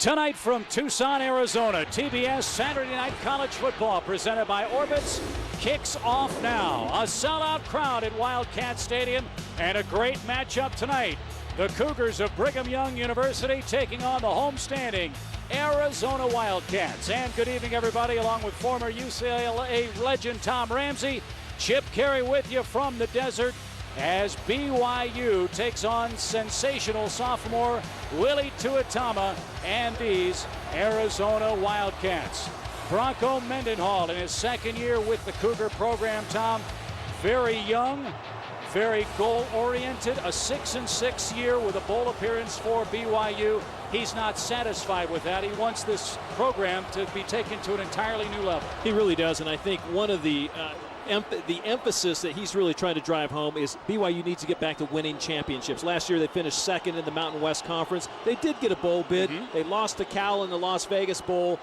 Tonight from Tucson, Arizona, TBS Saturday Night College Football presented by Orbitz kicks off now. A sellout crowd at Wildcat Stadium and a great matchup tonight. The Cougars of Brigham Young University taking on the homestanding Arizona Wildcats. And good evening, everybody, along with former UCLA legend Tom Ramsey. Chip Carey with you from the desert as BYU takes on sensational sophomore Willie Tuitama and these Arizona Wildcats. Bronco Mendenhall in his second year with the Cougar program, Tom. Very young, very goal-oriented, a 6-6 year with a bowl appearance for BYU. He's not satisfied with that. He wants this program to be taken to an entirely new level. He really does, and I think one of the emphasis that he's really trying to drive home is BYU needs to get back to winning championships. Last year they finished second in the Mountain West Conference. They did get a bowl bid. They lost to Cal in the Las Vegas Bowl.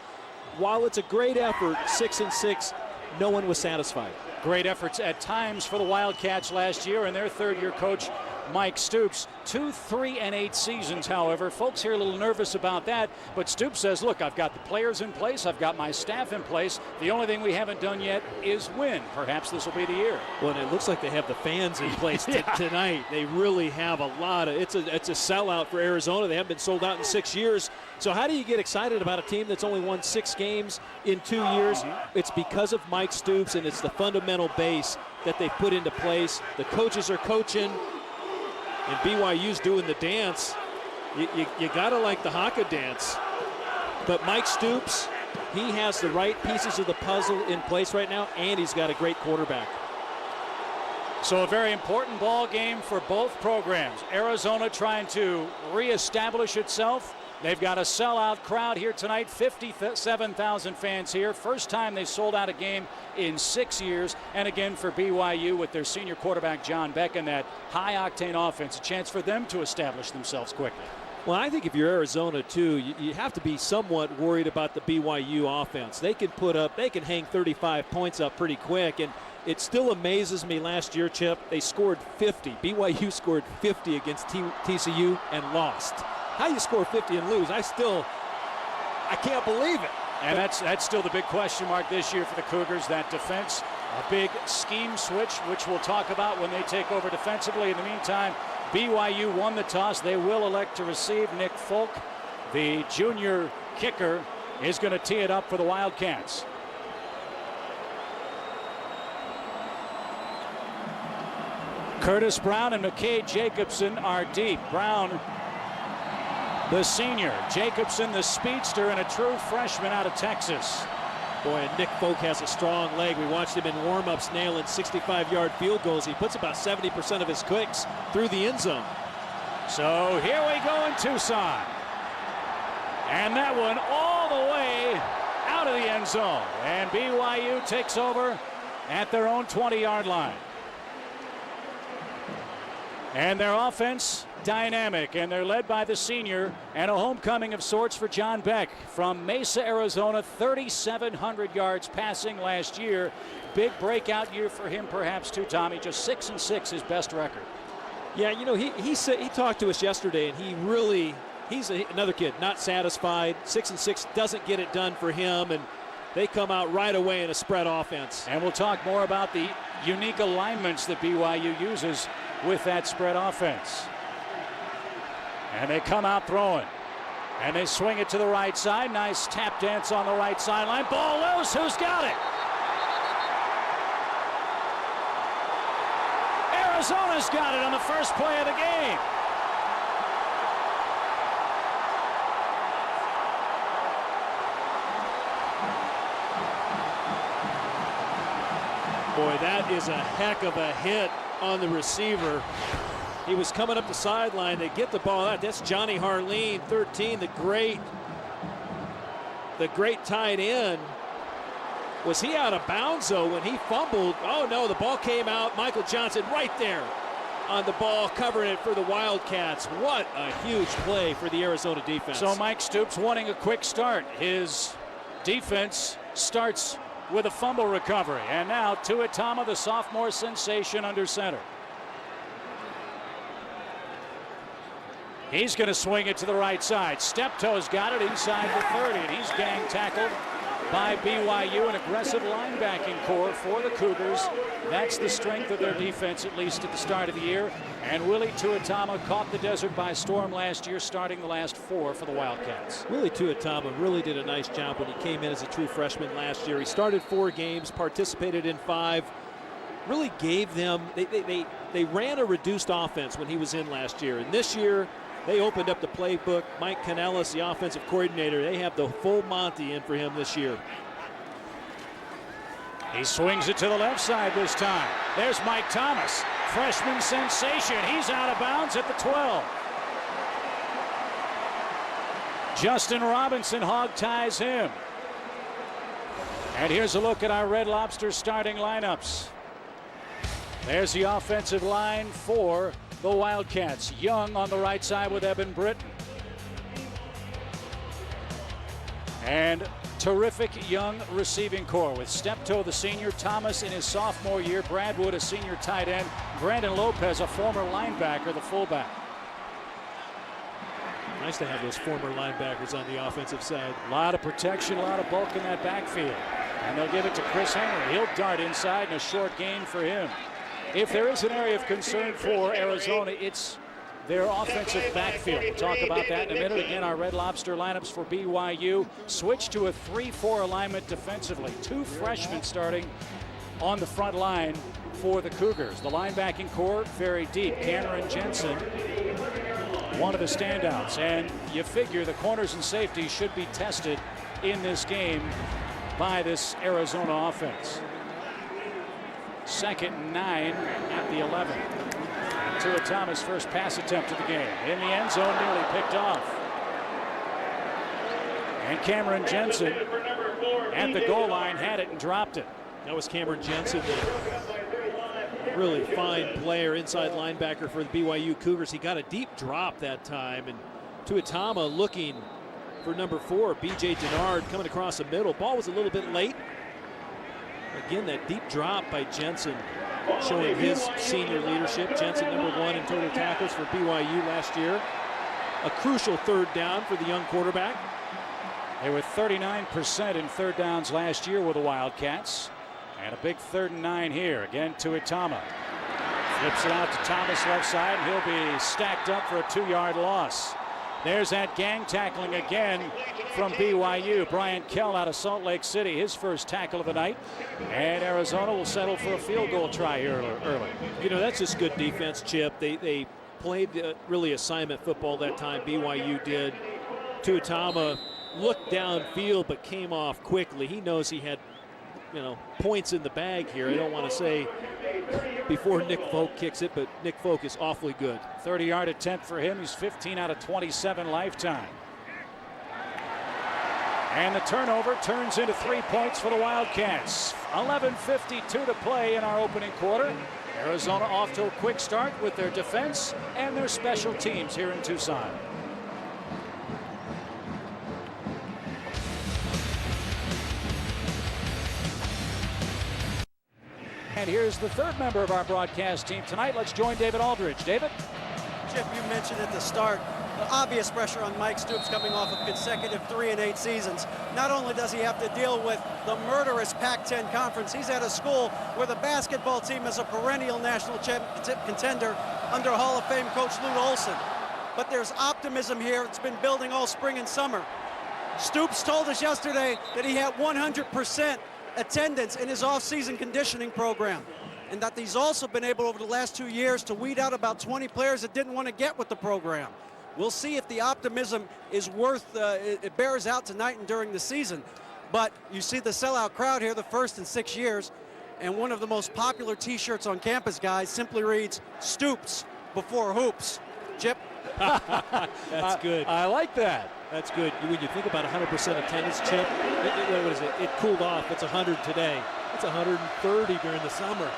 While it's a great effort, 6-6, no one was satisfied. Great efforts at times for the Wildcats last year, and their third-year coach, Mike Stoops. 2 3-8 seasons, however. Folks here are a little nervous about that, but Stoops says, look, I've got the players in place, I've got my staff in place. The only thing we haven't done yet is win. Perhaps this will be the year. Well, and it looks like they have the fans in place tonight. They really have a lot of it's a sellout for Arizona. They haven't been sold out in 6 years. So how do you get excited about a team that's only won 6 games in 2 years? It's because of Mike Stoops, and it's the fundamental base that they put into place. The coaches are coaching, and BYU's doing the dance. You gotta like the haka dance. But Mike Stoops, he has the right pieces of the puzzle in place right now, and he's got a great quarterback. So a very important ball game for both programs. Arizona trying to reestablish itself. They've got a sellout crowd here tonight, 57,000 fans here. First time they sold out a game in 6 years. And again for BYU with their senior quarterback John Beck and that high-octane offense, a chance for them to establish themselves quickly. Well, I think if you're Arizona, too, you have to be somewhat worried about the BYU offense. They can hang 35 points up pretty quick. And it still amazes me last year, Chip, they scored 50. BYU scored 50 against TCU and lost. How you score 50 and lose, I can't believe it. And that's still the big question mark this year for the Cougars, that defense. A big scheme switch, which we'll talk about when they take over defensively. In the meantime, BYU won the toss. They will elect to receive. Nick Folk, the junior kicker, is going to tee it up for the Wildcats. Curtis Brown and McKay Jacobson are deep. Brown, the senior, Jacobson, the speedster, and a true freshman out of Texas. Boy, and Nick Folk has a strong leg. We watched him in warm-ups nailing 65-yard field goals. He puts about 70% of his kicks through the end zone. So here we go in Tucson. And that one all the way out of the end zone. And BYU takes over at their own 20-yard line. And their offense dynamic, and they're led by the senior, and a homecoming of sorts for John Beck from Mesa, Arizona. 3,700 yards passing last year. Big breakout year for him, perhaps, too, Tommy. Just 6-6, his best record. Yeah, you know, he said, he talked to us yesterday, and he's another kid, not satisfied. 6-6 doesn't get it done for him, and they come out right away in a spread offense. And we'll talk more about the unique alignments that BYU uses with that spread offense. And they come out throwing. And they swing it to the right side. Nice tap dance on the right sideline. Ball loose. Who's got it? Arizona's got it on the first play of the game. Boy, that is a heck of a hit on the receiver. He was coming up the sideline. They get the ball out. That's Johnny Harleen, 13, the great tight end. Was he out of bounds, though, when he fumbled? Oh, no, the ball came out. Michael Johnson right there on the ball, covering it for the Wildcats. What a huge play for the Arizona defense. So Mike Stoops wanting a quick start. His defense starts with a fumble recovery. And now Tuitama, the sophomore sensation, under center. He's going to swing it to the right side. Steptoe's got it inside the 30, and he's gang tackled by BYU, an aggressive linebacking core for the Cougars. That's the strength of their defense, at least at the start of the year. And Willie Tuatama caught the desert by storm last year, starting the last 4 for the Wildcats. Willie Tuatama really did a nice job when he came in as a true freshman last year. He started 4 games, participated in 5, really gave them, they ran a reduced offense when he was in last year. And this year, they opened up the playbook. Mike Canellis, the offensive coordinator, they have the full Monty in for him this year. He swings it to the left side this time. There's Mike Thomas, freshman sensation. He's out of bounds at the 12. Justin Robinson hog ties him. And here's a look at our Red Lobster starting lineups. There's the offensive line for the Wildcats. Young on the right side with Eben Britton. And terrific young receiving core with Steptoe, the senior, Thomas in his sophomore year, Brad Wood, a senior tight end, Brandon Lopez, a former linebacker, the fullback. Nice to have those former linebackers on the offensive side. A lot of protection, a lot of bulk in that backfield. And they'll give it to Chris Henry. He'll dart inside, and a short gain for him. If there is an area of concern for Arizona, it's their offensive backfield. We'll talk about that in a minute. Again, our Red Lobster lineups for BYU switch to a 3-4 alignment defensively. 2 freshmen starting on the front line for the Cougars. The linebacking core very deep. Cameron Jensen, one of the standouts. And you figure the corners and safeties should be tested in this game by this Arizona offense. 2nd and 9 at the 11. Tuatama's first pass attempt of the game. In the end zone, nearly picked off. And Cameron Jensen at the goal line had it and dropped it. That was Cameron Jensen, a really fine player, inside linebacker for the BYU Cougars. He got a deep drop that time, and Tuatama looking for number 4, B.J. Denard, coming across the middle. Ball was a little bit late. Again, that deep drop by Jensen showing his senior leadership. Jensen, number 1 in total tackles for BYU last year. A crucial 3rd down for the young quarterback. They were 39% in 3rd downs last year with the Wildcats. And a big 3rd and 9 here. Again, Tuatama flips it out to Thomas left side, and he'll be stacked up for a 2-yard loss. There's that gang tackling again from BYU. Brian Kell out of Salt Lake City, his first tackle of the night. And Arizona will settle for a field goal try here early. You know, that's just good defense, Chip. They played really assignment football that time, BYU did. Tuatama looked downfield but came off quickly. He knows he had, points in the bag here. I don't want to say before Nick Folk kicks it, but Nick Folk is awfully good. 30-yard attempt for him. He's 15 out of 27 lifetime. And the turnover turns into 3 points for the Wildcats. 11:52 to play in our opening quarter. Arizona off to a quick start with their defense and their special teams here in Tucson. And here's the 3rd member of our broadcast team tonight. Let's join David Aldridge. David? Chip, you mentioned at the start the obvious pressure on Mike Stoops coming off of consecutive 3 and 8 seasons. Not only does he have to deal with the murderous Pac-10 conference, he's at a school where the basketball team is a perennial national championship contender under Hall of Fame coach Lute Olson. But there's optimism here. It's been building all spring and summer. Stoops told us yesterday that he had 100% attendance in his off-season conditioning program, and that he's also been able over the last 2 years to weed out about 20 players that didn't want to get with the program. We'll see if the optimism is it bears out tonight and during the season. But you see the sellout crowd here, the first in 6 years, and one of the most popular t-shirts on campus, guys, simply reads "Stoops before hoops." Chip? That's good. I like that. That's good. When you think about 100% attendance, Chip, what is it? It cooled off. It's 100 today. It's 130 during the summer.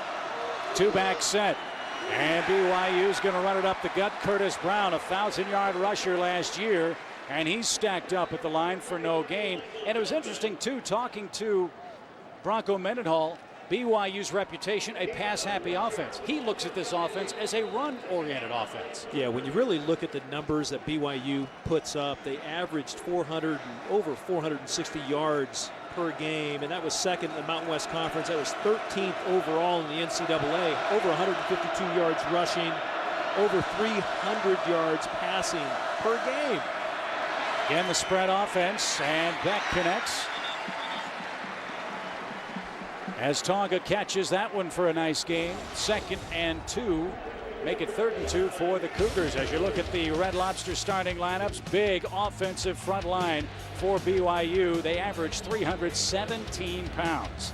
2-back set. And BYU's going to run it up the gut. Curtis Brown, a 1,000-yard rusher last year, and he's stacked up at the line for no gain. And it was interesting, too, talking to Bronco Mendenhall. BYU's reputation, a pass-happy offense. He looks at this offense as a run-oriented offense. Yeah, when you really look at the numbers that BYU puts up, they averaged over 460 yards per game, and that was second in the Mountain West Conference. That was 13th overall in the NCAA. Over 152 yards rushing, over 300 yards passing per game. Again, the spread offense, and Beck connects. As Tonga catches that one for a nice game. 2nd and 2. Make it 3rd and 2 for the Cougars. As you look at the Red Lobster starting lineups, big offensive front line for BYU. They average 317 pounds.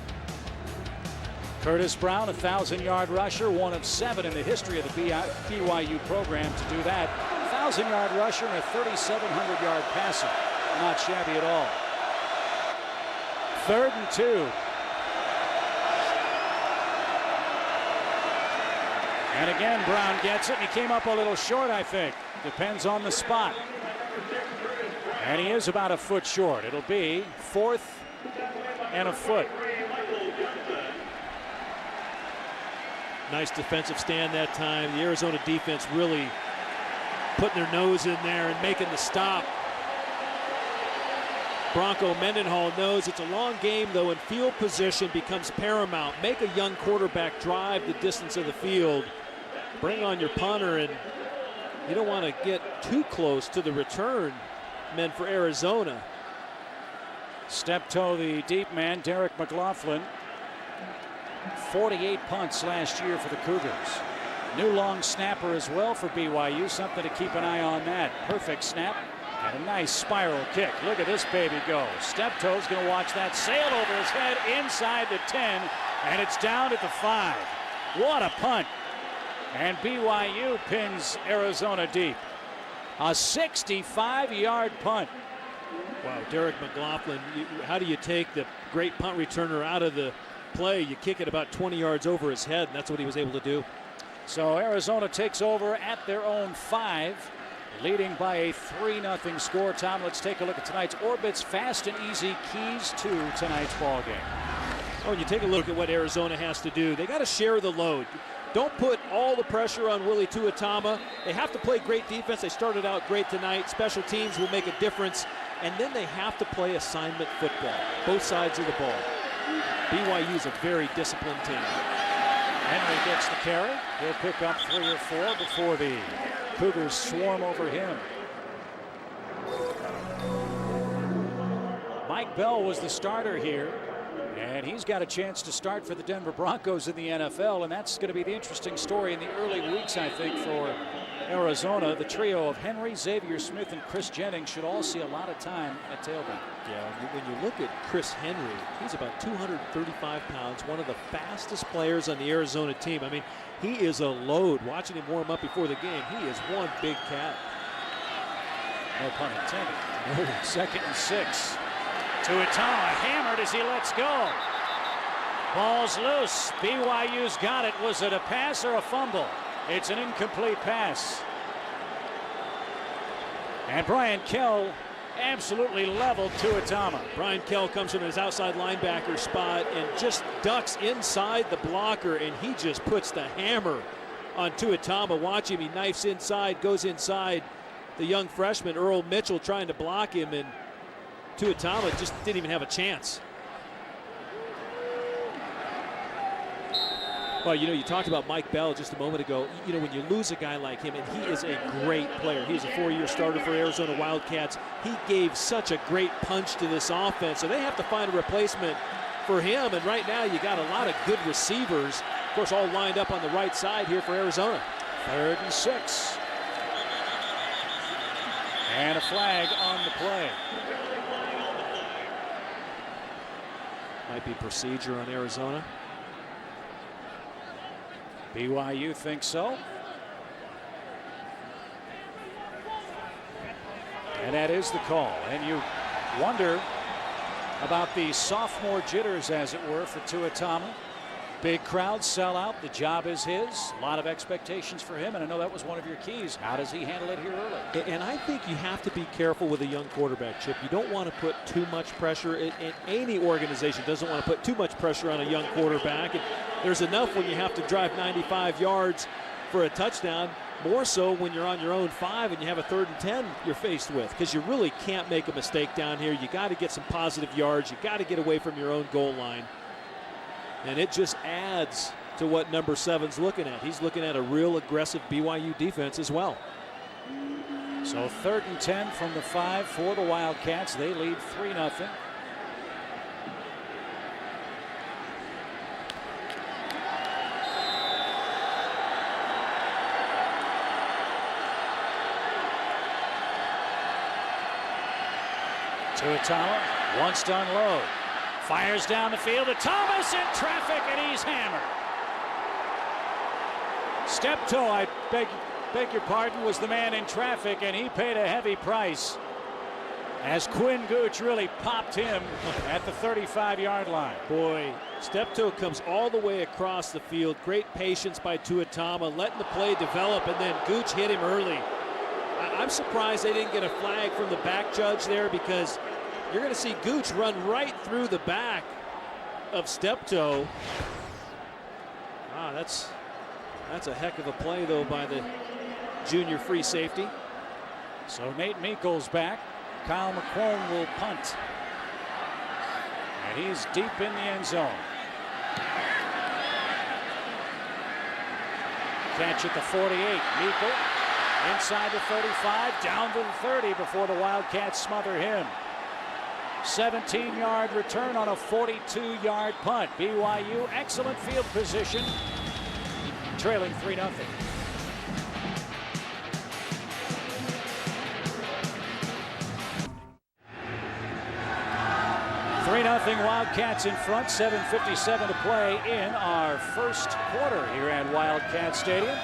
Curtis Brown, a 1,000-yard rusher, one of 7 in the history of the BYU program to do that. 1,000-yard rusher and a 3,700-yard passer. Not shabby at all. 3rd and 2. And again, Brown gets it, and he came up a little short, I think. Depends on the spot. And he is about a foot short. It'll be 4th and a foot. Nice defensive stand that time. The Arizona defense really putting their nose in there and making the stop. Bronco Mendenhall knows it's a long game, though, and field position becomes paramount. Make a young quarterback drive the distance of the field. Bring on your punter, and you don't want to get too close to the return men for Arizona. Steptoe, the deep man, Derek McLaughlin. 48 punts last year for the Cougars. New long snapper as well for BYU. Something to keep an eye on that. Perfect snap. And a nice spiral kick. Look at this baby go. Steptoe's going to watch that sail over his head inside the 10, and it's down at the 5. What a punt. And BYU pins Arizona deep. A 65-yard punt. Wow, Derek McLaughlin, how do you take the great punt returner out of the play? You kick it about 20 yards over his head, and that's what he was able to do. So Arizona takes over at their own 5. Leading by a 3-0 score. Tom, let's take a look at tonight's Orbit's fast and easy keys to tonight's ball game. Oh, you take a look at what Arizona has to do. They got to share the load. Don't put all the pressure on Willie Tuatama. They have to play great defense. They started out great tonight. Special teams will make a difference. And then they have to play assignment football, both sides of the ball. BYU is a very disciplined team. Henry gets the carry. He'll pick up 3 or 4 before the Cougars swarm over him. Mike Bell was the starter here, and he's got a chance to start for the Denver Broncos in the NFL, and that's going to be the interesting story in the early weeks, I think, for Arizona. The trio of Henry, Xavier Smith, and Chris Jennings should all see a lot of time at tailback. Yeah, when you look at Chris Henry, he's about 235 pounds, one of the fastest players on the Arizona team. I mean, he is a load. Watching him warm up before the game, he is one big cat. No pun intended. 2nd and 6. Tuatama hammered as he lets go. Ball's loose. BYU's got it. Was it a pass or a fumble? It's an incomplete pass. And Brian Kell absolutely leveled Tuatama. Brian Kell comes from his outside linebacker spot and just ducks inside the blocker, and he just puts the hammer on Tuatama. Watch him. He knifes inside, goes inside. The young freshman, Earl Mitchell, trying to block him, and Tuatama just didn't even have a chance. Well, you know, you talked about Mike Bell just a moment ago. You know, when you lose a guy like him, and he is a great player. He is a 4-year starter for Arizona Wildcats. He gave such a great punch to this offense, so they have to find a replacement for him. And right now, you got a lot of good receivers, of course, all lined up on the right side here for Arizona. 3rd and 6. And a flag on the play. Might be procedure on Arizona. BYU thinks so. And that is the call. And you wonder about the sophomore jitters, as it were, for Tuatama. Big crowd, sell out. The job is his. A lot of expectations for him, and I know that was one of your keys. How does he handle it here early? And I think you have to be careful with a young quarterback, Chip. You don't want to put too much pressure. And any organization doesn't want to put too much pressure on a young quarterback. And there's enough when you have to drive 95 yards for a touchdown. More so when you're on your own 5 and you have a 3rd and 10 you're faced with, because you really can't make a mistake down here. You got to get some positive yards. You got to get away from your own goal line. And it just adds to what number 7's looking at. He's looking at a real aggressive BYU defense as well. So 3rd and 10 from the 5 for the Wildcats. They lead 3-0. Tuatala wants to unload. Fires down the field to Thomas in traffic, and he's hammered. Steptoe, I beg your pardon, was the man in traffic, and he paid a heavy price as Quinn Gooch really popped him at the 35-yard line. Boy, Steptoe comes all the way across the field. Great patience by Tuatama, letting the play develop, and then Gooch hit him early. I'm surprised they didn't get a flag from the back judge there, because you're going to see Gooch run right through the back of Steptoe. Wow, that's a heck of a play, though, by the junior free safety. So Nate Meekel's back. Kyle McCrone will punt. And he's deep in the end zone. Catch at the 48. Meekel inside the 35, down to the 30 before the Wildcats smother him. 17-yard return on a 42-yard punt. BYU, excellent field position, trailing 3-0. Wildcats in front, 7:57 to play in our first quarter here at Wildcat Stadium.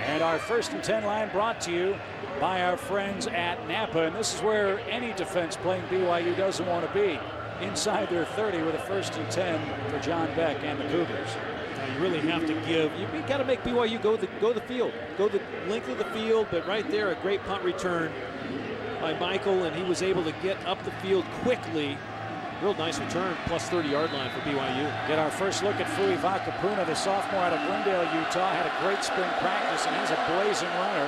And our 1st and 10 line brought to you by our friends at Napa. And this is where any defense playing BYU doesn't want to be, inside their 30 with a 1st and 10 for John Beck and the Cougars. Now you really have to give. You got to make BYU go the field, go the length of the field. But right there, a great punt return by Michael, and he was able to get up the field quickly. Real nice return, plus 30-yard line for BYU. Get our first look at Fui Vakapuna, the sophomore out of Glendale, Utah. Had a great spring practice, and he's a blazing runner.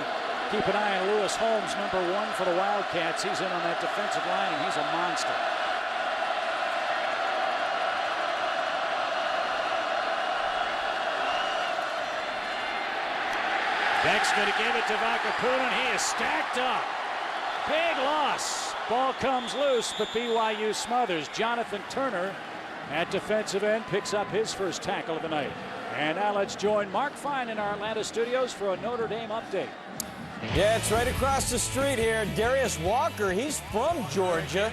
Keep an eye on Lewis Holmes, number 1 for the Wildcats. He's in on that defensive line, and he's a monster. Beck's going to give it to Vakapuna, and he is stacked up. Big loss. Ball comes loose, but BYU smothers. Jonathan Turner at defensive end picks up his first tackle of the night. And now let's join Mark Fine in our Atlanta studios for a Notre Dame update. Yeah, it's right across the street here. Darius Walker, he's from Georgia.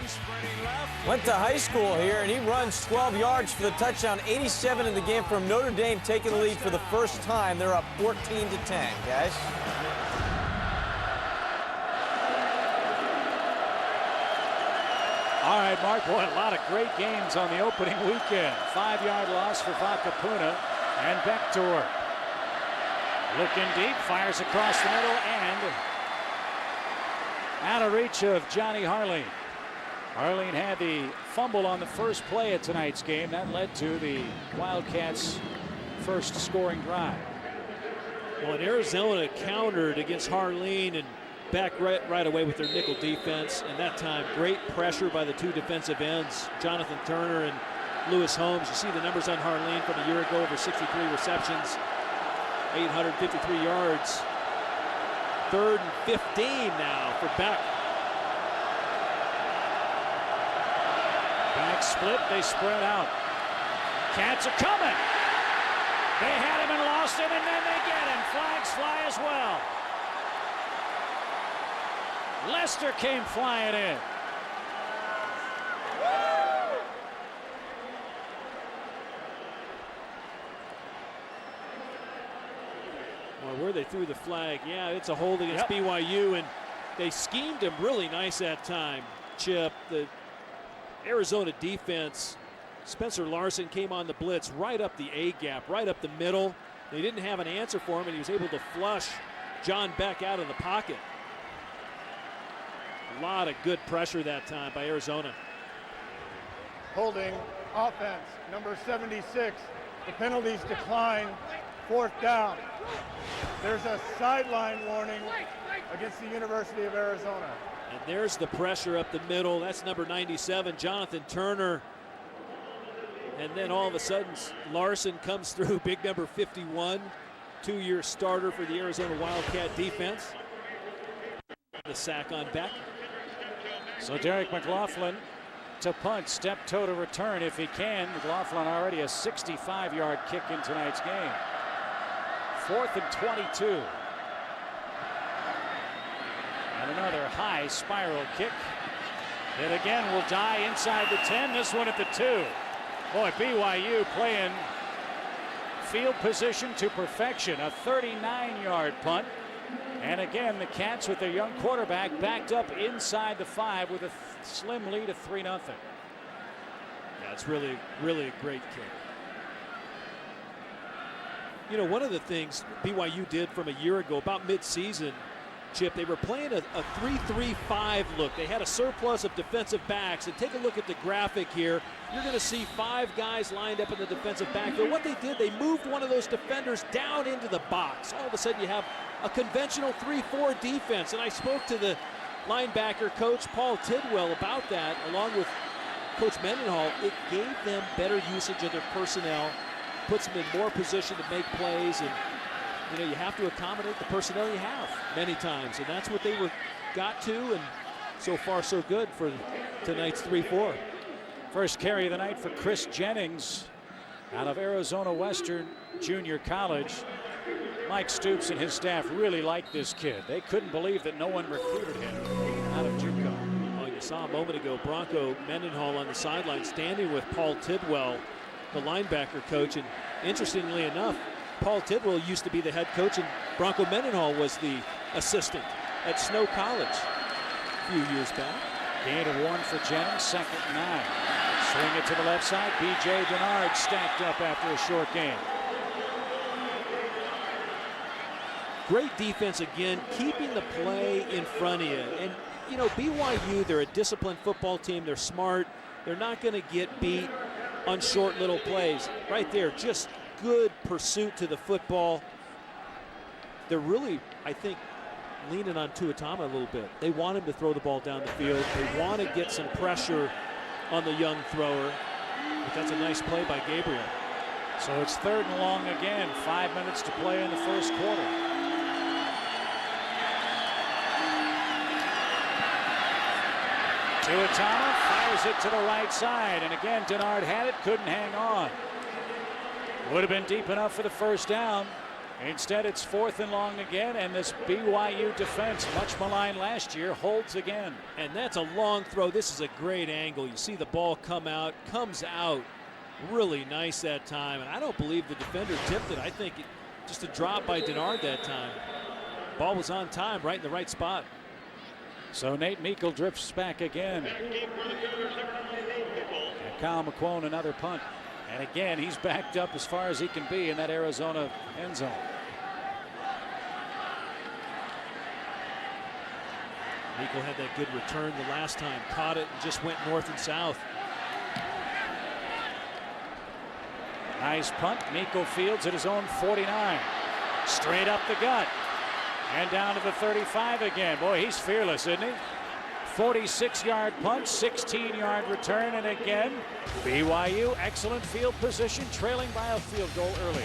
Went to high school here, and he runs 12 yards for the touchdown. 87 in the game from Notre Dame, taking the lead for the first time. They're up 14-10, guys. All right, Mark, boy, a lot of great games on the opening weekend. 5-yard loss for Vakapuna, and back to work. Looking deep, fires across the middle, and out of reach of Johnny Harleen. Harleen had the fumble on the first play of tonight's game. That led to the Wildcats' first scoring drive. Well, and Arizona countered against Harleen and back right away with their nickel defense, and that time great pressure by the 2 defensive ends, Jonathan Turner and Lewis Holmes. You see the numbers on Harleen from a year ago, over 63 receptions, 853 yards. 3rd and 15 now for Beck. Back split, they spread out. Cats are coming. They had him and lost him, and then they get him. Flags fly as well. Lester came flying in. Well, where they threw the flag, yeah, it's a hold against BYU, and they schemed him really nice that time, Chip. The Arizona defense Spencer Larson came on the blitz right up the A gap, right up the middle. They didn't have an answer for him, and he was able to flush John Beck out of the pocket. A lot of good pressure that time by Arizona. Holding offense, number 76. The penalties decline, 4th down. There's a sideline warning against the University of Arizona. And there's the pressure up the middle. That's number 97, Jonathan Turner. And then all of a sudden, Larson comes through, big number 51, 2-year starter for the Arizona Wildcat defense. The sack on Beck. So Derek McLaughlin to punt, step toe to return if he can. McLaughlin already a 65-yard kick in tonight's game. 4th and 22. And another high spiral kick. It again will die inside the 10, this one at the 2. Boy, BYU playing field position to perfection. A 39-yard punt. And again, the Cats with their young quarterback backed up inside the 5 with a slim lead of 3-0. Yeah, it's really, really a great kick. You know, one of the things BYU did from a year ago, about mid-season, Chip, they were playing a 3-3-5 look. They had a surplus of defensive backs. And take a look at the graphic here. You're going to see 5 guys lined up in the defensive backfield. What they did, they moved one of those defenders down into the box. All of a sudden you have a conventional 3-4 defense. And I spoke to the linebacker coach, Paul Tidwell, about that, along with Coach Mendenhall. It gave them better usage of their personnel, puts them in more position to make plays, and you know, you have to accommodate the personnel you have many times, and that's what they got to, and so far so good for tonight's 3-4. First carry of the night for Chris Jennings out of Arizona Western Junior College. Mike Stoops and his staff really like this kid. They couldn't believe that no one recruited him out of JUCO. Well, you saw a moment ago Bronco Mendenhall on the sideline standing with Paul Tidwell, the linebacker coach, and interestingly enough, Paul Tidwell used to be the head coach, and Bronco Mendenhall was the assistant at Snow College a few years back. Gain of 1 for Jennings, 2nd and 9. Swing it to the left side. B.J. Denard stacked up after a short gain. Great defense again, keeping the play in front of you. And, you know, BYU, they're a disciplined football team. They're smart. They're not going to get beat on short little plays. Right there, just good pursuit to the football. They're really, I think, leaning on Tuatama a little bit. They want him to throw the ball down the field. They want to get some pressure on the young thrower. But that's a nice play by Gabriel. So it's 3rd and long again. 5 minutes to play in the first quarter. Tuatama fires it to the right side, and again Denard had it, couldn't hang on. Would have been deep enough for the first down. Instead, it's 4th and long again, and this BYU defense, much maligned last year, holds again. And that's a long throw. This is a great angle. You see the ball comes out really nice that time, and I don't believe the defender tipped it. I think just a drop by Denard that time. Ball was on time, right in the right spot. So Nate Meikle drifts back again. And Kyle McQuone another punt. And again, he's backed up as far as he can be in that Arizona end zone. Meikle had that good return the last time, caught it and just went north and south. Nice punt. Meikle fields at his own 49. Straight up the gut. And down to the 35 again. Boy, he's fearless, isn't he? 46-yard punt, 16-yard return, and again, BYU, excellent field position, trailing by a field goal early.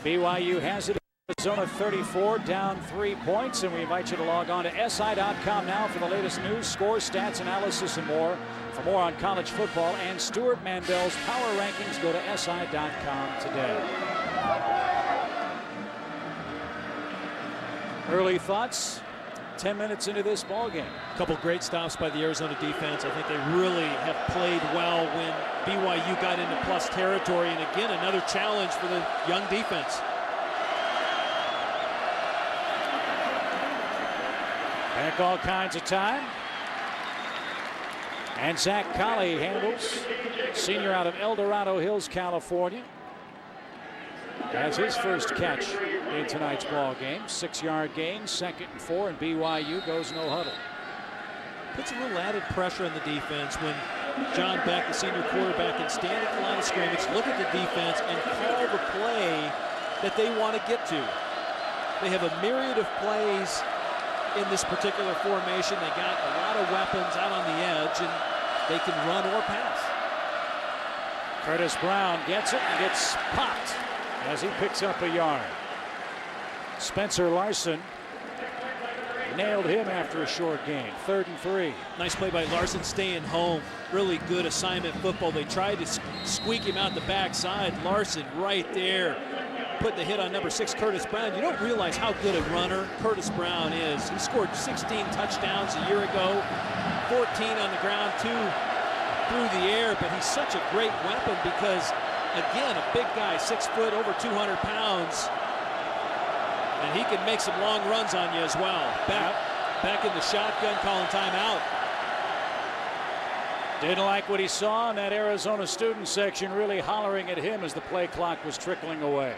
BYU has it at Arizona 34, down 3 points, and we invite you to log on to SI.com now for the latest news, scores, stats, analysis, and more. For more on college football and Stuart Mandel's power rankings, go to SI.com today. Early thoughts 10 minutes into this ball game. A couple great stops by the Arizona defense. I think they really have played well when BYU got into plus territory. And again, another challenge for the young defense. Back all kinds of time. And Zach Colley handles, senior out of El Dorado Hills, California. Has his first catch in tonight's ball game. 6-yard gain, 2nd and 4, and BYU goes no huddle. Puts a little added pressure on the defense when John Beck, the senior quarterback, can stand at the line of scrimmage, look at the defense, and call the play that they want to get to. They have a myriad of plays in this particular formation. They got a lot of weapons out on the edge, and they can run or pass. Curtis Brown gets it and gets popped as he picks up a yard. Spencer Larson nailed him after a short gain. 3rd and 3. Nice play by Larson, staying home. Really good assignment football. They tried to squeak him out the backside. Larson right there, putting the hit on number 6, Curtis Brown. You don't realize how good a runner Curtis Brown is. He scored 16 touchdowns a year ago, 14 on the ground, 2 through the air, but he's such a great weapon because, again, a big guy, 6 foot, over 200 pounds, and he can make some long runs on you as well. Back in the shotgun, calling timeout. Didn't like what he saw in that Arizona student section, really hollering at him as the play clock was trickling away.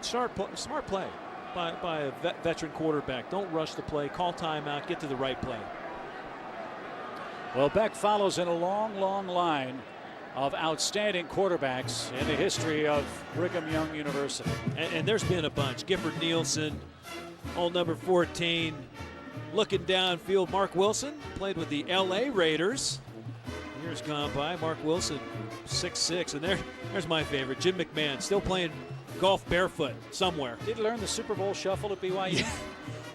Smart play by a veteran quarterback. Don't rush the play, call timeout, get to the right play. Well, Beck follows in a long, long line of outstanding quarterbacks in the history of Brigham Young University. And there's been a bunch. Gifford Nielsen, old number 14, looking downfield. Mark Wilson played with the LA Raiders. Years gone by. Mark Wilson, 6'6", and there's my favorite, Jim McMahon, still playing golf barefoot somewhere. Did learn the Super Bowl shuffle at BYU. Yeah.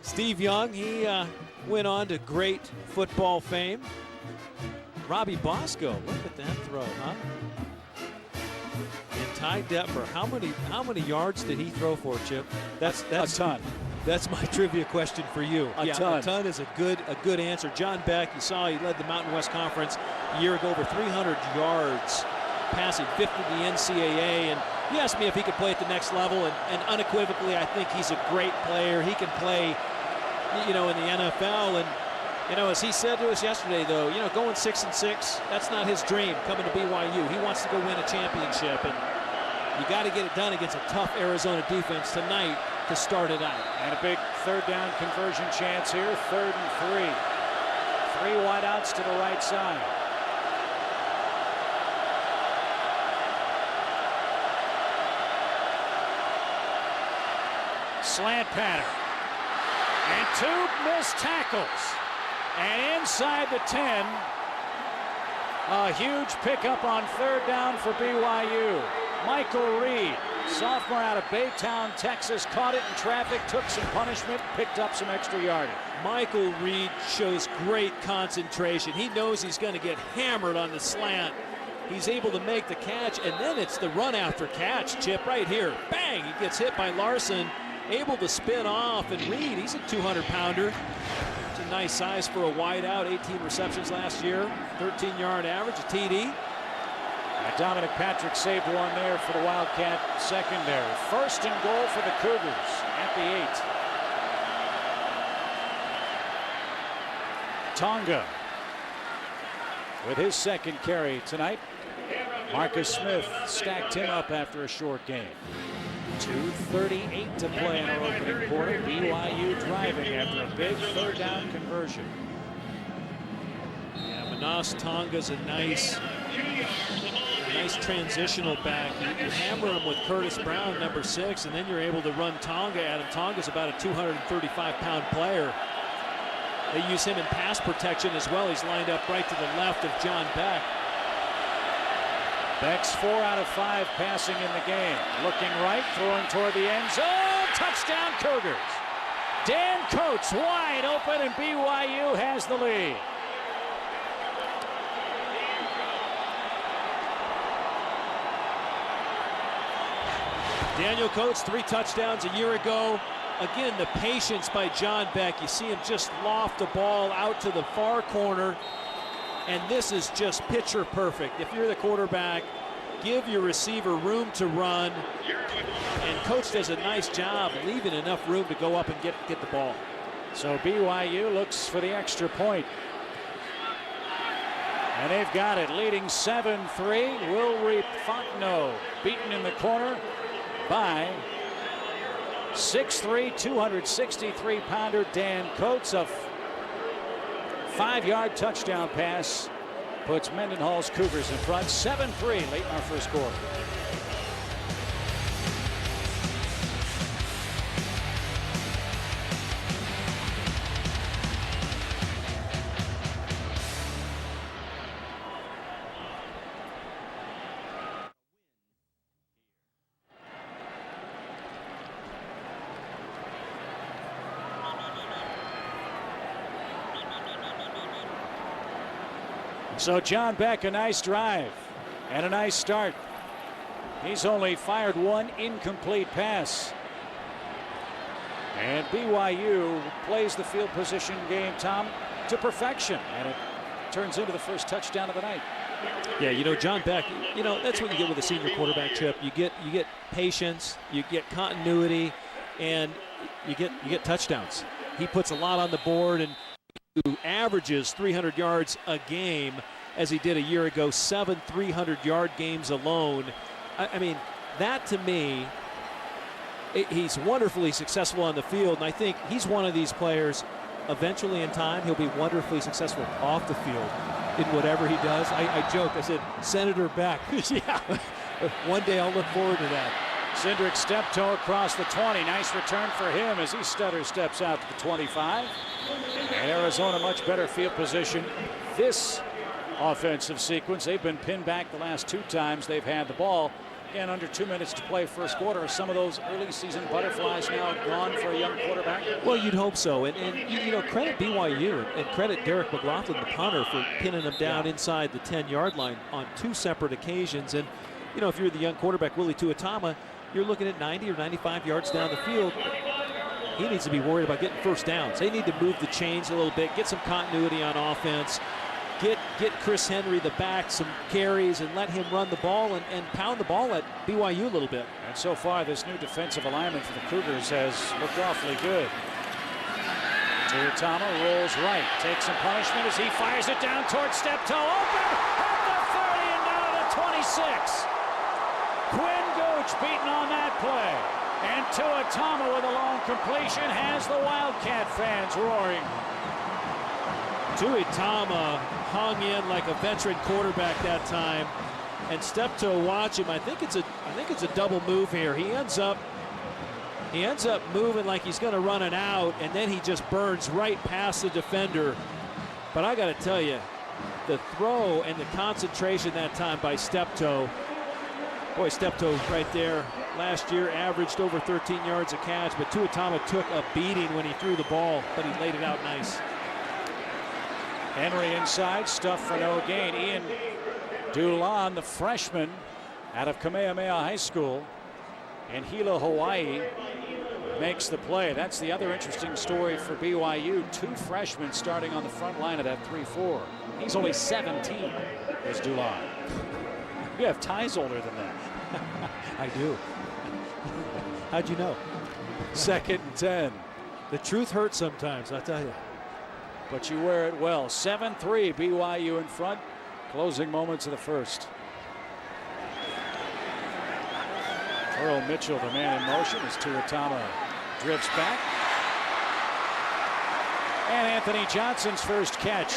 Steve Young, he went on to great football fame. Robbie Bosco, look at that throw, huh? And Ty Detmer, how many yards did he throw for, Chip? That's a ton. That's my trivia question for you. A ton. A ton is a good answer. John Beck, you saw he led the Mountain West Conference a year ago, over 300 yards, passing 5th in the NCAA. And he asked me if he could play at the next level, and unequivocally, I think he's a great player. He can play, in the NFL. And as he said to us yesterday, though, going 6-6, that's not his dream coming to BYU. He wants to go win a championship, and you got to get it done against a tough Arizona defense tonight to start it out. And a big 3rd down conversion chance here, 3rd and 3. 3 wideouts to the right side. Slant pattern. And 2 missed tackles. And inside the 10, a huge pickup on 3rd down for BYU. Michael Reed, sophomore out of Baytown, Texas, caught it in traffic, took some punishment, picked up some extra yardage. Michael Reed shows great concentration. He knows he's going to get hammered on the slant. He's able to make the catch, and then it's the run after catch, Chip, right here. Bang! He gets hit by Larson, able to spin off, and Reed, he's a 200-pounder. It's a nice size for a wideout, 18 receptions last year, 13-yard average, a TD. And Dominic Patrick saved one there for the Wildcat secondary. 1st and goal for the Cougars at the 8. Tonga with his 2nd carry tonight. Marcus Smith stacked him up after a short game. 2:38 to play in our opening quarter. BYU driving after a big 3rd down conversion. Yeah, Manas Tonga's a nice transitional back. You hammer him with Curtis Brown, number 6, and then you're able to run Tonga at him. Tonga's about a 235-pound player. They use him in pass protection as well. He's lined up right to the left of John Beck. Beck's 4 out of 5 passing in the game. Looking right, throwing toward the end zone. Touchdown Cougars. Dan Coates wide open, and BYU has the lead. Daniel Coates, 3 touchdowns a year ago. Again, the patience by John Beck. You see him just loft the ball out to the far corner. And this is just picture perfect. If you're the quarterback, give your receiver room to run. And Coach does a nice job leaving enough room to go up and get the ball. So BYU looks for the extra point. And they've got it, leading 7-3. Wilry Fontenot beaten in the corner by 6'3", 263-pounder Dan Coates. A 5-yard touchdown pass puts Mendenhall's Cougars in front, 7-3 late in our first quarter. So John Beck, a nice drive and a nice start. He's only fired one incomplete pass. And BYU plays the field position game, Tom, to perfection. And it turns into the first touchdown of the night. Yeah, you know, John Beck, you know, that's what you get with a senior quarterback, Chip. You get patience, you get continuity, and you get touchdowns. He puts a lot on the board, and who averages 300 yards a game as he did a year ago, 7 300-yard games alone. I mean, that to me, he's wonderfully successful on the field, and I think he's one of these players, eventually in time, he'll be wonderfully successful off the field in whatever he does. I joked, I said, Senator Beck. Yeah, one day I'll look forward to that. Cindric Steptoe across the 20. Nice return for him as he stutter steps out to the 25. And Arizona much better field position this offensive sequence. They've been pinned back the last 2 times they've had the ball. Again, under 2 minutes to play first quarter. Are some of those early season butterflies now gone for a young quarterback? Well, you'd hope so. And you know, credit BYU and credit Derek McLaughlin, the punter, for pinning them down inside the 10-yard line on 2 separate occasions. And, you know, if you're the young quarterback, Willie Tuatama, you're looking at 90 or 95 yards down the field. He needs to be worried about getting first downs. They need to move the chains a little bit, get some continuity on offense, get Chris Henry the back some carries, and let him run the ball and pound the ball at BYU a little bit. And so far, this new defensive alignment for the Cougars has looked awfully good. Tuatama rolls right, takes some punishment as he fires it down towards Steptoe. Open at the 30 and down to the 26. Quinn Gooch beaten on that play. And Tuatama with a long completion has the Wildcat fans roaring. Tuatama hung in like a veteran quarterback that time, and Steptoe, watch him. I think it's a double move here. He ends up moving like he's going to run it out, and then he just burns right past the defender. But I got to tell you, the throw and the concentration that time by Steptoe. Boy, Steptoe right there last year averaged over 13 yards a catch, but Tuatama took a beating when he threw the ball, but he laid it out nice. Henry inside, stuff for no gain. Ian Dulon, the freshman out of Kamehameha High School in Hilo, Hawaii, makes the play. That's the other interesting story for BYU. 2 freshmen starting on the front line of that 3-4. He's only 17, is Dulon. You have ties older than that. I do. How'd you know? 2nd and 10. The truth hurts sometimes, I tell you. But you wear it well. 7-3, BYU in front. Closing moments of the first. Earl Mitchell, the man in motion, as Tuatama drifts back. And Anthony Johnson's first catch.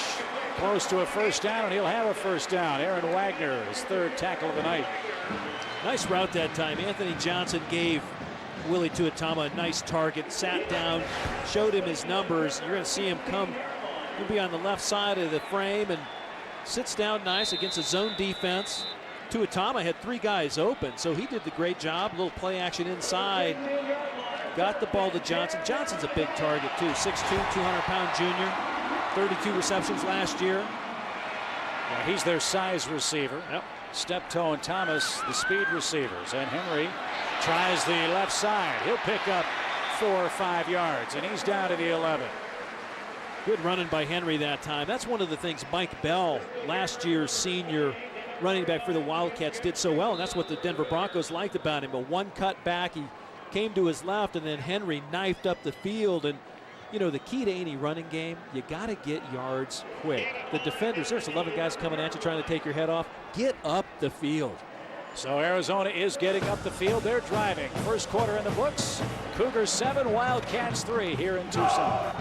Close to a first down, and he'll have a first down. Aaron Wagner, his 3rd tackle of the night. Nice route that time. Anthony Johnson gave Willie Tuatama a nice target, sat down, showed him his numbers. You're going to see him come. He'll be on the left side of the frame and sits down nice against a zone defense. Tuatama had 3 guys open, so he did the great job. A little play action inside. Got the ball to Johnson. Johnson's a big target, too. 6'2", 200-pound junior. 32 receptions last year. Yeah, he's their size receiver. Yep. Steptoe and Thomas, the speed receivers. And Henry tries the left side. He'll pick up 4 or 5 yards, and he's down to the 11. Good running by Henry that time. That's one of the things Mike Bell, last year's senior running back for the Wildcats, did so well, and that's what the Denver Broncos liked about him. A one cut back, he came to his left, and then Henry knifed up the field, and you know, the key to any running game, you got to get yards quick. The defenders, there's 11 guys coming at you trying to take your head off. Get up the field. So Arizona is getting up the field. They're driving. First quarter in the books. Cougars 7, Wildcats 3 here in Tucson.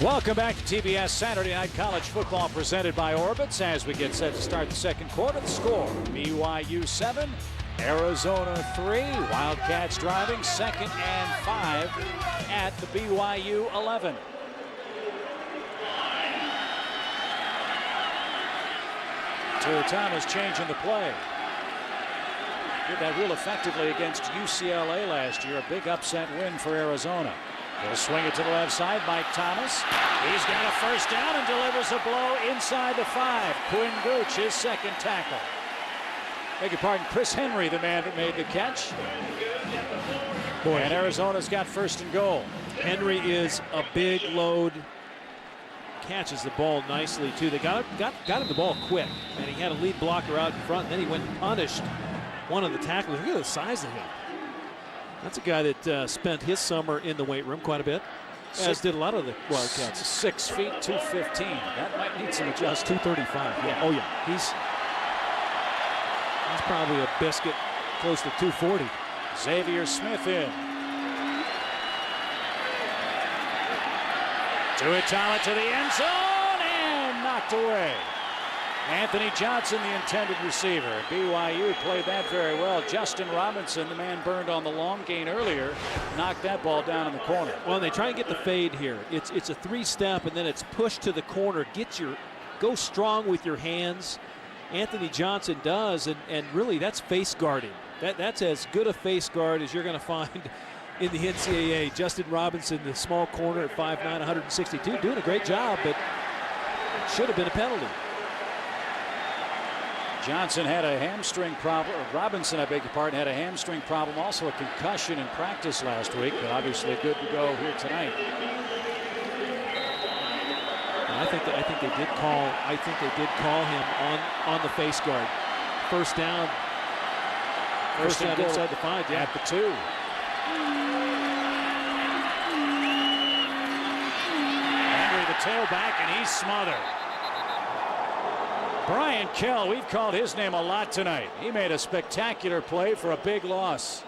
Welcome back to TBS Saturday Night College Football presented by Orbitz. As we get set to start the second quarter, the score, BYU 7, Arizona 3. Wildcats driving, 2nd and 5 at the BYU 11. Thomas changing the play. Did that real effectively against UCLA last year. A big upset win for Arizona. He'll swing it to the left side. Mike Thomas. He's got a first down and delivers a blow inside the 5. Quinn Gooch, his second tackle. Beg your pardon, Chris Henry, the man that made the catch. Boy, and Arizona's got 1st and goal. Henry is a big load. Catches the ball nicely, too. They got him the ball quick, and he had a lead blocker out in front, and then he went and punished one of the tacklers. Look at the size of him. That's a guy that spent his summer in the weight room quite a bit, as did a lot of the Wildcats. 6 feet, 215. That might need some adjustment. 235, yeah. Oh, yeah. He's probably a biscuit close to 240. Xavier Smith in. Tuitala to the end zone and knocked away. Anthony Johnson, the intended receiver. BYU played that very well. Justin Robinson, the man burned on the long gain earlier, knocked that ball down in the corner. Well, they try and get the fade here. It's a 3-step, and then it's push to the corner. Go strong with your hands. Anthony Johnson does, and really that's face guarding. That's as good a face guard as you're going to find in the NCAA. Justin Robinson, the small corner at 5'9", 162, doing a great job, but should have been a penalty. Johnson had a hamstring problem. Robinson, I beg your pardon, had a hamstring problem, also a concussion in practice last week, but obviously good to go here tonight. I think they did call. I think they did call him on the face guard. First down. First down inside the 5. Yeah, at the 2. Henry, the tailback, and he's smothered. Brian Kell, we've called his name a lot tonight. He made a spectacular play for a big loss.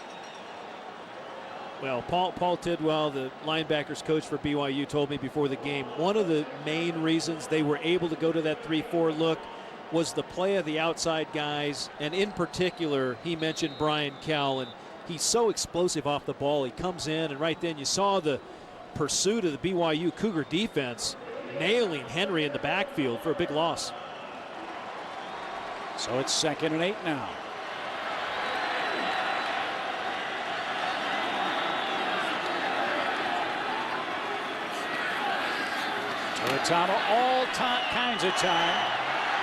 Well, Paul Tidwell, the linebackers coach for BYU, told me before the game, one of the main reasons they were able to go to that 3-4 look was the play of the outside guys, and in particular, he mentioned Brian Kell, and he's so explosive off the ball. He comes in, and right then you saw the pursuit of the BYU Cougar defense nailing Henry in the backfield for a big loss. So it's 2nd and 8 now. Tuitama all kinds of time,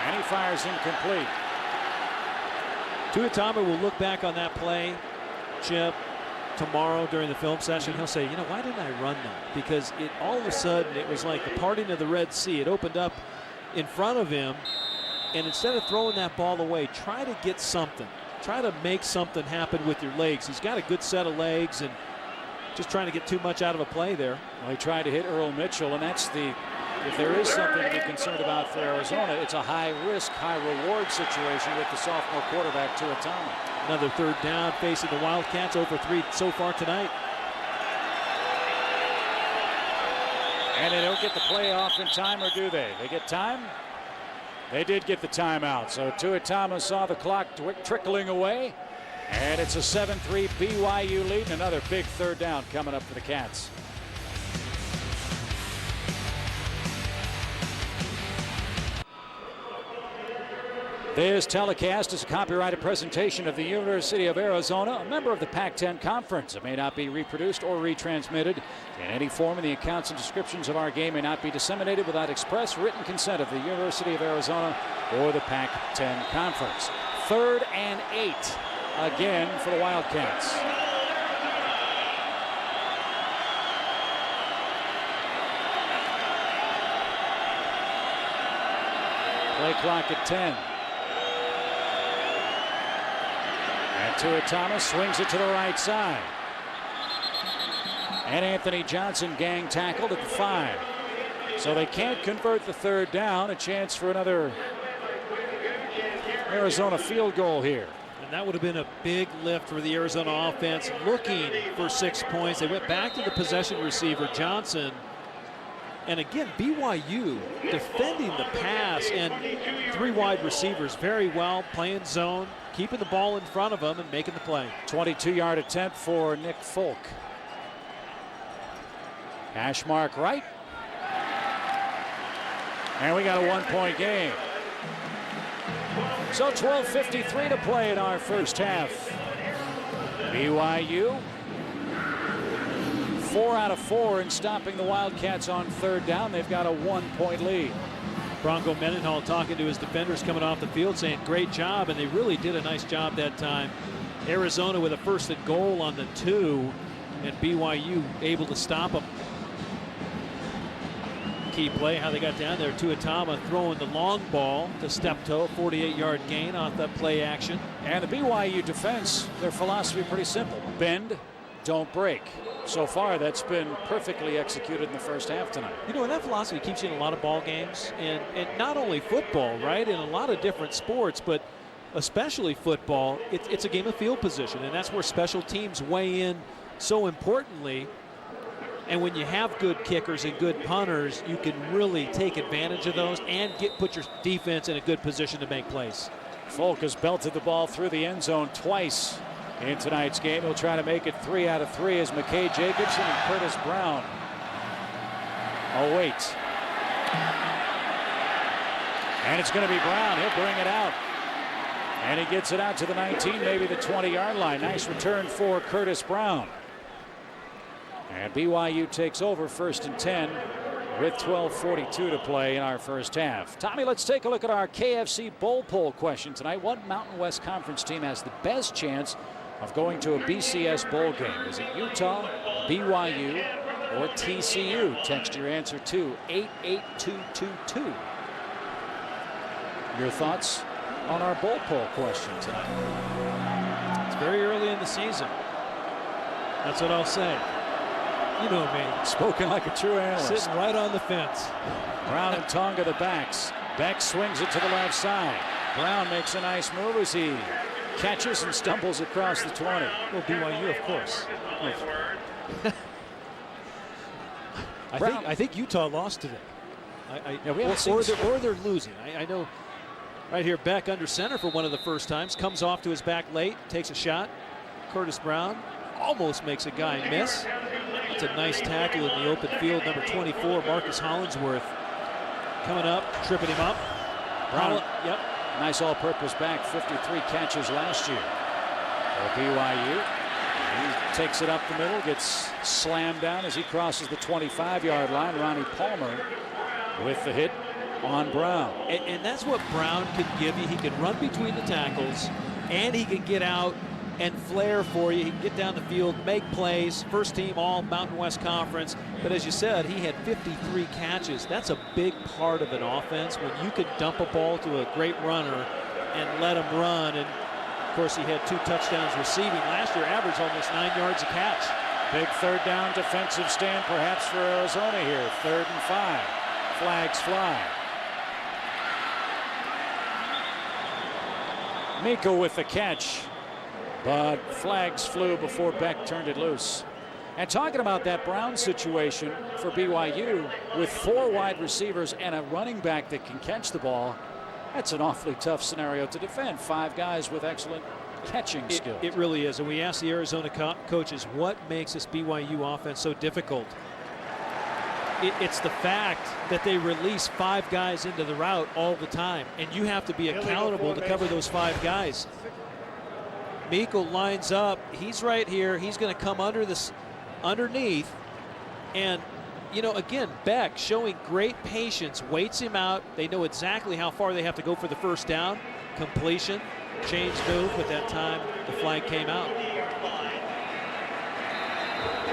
and he fires incomplete. Tuitama will look back on that play, Chip, tomorrow during the film session. He'll say, you know, why didn't I run that? Because all of a sudden it was like the parting of the Red Sea. It opened up in front of him, and instead of throwing that ball away, try to get something. Try to make something happen with your legs. He's got a good set of legs, and just trying to get too much out of a play there. Well, he tried to hit Earl Mitchell, and that's if there is something to be concerned about for Arizona, it's a high-risk, high-reward situation with the sophomore quarterback, Tuitama. Another 3rd down facing the Wildcats, 0 for 3 so far tonight. And they don't get the play off in time, or do they? They get time? They did get the timeout. So Tuitama saw the clock trickling away, and it's a 7-3 BYU lead, and another big 3rd down coming up for the Cats. This telecast is a copyrighted presentation of the University of Arizona, a member of the Pac-10 Conference. It may not be reproduced or retransmitted in any form, and the accounts and descriptions of our game may not be disseminated without express written consent of the University of Arizona or the Pac-10 Conference. 3rd and 8 again for the Wildcats. Play clock at 10. And Tua Thomas swings it to the right side. And Anthony Johnson gang tackled at the 5. So they can't convert the third down. A chance for another Arizona field goal here. And that would have been a big lift for the Arizona offense, looking for 6 points. They went back to the possession receiver, Johnson. And again, BYU defending the pass and 3 wide receivers very well, playing zone, keeping the ball in front of them and making the play. 22-yard attempt for Nick Folk. Hash mark right. And we got a 1-point game. So 12:53 to play in our first half. BYU 4 out of 4 in stopping the Wildcats on third down. They've got a 1-point lead. Bronco Mendenhall talking to his defenders coming off the field saying great job, and they really did a nice job that time. Arizona with a 1st and goal on the 2, and BYU able to stop them. Key play, how they got down there. Tua Thomas throwing the long ball to Steptoe, 48-yard gain off that play action. And the BYU defense, their philosophy pretty simple. Bend, don't break. So far, that's been perfectly executed in the first half tonight. You know, and that philosophy keeps you in a lot of ball games, and not only football, right? In a lot of different sports, but especially football, it's a game of field position, and that's where special teams weigh in so importantly. And when you have good kickers and good punters, you can really take advantage of those and put your defense in a good position to make plays. Folk has belted the ball through the end zone twice in tonight's game. He'll try to make it 3 out of 3 as McKay Jacobson and Curtis Brown await. And it's going to be Brown. He'll bring it out. And he gets it out to the 19, maybe the 20-yard line. Nice return for Curtis Brown. And BYU takes over 1st and 10 with 12:42 to play in our first half. Tommy, let's take a look at our KFC Bowl Poll question tonight. What Mountain West Conference team has the best chance of going to a BCS bowl game? Is it Utah, BYU, or TCU? Text your answer to 88222. Your thoughts on our Bowl Poll question tonight? It's very early in the season. That's what I'll say. You know me. Spoken like a true analyst. Sitting right on the fence. Brown and Tonga the backs. Beck swings it to the left side. Brown makes a nice move as he catches and stumbles across the 20. Well, BYU, of course. I think Utah lost today. Or they're losing. I know. Right here, Beck under center for one of the first times. Comes off to his back late. Takes a shot. Curtis Brown almost makes a guy miss. It's a nice tackle in the open field. Number 24, Marcus Hollingsworth, coming up, tripping him up. Brown, yep. Nice all-purpose back, 53 catches last year for BYU. He takes it up the middle, gets slammed down as he crosses the 25-yard line. Ronnie Palmer with the hit on Brown. And that's what Brown can give you. He can run between the tackles, and he can get out and flare for you. He can get down the field, make plays. First team all Mountain West Conference. But as you said, he had 53 catches. That's a big part of an offense when you can dump a ball to a great runner and let him run. And of course, he had 2 touchdowns receiving. Last year, averaged almost 9 yards a catch. Big third down defensive stand perhaps for Arizona here. 3rd and 5. Flags fly. Miko with the catch. But flags flew before Beck turned it loose. And talking about that Brown situation for BYU, with 4 wide receivers and a running back that can catch the ball, that's an awfully tough scenario to defend. 5 guys with excellent catching skills. It really is. And we asked the Arizona coaches, what makes this BYU offense so difficult? It's the fact that they release 5 guys into the route all the time. And you have to be accountable to cover those 5 guys. Miko lines up. He's right here. He's going to come underneath. And, you know, again, Beck showing great patience, waits him out. They know exactly how far they have to go for the first down. Completion, change move, but that time the flag came out.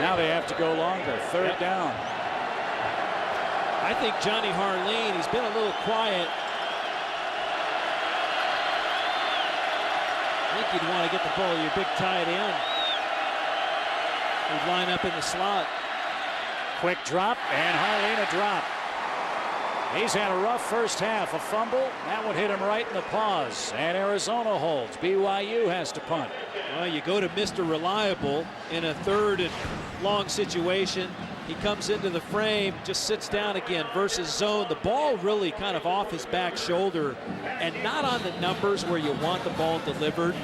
Now they have to go longer. 3rd down. I think Johnny Harleen, he's been a little quiet. I think you'd want to get the ball to your big tight end. He'd line up in the slot. Quick drop, and Harline a drop. He's had a rough first half. A fumble. That one hit him right in the paws. And Arizona holds. BYU has to punt. Well, you go to Mr. Reliable in a 3rd and long situation. He comes into the frame, just sits down again versus zone. The ball really kind of off his back shoulder and not on the numbers where you want the ball delivered.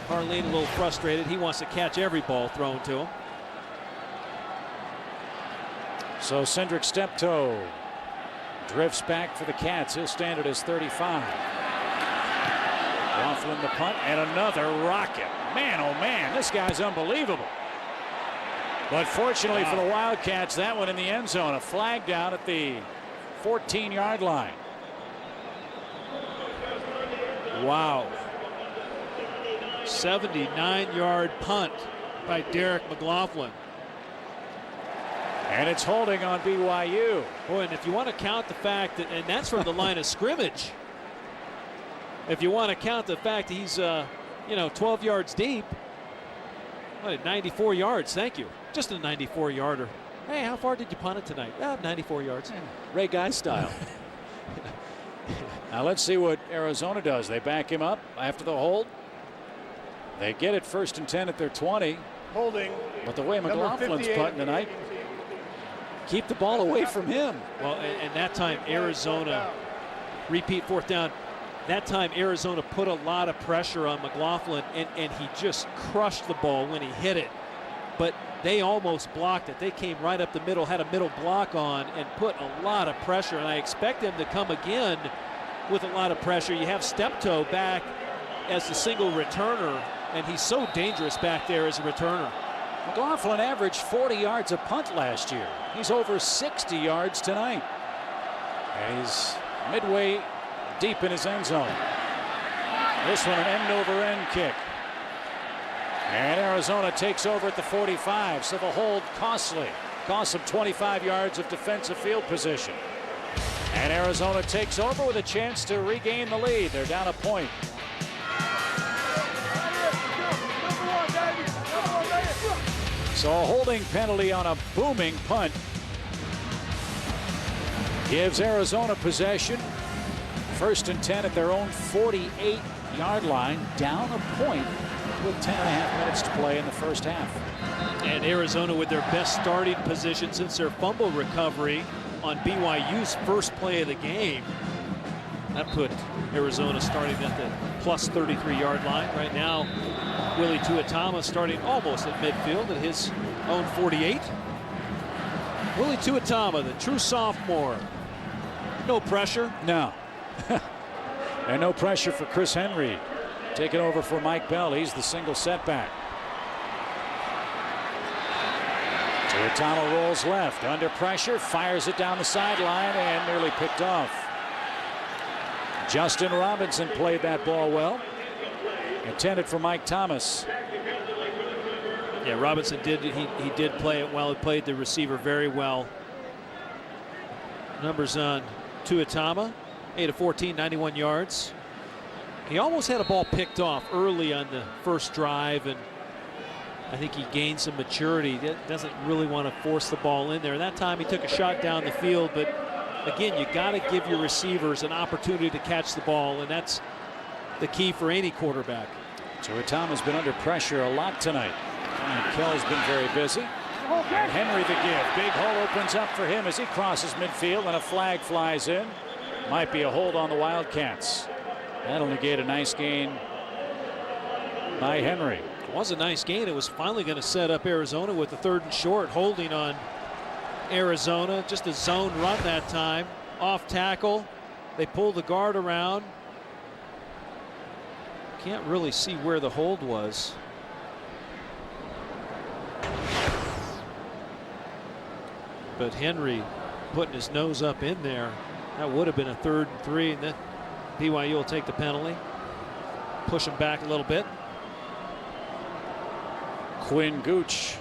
Harline a little frustrated. He wants to catch every ball thrown to him. So Cindric Steptoe drifts back for the Cats. He'll stand at his 35. Laughlin the punt, and another rocket. Man, oh man, this guy's unbelievable. But fortunately for the Wildcats, that one in the end zone. A flag down at the 14-yard line. Wow. 79-yard punt by Derek McLaughlin. And it's holding on BYU. Boy, and if you want to count the fact that, and that's from the line of scrimmage. If you want to count the fact that he's, 12 yards deep. What, 94 yards, thank you. Just a 94-yarder. Hey, how far did you punt it tonight? 94 yards. Ray Guy style. Now let's see what Arizona does. They back him up after the hold. They get it 1st and 10 at their 20. Holding. But the way McLaughlin's punting tonight, keep the ball away from him. Well, and that time Arizona, repeat 4th down. That time Arizona put a lot of pressure on McLaughlin, and he just crushed the ball when he hit it. But they almost blocked it. They came right up the middle, had a middle block on, and put a lot of pressure. And I expect them to come again with a lot of pressure. You have Steptoe back as the single returner, and he's so dangerous back there as a returner. McLaughlin averaged 40 yards a punt last year. He's over 60 yards tonight. And he's midway deep in his end zone. This one an end-over-end kick. And Arizona takes over at the 45, so the hold costly. Costs them 25 yards of defensive field position. And Arizona takes over with a chance to regain the lead. They're down a point. So a holding penalty on a booming punt gives Arizona possession. 1st and 10 at their own 48-yard line, down a point with 10.5 minutes to play in the first half. And Arizona with their best starting position since their fumble recovery on BYU's first play of the game. That put Arizona starting at the plus 33-yard line. Right now, Willie Tuatama starting almost at midfield at his own 48. Willie Tuatama, the true sophomore. No pressure. No. And no pressure for Chris Henry. Taking over for Mike Bell. He's the single setback. Tuatama rolls left. Under pressure. Fires it down the sideline and nearly picked off. Justin Robinson played that ball well. Intended for Mike Thomas. Yeah, Robinson did. He did play it well. He played the receiver very well. Numbers on Tuatama. 8 of 14, 91 yards. He almost had a ball picked off early on the first drive, and I think he gained some maturity. He doesn't really want to force the ball in there. That time he took a shot down the field, but again, you got to give your receivers an opportunity to catch the ball, and that's the key for any quarterback. Tuatama's been under pressure a lot tonight. And Kell's been very busy. And Henry the give. Big hole opens up for him as he crosses midfield, and a flag flies in. Might be a hold on the Wildcats. That'll negate a nice gain by Henry. It was a nice gain. It was finally going to set up Arizona with the 3rd and short, holding on Arizona. Just a zone run that time. Off tackle. They pull the guard around. Can't really see where the hold was. But Henry putting his nose up in there. That would have been a 3rd and 3, and then BYU will take the penalty. Push him back a little bit. Quinn Gooch,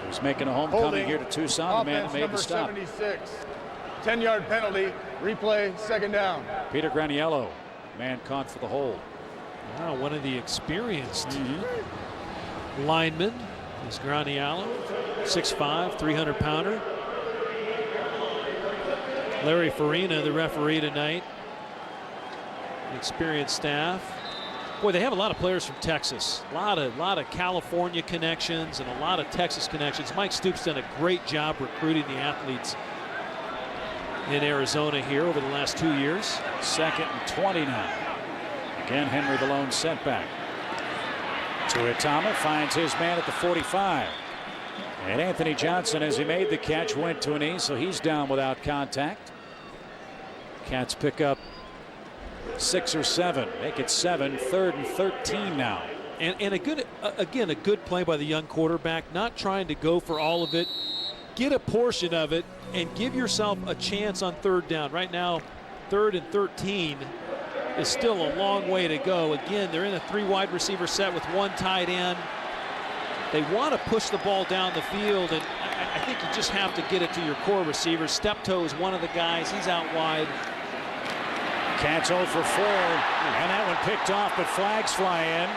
who's making a homecoming here to Tucson, the man that made the stop. 76. 10-yard penalty. Replay, 2nd down. Peter Graniello, man caught for the hold. Wow, one of the experienced linemen is Grani Allen, 6'5", 300-pounder. Larry Farina, the referee tonight. Experienced staff. Boy, they have a lot of players from Texas. A lot of California connections and a lot of Texas connections. Mike Stoops done a great job recruiting the athletes in Arizona here over the last 2 years. 2nd and 20 now. Again, Henry the lone setback. Tuitama finds his man at the 45. And Anthony Johnson, as he made the catch, went to a knee, so he's down without contact. Cats pick up 6 or 7. Make it 7. 3rd and 13 now. And a good play by the young quarterback, not trying to go for all of it. Get a portion of it and give yourself a chance on 3rd down. Right now, 3rd and 13 is still a long way to go. Again, they're in a 3 wide receiver set with 1 tight end. They want to push the ball down the field, and I think you just have to get it to your core receivers. Steptoe is one of the guys. He's out wide. Cats 0 for 4, and that one picked off, but flags fly in.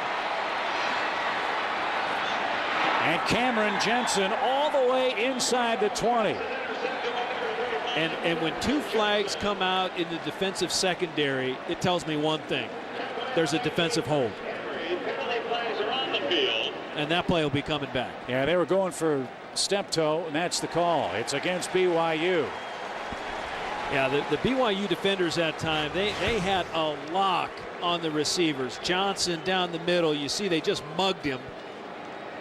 And Cameron Jensen all the way inside the 20. And when 2 flags come out in the defensive secondary, it tells me one thing. There's a defensive hold. And that play will be coming back. Yeah, they were going for Steptoe, and that's the call. It's against BYU. Yeah, the BYU defenders that time, they had a lock on the receivers. Johnson down the middle. You see they just mugged him.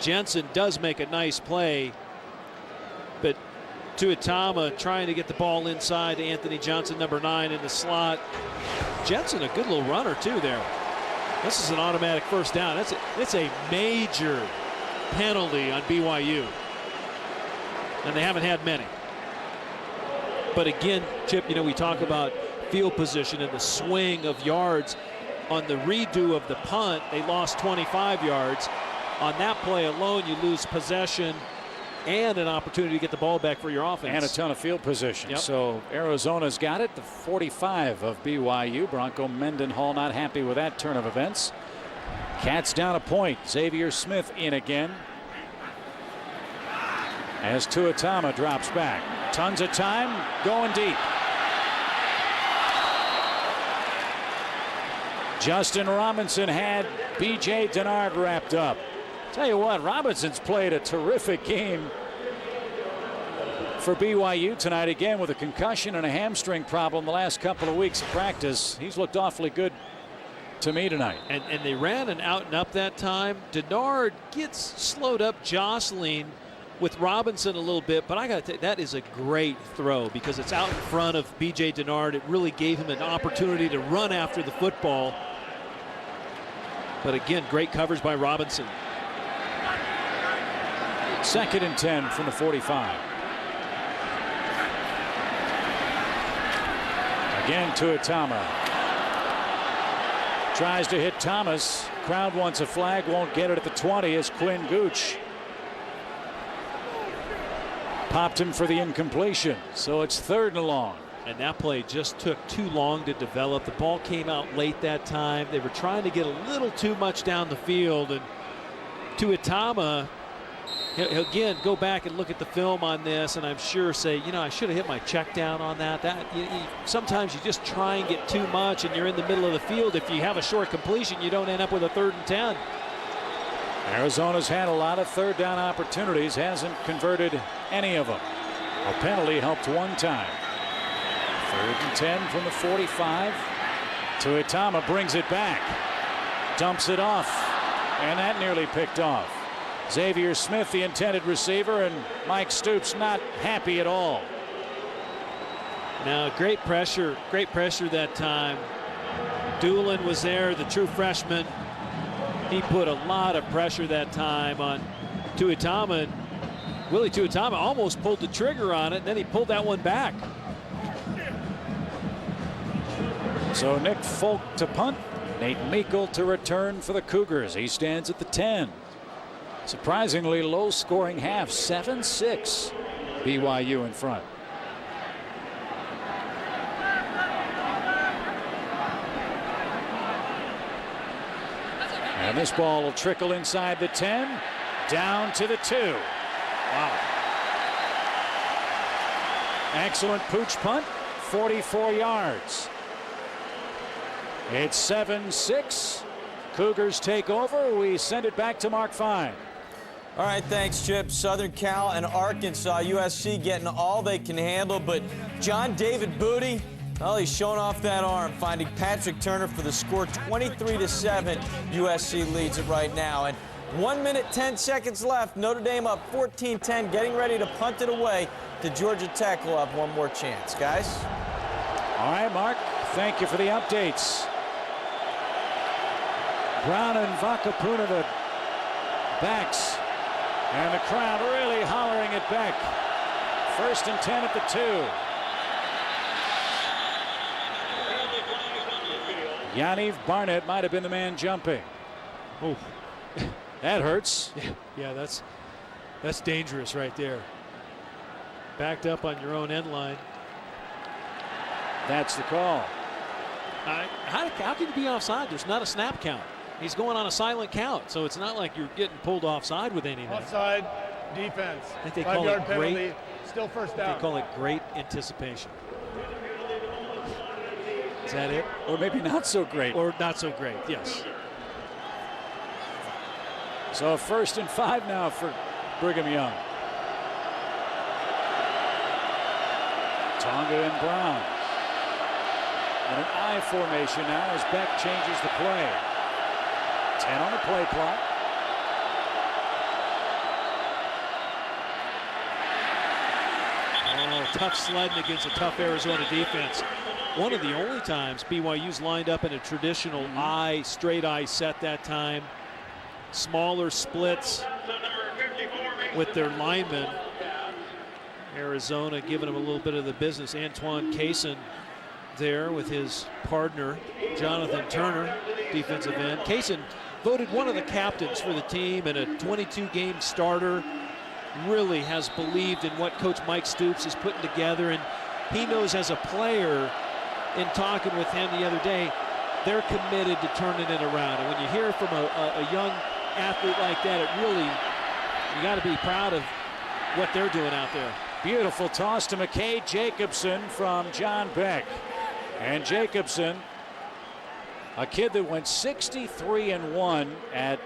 Jensen does make a nice play, but Tuitama trying to get the ball inside to Anthony Johnson, number 9 in the slot. Jensen, a good little runner too there. This is an automatic 1st down. It's a major penalty on BYU, and they haven't had many. But again, Chip, we talk about field position and the swing of yards. On the redo of the punt, they lost 25 yards. On that play alone, you lose possession and an opportunity to get the ball back for your offense. And a ton of field position. Yep. So Arizona's got it. The 45 of BYU. Bronco Mendenhall not happy with that turn of events. Cats down a point. Xavier Smith in again. As Tuitama drops back. Tons of time going deep. Justin Robinson had B.J. Denard wrapped up. Tell you what, Robinson's played a terrific game for BYU tonight, again with a concussion and a hamstring problem the last couple of weeks of practice. He's looked awfully good to me tonight. And they ran an out and up that time. Denard gets slowed up, jostling with Robinson a little bit, but I got to tell you, that is a great throw because it's out in front of B.J. Denard. It really gave him an opportunity to run after the football. But again, great coverage by Robinson. 2nd and 10 from the 45. Again, Tuitama tries to hit Thomas. Crowd wants a flag, won't get it at the 20 as Quinn Gooch popped him for the incompletion. So it's 3rd and long. And that play just took too long to develop. The ball came out late that time. They were trying to get a little too much down the field. And Tuitama, he'll again go back and look at the film on this, and I'm sure say, I should have hit my check down on that. Sometimes you just try and get too much, and you're in the middle of the field. If you have a short completion, you don't end up with a 3rd and 10. Arizona's had a lot of 3rd down opportunities, hasn't converted any of them. A penalty helped one time. 3rd and 10 from the 45. Tuitama brings it back, dumps it off, and that nearly picked off. Xavier Smith, the intended receiver, and Mike Stoops not happy at all. Now, great pressure that time. Doolin was there, the true freshman. He put a lot of pressure that time on Tuitama. Willie Tuitama almost pulled the trigger on it, and then he pulled that one back. So Nick Folk to punt, Nate Meikle to return for the Cougars. He stands at the 10. Surprisingly low scoring half, 7-6. BYU in front. And this ball will trickle inside the 10, down to the 2. Wow. Excellent pooch punt, 44 yards. It's 7-6. Cougars take over. We send it back to Mark Fine. All right, thanks, Chip. Southern Cal and Arkansas, USC getting all they can handle, but John David Booty, well, he's showing off that arm, finding Patrick Turner for the score. 23-7. USC leads it right now. And 1 minute, 10 seconds left. Notre Dame up 14-10, getting ready to punt it away to Georgia Tech. Will have one more chance, guys. All right, Mark, thank you for the updates. Brown and Vakapuna, the backs, and the crowd really hollering it back. 1st and 10 at the 2. Yaniv Barnett might have been the man jumping. Oh, that hurts. Yeah, that's dangerous right there. Backed up on your own end line. That's the call. How can you be offside? There's not a snap count. He's going on a silent count, so it's not like you're getting pulled offside with anything. Offside defense. I think they call it penalty. great. Still first down. They call it great anticipation. Is that it? Or maybe not so great. Or not so great, yes. So 1st and 5 now for Brigham Young. Tonga and Brown. And an I formation now as Beck changes the play. 10 on the play clock. Oh, tough sledding against a tough Arizona defense. One of the only times BYU's lined up in a traditional I, straight I set that time. Smaller splits with their linemen. Arizona giving them a little bit of the business. Antoine Cason there with his partner, Jonathan Turner, defensive end. Cason voted one of the captains for the team and a 22-game starter. Really has believed in what Coach Mike Stoops is putting together, and he knows as a player, in talking with him the other day, they're committed to turning it around. And when you hear from a young athlete like that, it really, you got to be proud of what they're doing out there. Beautiful toss to McKay Jacobson from John Beck. And Jacobson, a kid that went 63-1 at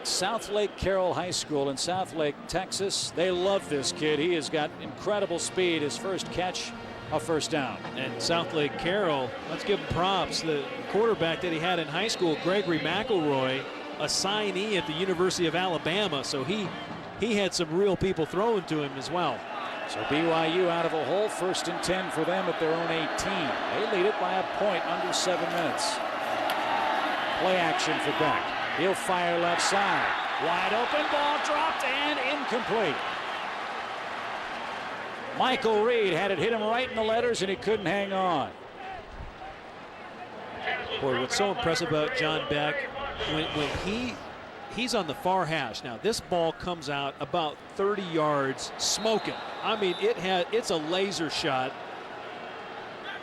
South Lake Carroll High School in South Lake, Texas. They love this kid. He has got incredible speed. His first catch, a first down. And South Lake Carroll, let's give him props. The quarterback that he had in high school, Gregory McElroy, a signee at the University of Alabama. So he had some real people throwing to him as well. So BYU out of a hole, 1st and 10 for them at their own 18. They lead it by a point, under 7 minutes. Play action for Beck. He'll fire left side. Wide open, ball dropped and incomplete. Michael Reed had it hit him right in the letters and he couldn't hang on. Boy, what's so impressive about John Beck, when he's on the far hash. Now this ball comes out about 30 yards smoking. I mean, it's a laser shot,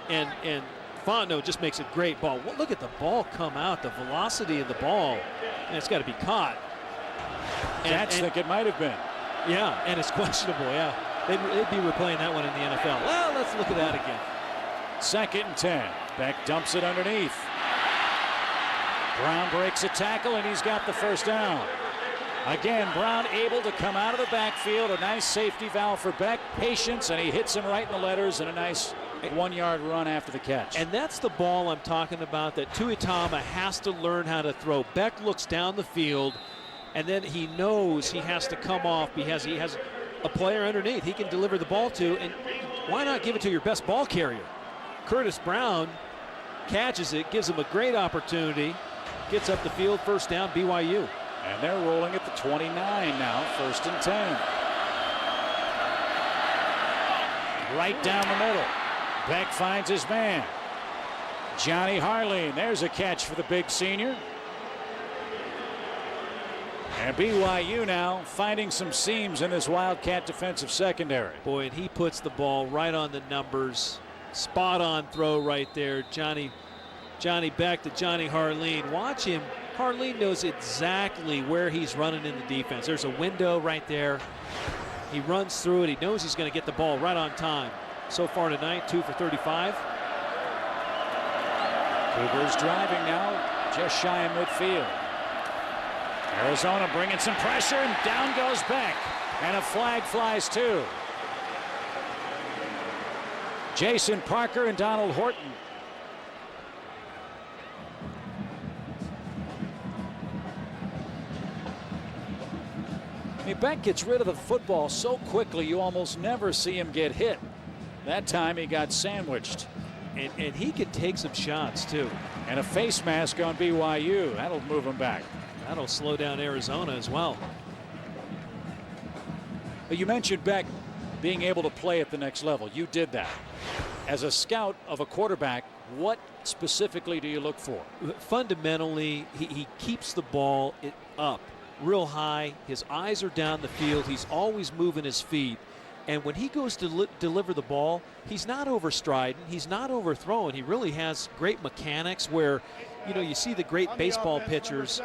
and Fontenot just makes a great ball. Look at the ball come out, the velocity of the ball, and it's got to be caught. I think it might have been. Yeah, and it's questionable. Yeah, they'd be replaying that one in the NFL. Well, let's look at that again. 2nd and 10. Beck dumps it underneath. Brown breaks a tackle and he's got the first down. Again, Brown able to come out of the backfield. A nice safety valve for Beck. Patience, and he hits him right in the letters, and a nice 1-yard run after the catch. And that's the ball I'm talking about that Tuitama has to learn how to throw. Beck looks down the field, and then he knows he has to come off because he has a player underneath he can deliver the ball to, and why not give it to your best ball carrier? Curtis Brown catches it, gives him a great opportunity, gets up the field, first down, BYU. And they're rolling at the 29 now, 1st and 10. Right down the middle. Beck finds his man. Johnny Harleen, there's a catch for the big senior. And BYU now finding some seams in this Wildcat defensive secondary. Boy, and he puts the ball right on the numbers. Spot on throw right there. Johnny Johnny Beck to Johnny Harleen. Watch him. Harleen knows exactly where he's running in the defense. There's a window right there. He runs through it. He knows he's going to get the ball right on time. So far tonight, 2 for 35. Cougars driving now, just shy of midfield. Arizona bringing some pressure, and down goes Beck. And a flag flies too. Jason Parker and Donald Horton. I mean, Beck gets rid of the football so quickly you almost never see him get hit. That time he got sandwiched. And he can take some shots too. And a face mask on BYU. That'll move him back. That'll slow down Arizona as well. But you mentioned Beck being able to play at the next level. You did that. As a scout of a quarterback, what specifically do you look for? Fundamentally, he keeps the ball up real high. His eyes are down the field. He's always moving his feet. And when he goes to deliver the ball, he's not overstriding. He's not overthrowing. He really has great mechanics where, you know, you see the great baseball pitchers.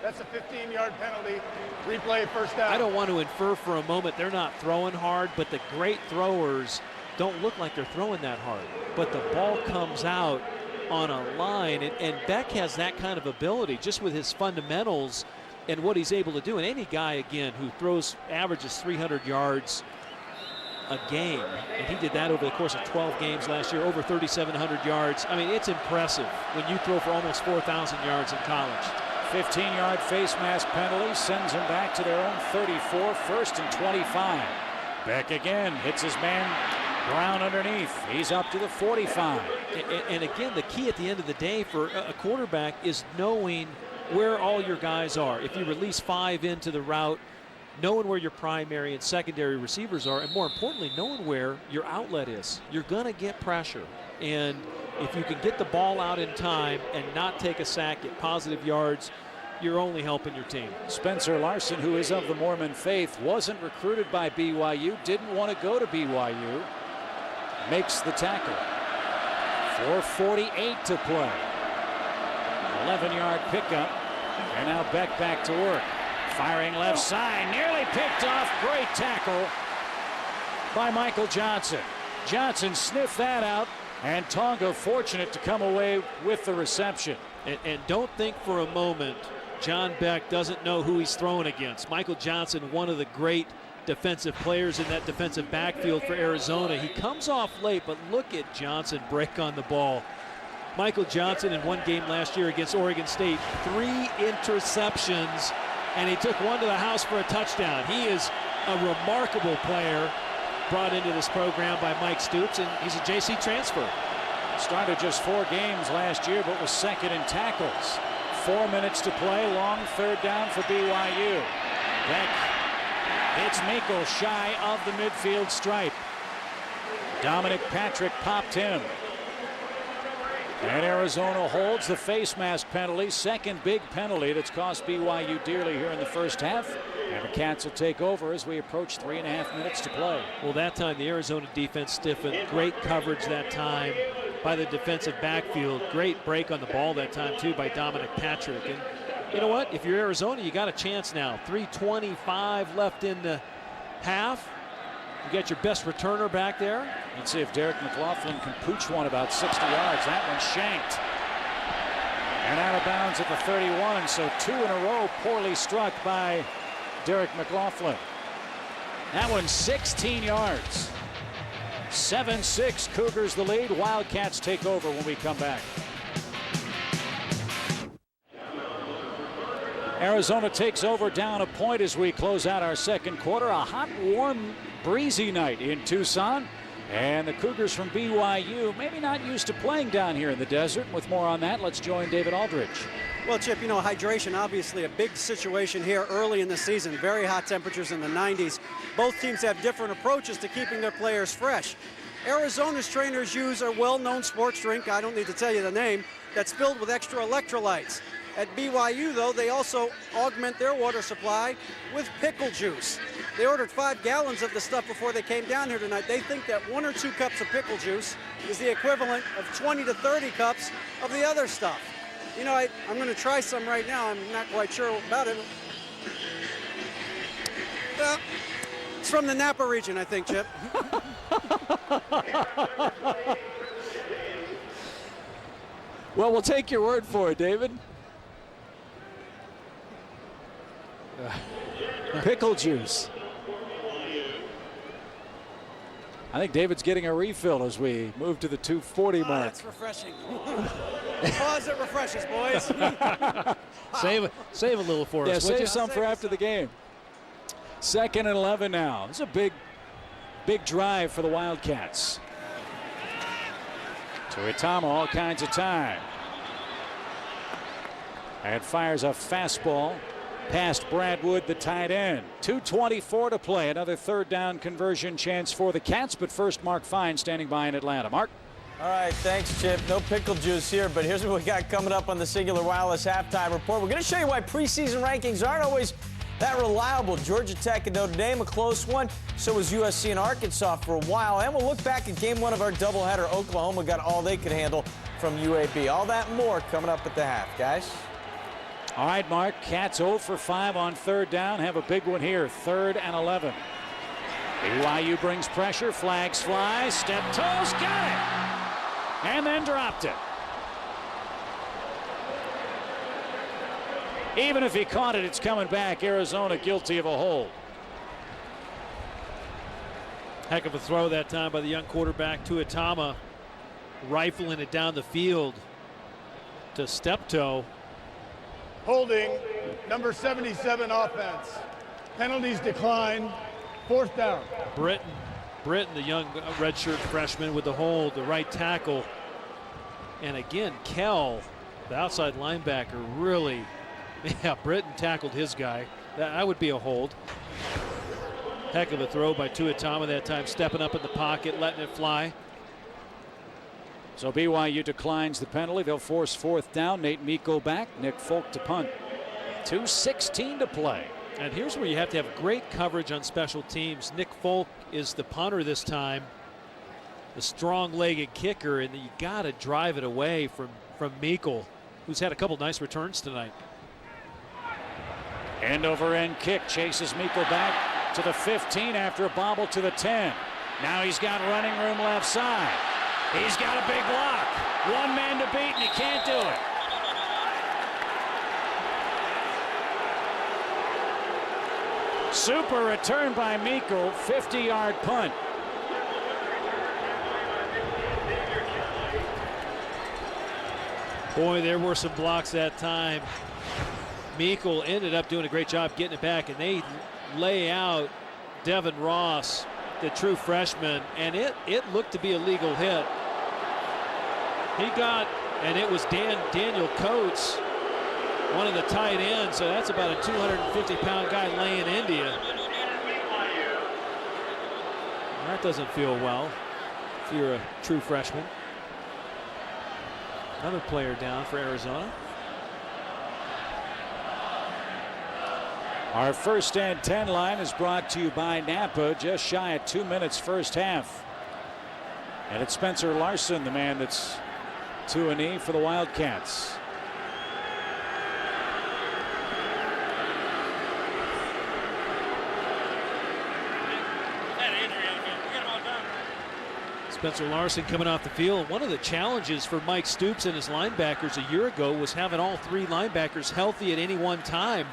That's a 15-yard penalty. Replay, first down. I don't want to infer for a moment they're not throwing hard, but the great throwers don't look like they're throwing that hard. But the ball comes out on a line, and Beck has that kind of ability just with his fundamentals and what he's able to do. And any guy, again, who averages 300 yards a game, and he did that over the course of 12 games last year, over 3,700 yards. I mean, it's impressive when you throw for almost 4,000 yards in college. 15-yard face mask penalty sends him back to their own 34, 1st and 25. Beck again hits his man Brown underneath. He's up to the 45. And again, the key at the end of the day for a quarterback is knowing where all your guys are. If you release 5 into the route, knowing where your primary and secondary receivers are, and more importantly, knowing where your outlet is. You're going to get pressure. And if you can get the ball out in time and not take a sack, get positive yards, you're only helping your team. Spencer Larson, who is of the Mormon faith, wasn't recruited by BYU, didn't want to go to BYU, makes the tackle. 4:48 to play. 11-yard pickup, and now Beck back to work. Firing left side, nearly picked off. Great tackle by Michael Johnson. Johnson sniffed that out, and Tonga fortunate to come away with the reception. And don't think for a moment John Beck doesn't know who he's throwing against. Michael Johnson, one of the great defensive players in that defensive backfield for Arizona. He comes off late, but look at Johnson break on the ball. Michael Johnson in one game last year against Oregon State, 3 interceptions, and he took one to the house for a touchdown. He is a remarkable player brought into this program by Mike Stoops, and he's a JC transfer. Started just 4 games last year, but was second in tackles. 4 minutes to play, long 3rd down for BYU. Beck hits Miko shy of the midfield stripe. Dominic Patrick popped him. And Arizona holds the face mask penalty, second big penalty that's cost BYU dearly here in the first half. And the Cats will take over as we approach 3.5 minutes to play. Well, that time the Arizona defense stiffened. Great coverage that time by the defensive backfield. Great break on the ball that time, too, by Dominic Patrick. And you know what? If you're Arizona, you got a chance now. 3:25 left in the half. You got your best returner back there. Let's see if Derek McLaughlin can pooch one about 60 yards. That one shanked. And out of bounds at the 31. So 2 in a row poorly struck by Derek McLaughlin. That one's 16 yards. 7-6 Cougars the lead. Wildcats take over when we come back. Arizona takes over down a point as we close out our second quarter. A hot, warm, breezy night in Tucson. And the Cougars from BYU maybe not used to playing down here in the desert. With more on that, let's join David Aldridge. Well, Chip, you know, hydration obviously a big situation here early in the season. Very hot temperatures in the 90s. Both teams have different approaches to keeping their players fresh. Arizona's trainers use a well-known sports drink, I don't need to tell you the name, that's filled with extra electrolytes. At BYU, though, they also augment their water supply with pickle juice. They ordered 5 gallons of the stuff before they came down here tonight. They think that 1 or 2 cups of pickle juice is the equivalent of 20 to 30 cups of the other stuff. You know, I'm going to try some right now. I'm not quite sure about it. It's from the Napa region, I think, Chip. Well, we'll take your word for it, David. Pickle juice. I think David's getting a refill as we move to the 2:40 mark. That's refreshing. Pause, it refreshes, boys. Save a little for us. Yeah, would save you? some for after the game. 2nd and 11 now. It's a big drive for the Wildcats. Tuitama all kinds of time. And fires a fastball past Brad Wood, the tight end. 2:24 to play. Another 3rd down conversion chance for the Cats. But first, Mark Fine standing by in Atlanta. Mark. All right, thanks, Chip. No pickle juice here, but here's what we got coming up on the Singular Wireless Halftime Report. We're going to show you why preseason rankings aren't always that reliable. Georgia Tech and Notre Dame, a close one. So was USC and Arkansas for a while. And we'll look back at game 1 of our doubleheader. Oklahoma got all they could handle from UAB. All that and more coming up at the half, guys. All right, Mark. Cats 0 for 5 on 3rd down. Have a big one here. 3rd and 11. BYU brings pressure. Flags fly. Step toes. Got it. And then dropped it. Even if he caught it, it's coming back. Arizona guilty of a hold. Heck of a throw that time by the young quarterback Tuitama, rifling it down the field to Steptoe. Holding, number 77 offense. Penalties decline. 4th down. Britton, the young redshirt freshman with the hold, the right tackle. And again, Kell, the outside linebacker, really, yeah, Britton tackled his guy. That would be a hold. Heck of a throw by Tuitama that time, stepping up in the pocket, letting it fly. So BYU declines the penalty. They'll force 4th down. Nate Miko back. Nick Folk to punt. 2:16 to play. And here's where you have to have great coverage on special teams. Nick Folk is the punter this time, the strong-legged kicker, and you got to drive it away from Miko, who's had a couple nice returns tonight. End over end kick chases Miko back to the 15 after a bobble to the 10. Now he's got running room left side. He's got a big block. 1 man to beat, and he can't do it. Super return by Miko. 50-yard punt. Boy, there were some blocks that time. Miko ended up doing a great job getting it back, and they lay out Devin Ross, the true freshman, and it looked to be a legal hit. He got, and it was Daniel Coates, one of the tight ends, so that's about a 250-pound guy laying into you. That doesn't feel well if you're a true freshman. Another player down for Arizona. Our 1st and 10 line is brought to you by Napa. Just shy of 2 minutes first half. And it's Spencer Larson, the man that's 2-0 for the Wildcats. Spencer Larson coming off the field. One of the challenges for Mike Stoops and his linebackers a year ago was having all 3 linebackers healthy at any one time.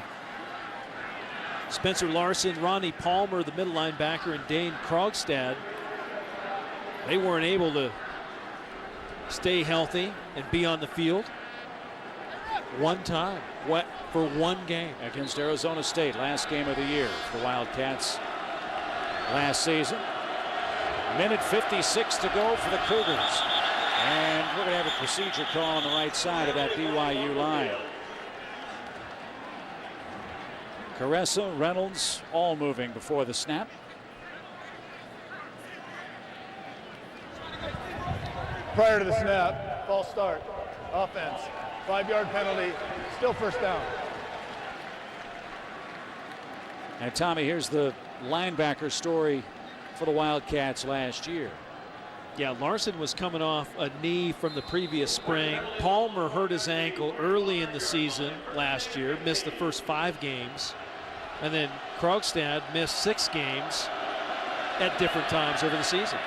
Spencer Larson, Ronnie Palmer, the middle linebacker, and Dane Krogstad. They weren't able to stay healthy and be on the field one time for one game. Against Arizona State, last game of the year for the Wildcats last season. Minute 56 to go for the Cougars. And we're going to have a procedure call on the right side of that BYU line. Caressa, Reynolds, all moving before the snap. Prior to the snap, false start, offense, 5-yard penalty, still 1st down. And Tommy, here's the linebacker story for the Wildcats last year. Yeah, Larson was coming off a knee from the previous spring. Palmer hurt his ankle early in the season last year, missed the first 5 games. And then Krogstad missed 6 games at different times over the season.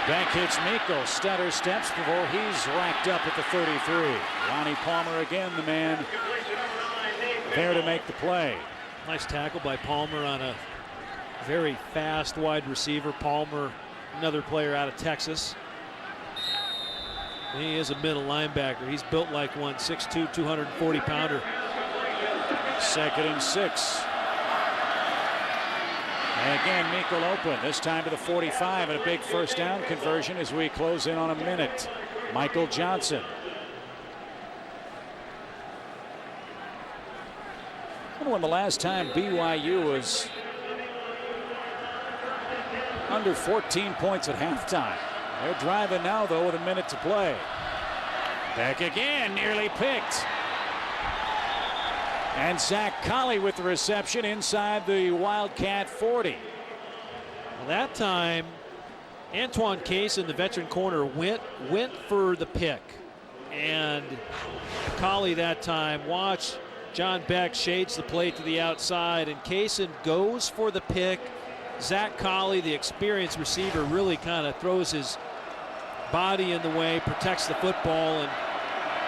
Back hits Miko, stutter steps before he's racked up at the 33. Ronnie Palmer again, the man there to make the play. Nice tackle by Palmer on a very fast wide receiver. Palmer, another player out of Texas. He is a middle linebacker. He's built like one, 6'2", 240-pounder. 2nd and 6. And again, Meikle open, this time to the 45, and a big first down conversion as we close in on a minute. Michael Johnson. I wonder when the last time BYU was under 14 points at halftime. They're driving now, though, with a minute to play. Back again, nearly picked. And Zach Colley with the reception inside the Wildcat 40. Well, that time, Antoine Case in the veteran corner went for the pick. And Colley that time, watch John Beck shades the plate to the outside, and Kaysen goes for the pick. Zach Colley, the experienced receiver, really kind of throws his body in the way, protects the football, and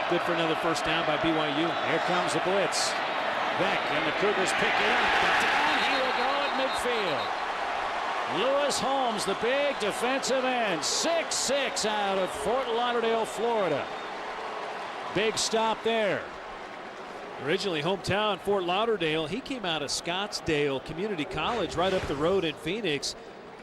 good for another first down by BYU. Here comes the blitz. Beck and the Cougars pick it up. Down he will go at midfield. Lewis Holmes, the big defensive end, 6'6" out of Fort Lauderdale, Florida. Big stop there. Originally hometown Fort Lauderdale, he came out of Scottsdale Community College right up the road in Phoenix.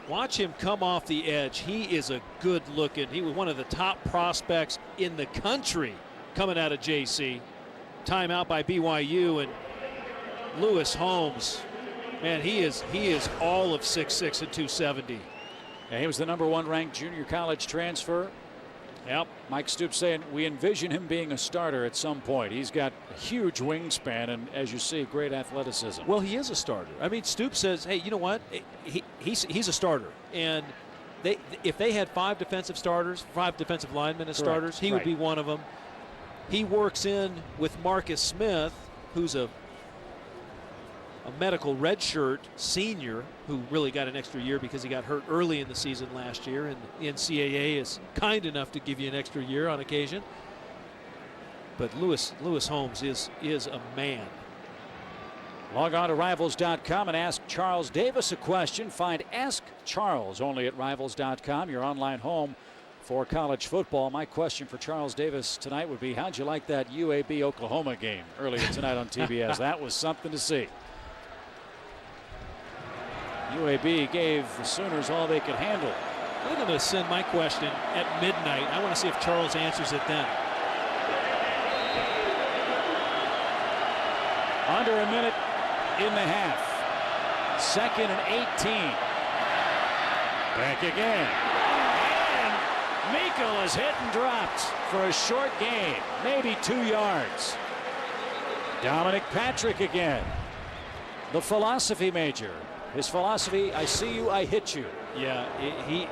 Watch him come off the edge. He is a good looking, he was one of the top prospects in the country coming out of JC. Timeout by BYU, and Lewis Holmes, man, he is all of 6'6" and 270. Yeah, he was the #1 ranked junior college transfer. Yep. Mike Stoops saying we envision him being a starter at some point. He's got a huge wingspan and, as you see, great athleticism. Well, he is a starter. I mean, Stoops says, hey, you know what? He's a starter. And if they had 5 defensive starters, 5 defensive linemen as starters, he would be one of them. He works in with Marcus Smith, who's a medical redshirt senior who really got an extra year because he got hurt early in the season last year, and the NCAA is kind enough to give you an extra year on occasion. But Lewis Holmes is a man. Log on to Rivals.com and ask Charles Davis a question. Find Ask Charles only at Rivals.com, your online home for college football. My question for Charles Davis tonight would be, how'd you like that UAB-Oklahoma game earlier tonight on TBS? That was something to see. UAB gave the Sooners all they could handle. I think I'm going to send my question at midnight. I want to see if Charles answers it then. Under a minute in the half. 2nd and 18. Back again. And Miko is hit and dropped for a short gain, maybe 2 yards. Dominic Patrick again. The philosophy major. His philosophy, I see you, I hit you. Yeah, he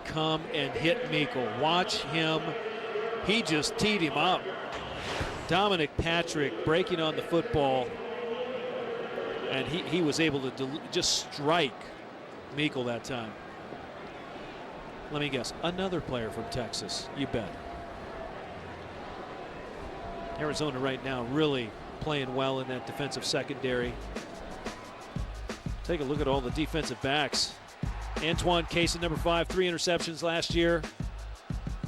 come and hit Miko. Watch him. He just teed him up. Dominic Patrick breaking on the football, and he was able to just strike Miko that time. Let me guess, another player from Texas, you bet. Arizona right now really playing well in that defensive secondary. Take a look at all the defensive backs. Antoine Case, #5, 3 interceptions last year.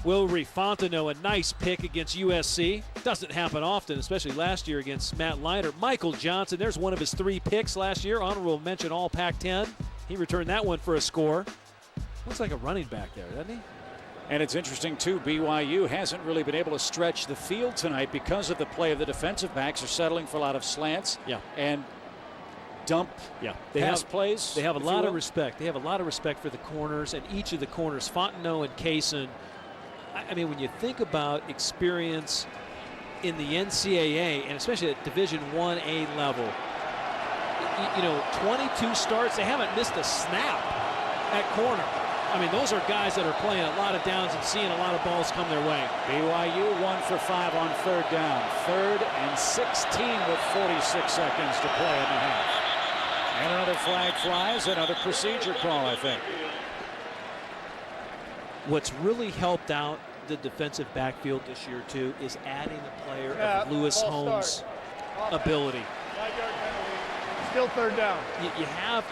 Wilry Fontenot, a nice pick against USC. Doesn't happen often, especially last year against Matt Leiner. Michael Johnson, there's one of his 3 picks last year. Honorable mention all Pac-10. He returned that one for a score. Looks like a running back there, doesn't he? And it's interesting, too, BYU hasn't really been able to stretch the field tonight because of the play of the defensive backs. Are settling for a lot of slants and dump pass plays. They have a lot of respect. They have a lot of respect for the corners, and each of the corners, Fontenot and Kaysen. I mean, when you think about experience in the NCAA, and especially at Division 1A level, 22 starts, they haven't missed a snap at corner. I mean, those are guys that are playing a lot of downs and seeing a lot of balls come their way. BYU 1 for 5 on third down. 3rd and 16 with 46 seconds to play in the half. And another flag flies, another procedure call, I think. What's really helped out the defensive backfield this year, too, is adding a player of Lewis Holmes' ability. 5-yard penalty. Still third down.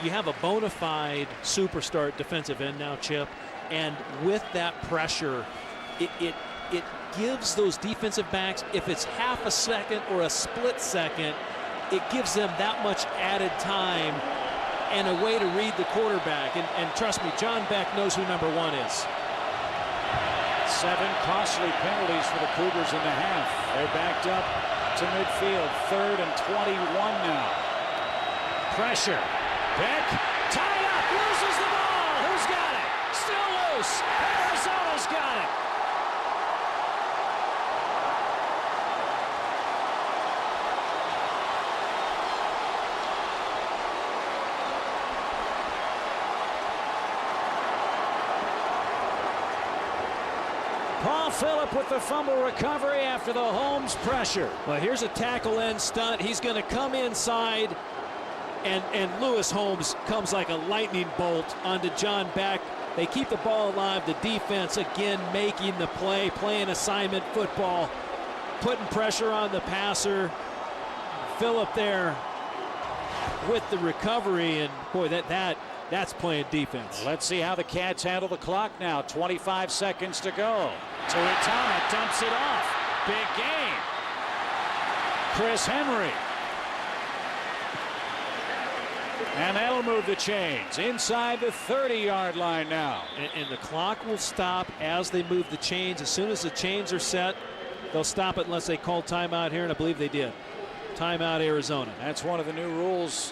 You have a bona fide superstar at defensive end now, Chip, and with that pressure, it gives those defensive backs, if it's half a second or a split second, it gives them that much added time and a way to read the quarterback. And trust me, John Beck knows who number 1 is. 7 costly penalties for the Cougars in the half. They're backed up to midfield. 3rd and 21 now. Pressure. Beck tied up, loses the ball. Who's got it? Still loose. Arizona's got it. Paul Phillip with the fumble recovery after the Holmes pressure. Well, here's a tackle end stunt. He's going to come inside, and Lewis Holmes comes like a lightning bolt onto John Beck. They keep the ball alive. The defense again making the play, playing assignment football, putting pressure on the passer. Phillip there with the recovery, and boy, that's playing defense. Let's see how the Cats handle the clock now. 25 seconds to go. Tuitama dumps it off. Big game. Chris Henry. And that'll move the chains inside the 30-yard line now. And the clock will stop as they move the chains. As soon as the chains are set, they'll stop it unless they call timeout here, and I believe they did. Timeout, Arizona. That's one of the new rules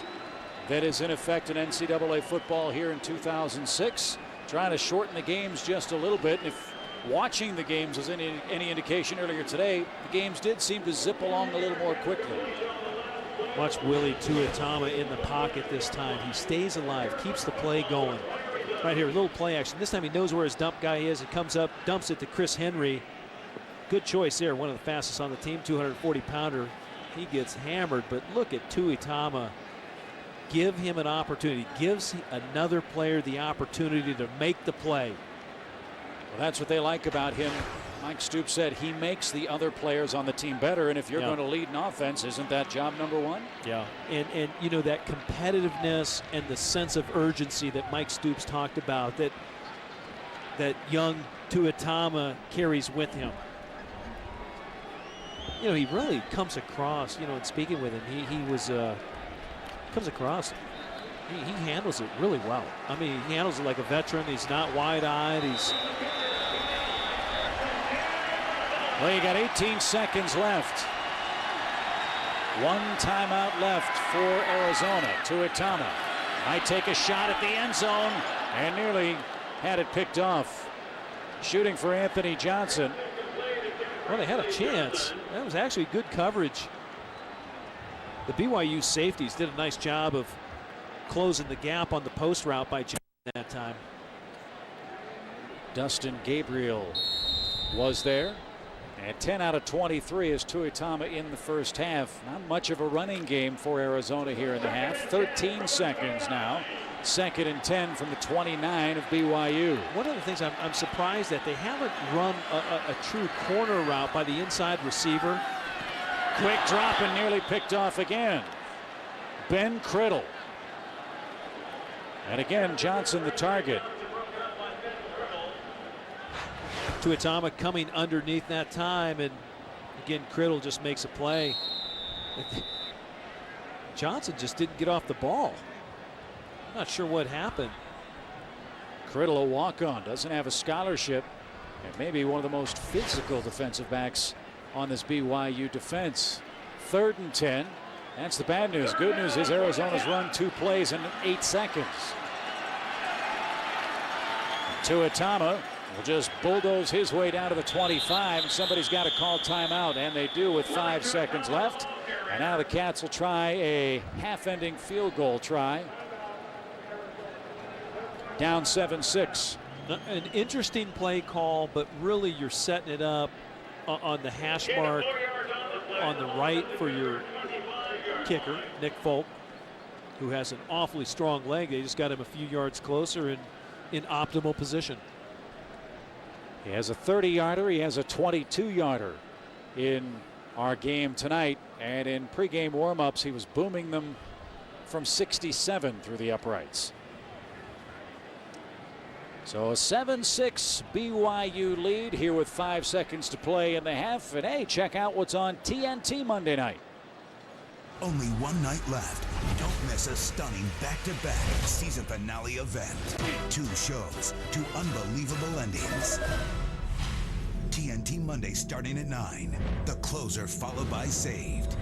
that is in effect in NCAA football here in 2006. Trying to shorten the games just a little bit. And if watching the games is any indication earlier today, the games did seem to zip along a little more quickly. Watch Willie Tuitama in the pocket this time. He stays alive, keeps the play going. Right here, a little play action. This time he knows where his dump guy is. He comes up, dumps it to Chris Henry. Good choice there. One of the fastest on the team, 240-pounder. He gets hammered, but look at Tuitama. Give him an opportunity. Gives another player the opportunity to make the play. Well, that's what they like about him. Mike Stoops said he makes the other players on the team better, and if you're going to lead an offense, isn't that job number 1? Yeah, and that competitiveness and the sense of urgency that Mike Stoops talked about, that young Tuitama carries with him. He really comes across, in speaking with him, he was comes across, he handles it really well. I mean, he handles it like a veteran. He's not wide-eyed. Well, you got 18 seconds left. 1 timeout left for Arizona. Tuitama might take a shot at the end zone and nearly had it picked off. Shooting for Anthony Johnson. Well, they had a chance. That was actually good coverage. The BYU safeties did a nice job of closing the gap on the post route by Johnson that time. Dustin Gabriel was there. And 10 out of 23 is Tuitama in the first half. Not much of a running game for Arizona here in the half. 13 seconds now. 2nd and 10 from the 29 of BYU. One of the things I'm surprised that they haven't run a true corner route by the inside receiver. Quick drop and nearly picked off again. Ben Criddle. And again, Johnson the target. Tuitama coming underneath that time, and again, Criddle just makes a play. Johnson just didn't get off the ball. Not sure what happened. Criddle, a walk-on, doesn't have a scholarship, and maybe one of the most physical defensive backs on this BYU defense. 3rd and 10. That's the bad news. Good news is Arizona's run 2 plays in 8 seconds. Tuitama will just bulldoze his way down to the 25. And somebody's got to call timeout, and they do with 5 seconds left. And now the Cats will try a half-ending field goal try. Down 7-6. An interesting play call, but really you're setting it up on the hash mark on the right for your kicker, Nick Folk, who has an awfully strong leg. They just got him a few yards closer and in optimal position. He has a 30-yarder. He has a 22-yarder in our game tonight. And in pregame warm-ups, he was booming them from 67 through the uprights. So a 7-6 BYU lead here with 5 seconds to play in the half. And hey, check out what's on TNT Monday night. Only one night left. Don't miss a stunning back-to-back season finale event. 2 shows, 2 unbelievable endings. TNT Monday starting at 9. The closer followed by Saved.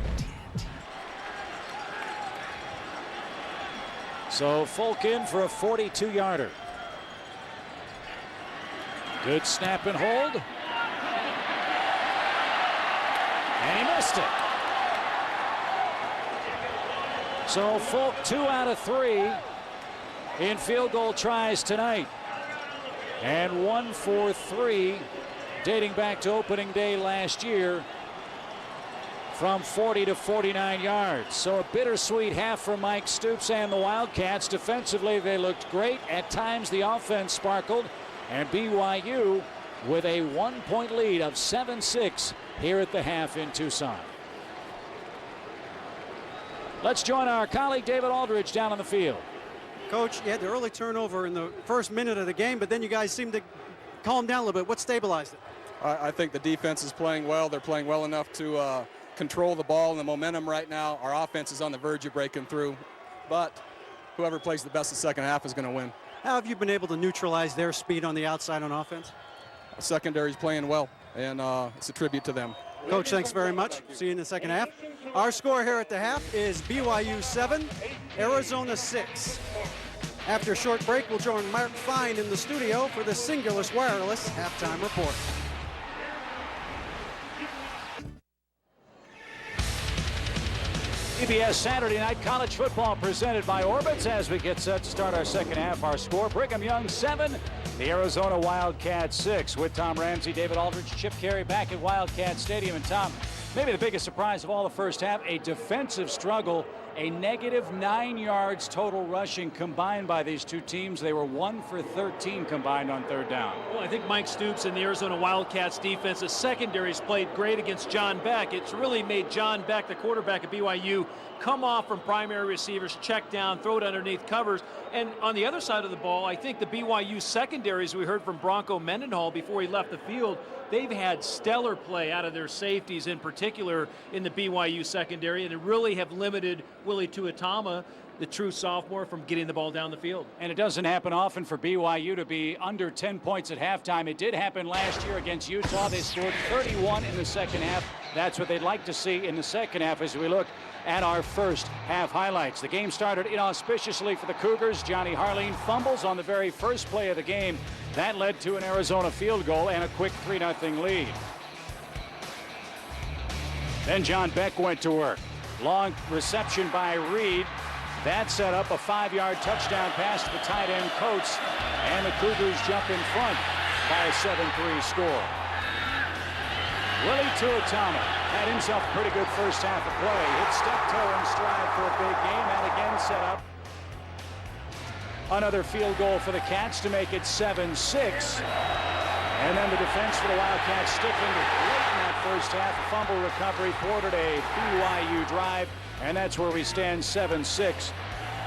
So Folk in for a 42-yarder. Good snap and hold. And he missed it. So Folk 2 out of 3 in field goal tries tonight. And 1 for 3 dating back to opening day last year from 40 to 49 yards. So a bittersweet half for Mike Stoops and the Wildcats. Defensively, they looked great. At times, the offense sparkled. And BYU with a 1-point lead of 7-6 here at the half in Tucson. Let's join our colleague David Aldridge down on the field. Coach, you had the early turnover in the first minute of the game, but then you guys seemed to calm down a little bit. What stabilized it? I think the defense is playing well. They're playing well enough to control the ball and the momentum right now. Our offense is on the verge of breaking through, but whoever plays the best the second half is going to win. How have you been able to neutralize their speed on the outside on offense? The secondary's playing well, and it's a tribute to them. Coach, thanks very much. See you in the second half. Our score here at the half is BYU 7, Arizona 6. After a short break, we'll join Mark Fine in the studio for the Singular's Wireless Halftime Report. CBS Saturday Night College Football presented by Orbitz as we get set to start our second half. Our score, Brigham Young 7, the Arizona Wildcats 6. With Tom Ramsey, David Aldridge, Chip Carey back at Wildcat Stadium. And Tom, maybe the biggest surprise of all the first half, a defensive struggle, a negative 9 yards total rushing combined by these two teams. They were 1 for 13 combined on third down. Well, I think Mike Stoops and the Arizona Wildcats defense, the secondary's played great against John Beck. It's really made John Beck, the quarterback at BYU, come off from primary receivers, check down, throw it underneath covers. And on the other side of the ball, I think the BYU secondaries, we heard from Bronco Mendenhall before he left the field, they've had stellar play out of their safeties, in particular in the BYU secondary, and really have limited Willie Tuatama, the true sophomore, from getting the ball down the field. And it doesn't happen often for BYU to be under 10 points at halftime. It did happen last year against Utah. They scored 31 in the second half. That's what they'd like to see in the second half as we look at our first half highlights. The game started inauspiciously for the Cougars. Johnny Harline fumbles on the very first play of the game. That led to an Arizona field goal and a quick 3-0 lead. Then John Beck went to work. Long reception by Reed. That set up a 5-yard touchdown pass to the tight end Coates, and the Cougars jump in front by a 7-3 score. Willie Tuatama had himself a pretty good first half of play. Hit step toe in stride for a big game, and again set up another field goal for the Cats to make it 7-6. And then the defense for the Wildcats stiffened late in that first half. A fumble recovery thwarted a BYU drive, and that's where we stand 7-6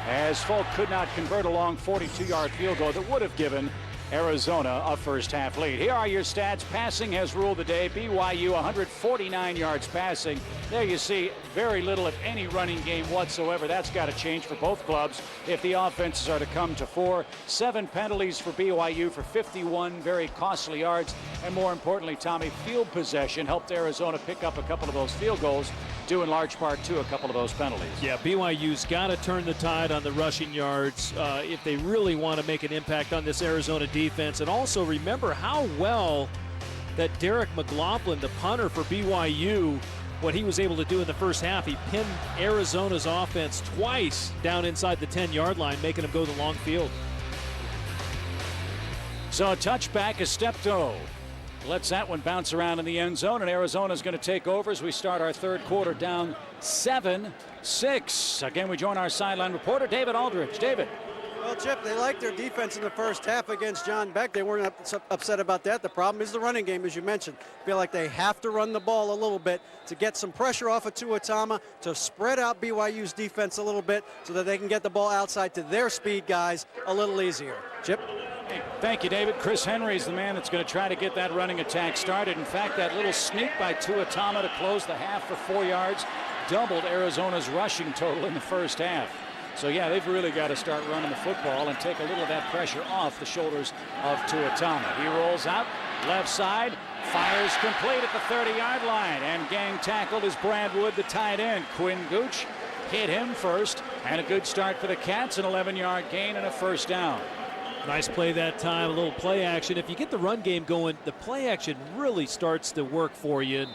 as Folk could not convert a long 42-yard field goal that would have given Arizona a first half lead. Here are your stats. Passing has ruled the day. BYU 149 yards passing. There you see very little, if any, running game whatsoever. That's got to change for both clubs if the offenses are to come to 4. 7 penalties for BYU for 51 very costly yards. And more importantly, Tommy, field possession helped Arizona pick up a couple of those field goals. due in large part to a couple of those penalties. Yeah, BYU's got to turn the tide on the rushing yards if they really want to make an impact on this Arizona defense. And also remember how well that Derek McLaughlin, the punter for BYU, what he was able to do in the first half. He pinned Arizona's offense twice down inside the 10-yard line, making them go the long field. So a touchback is Steptoe. Lets that one bounce around in the end zone, and Arizona's going to take over as we start our third quarter down 7-6. Again, we join our sideline reporter, David Aldridge. David. Well, Chip, they liked their defense in the first half against John Beck. They weren't upset about that. The problem is the running game, as you mentioned. Feel like they have to run the ball a little bit to get some pressure off of Tuatama, to spread out BYU's defense a little bit so that they can get the ball outside to their speed guys a little easier. Chip? Thank you, David. Chris Henry is the man that's going to try to get that running attack started. In fact, that little sneak by Tuatama to close the half for 4 yards doubled Arizona's rushing total in the first half. So, yeah, they've really got to start running the football and take a little of that pressure off the shoulders of Tuatama. He rolls out, left side, fires complete at the 30-yard line, and gang tackled is Brad Wood, the tight end. Quinn Gooch hit him first, and a good start for the Cats, an 11-yard gain and a first down. Nice play that time, a little play action. If you get the run game going, the play action really starts to work for you. And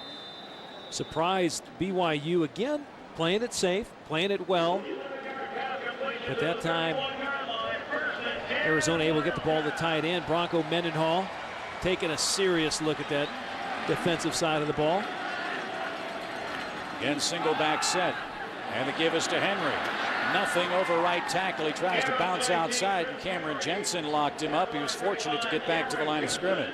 surprised BYU again, playing it safe, playing it well. But that time, Arizona able to get the ball to tight end. Bronco Mendenhall taking a serious look at that defensive side of the ball. Again, single back set. And the give is to Henry. Nothing over right tackle. He tries to bounce outside, and Cameron Jensen locked him up. He was fortunate to get back to the line of scrimmage.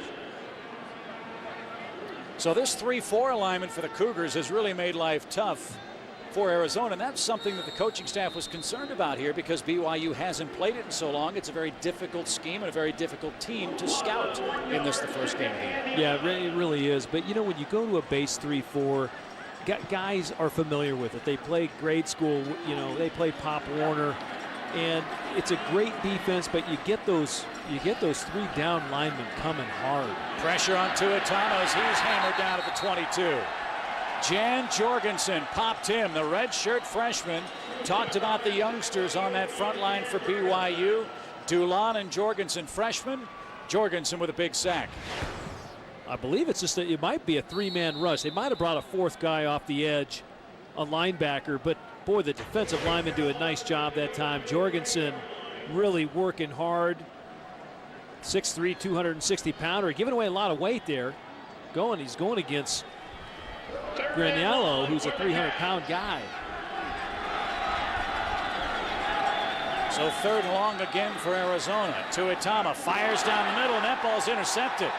So this 3-4 alignment for the Cougars has really made life tough for Arizona, and that's something that the coaching staff was concerned about here because BYU hasn't played it in so long. It's a very difficult scheme and a very difficult team to scout in this, the first game of the year. Yeah, it really is. But, you know, when you go to a base 3-4, guys are familiar with it. They play grade school, you know, they play Pop Warner, and it's a great defense, but you get those 3 down linemen coming hard. Pressure on Tuatama as he's hammered down at the 22. Jan Jorgensen popped him, the redshirt freshman. Talked about the youngsters on that front line for BYU. Dulon and Jorgensen freshmen. Jorgensen with a big sack. I believe it's just it might be a 3-man rush. They might have brought a 4th guy off the edge, a linebacker, but boy, the defensive linemen do a nice job that time. Jorgensen really working hard. 6'3", 260-pounder, giving away a lot of weight there. He's going against Graniello, who's a 300-pound guy. So 3rd and long again for Arizona. Tuatama fires down the middle, and that ball's intercepted.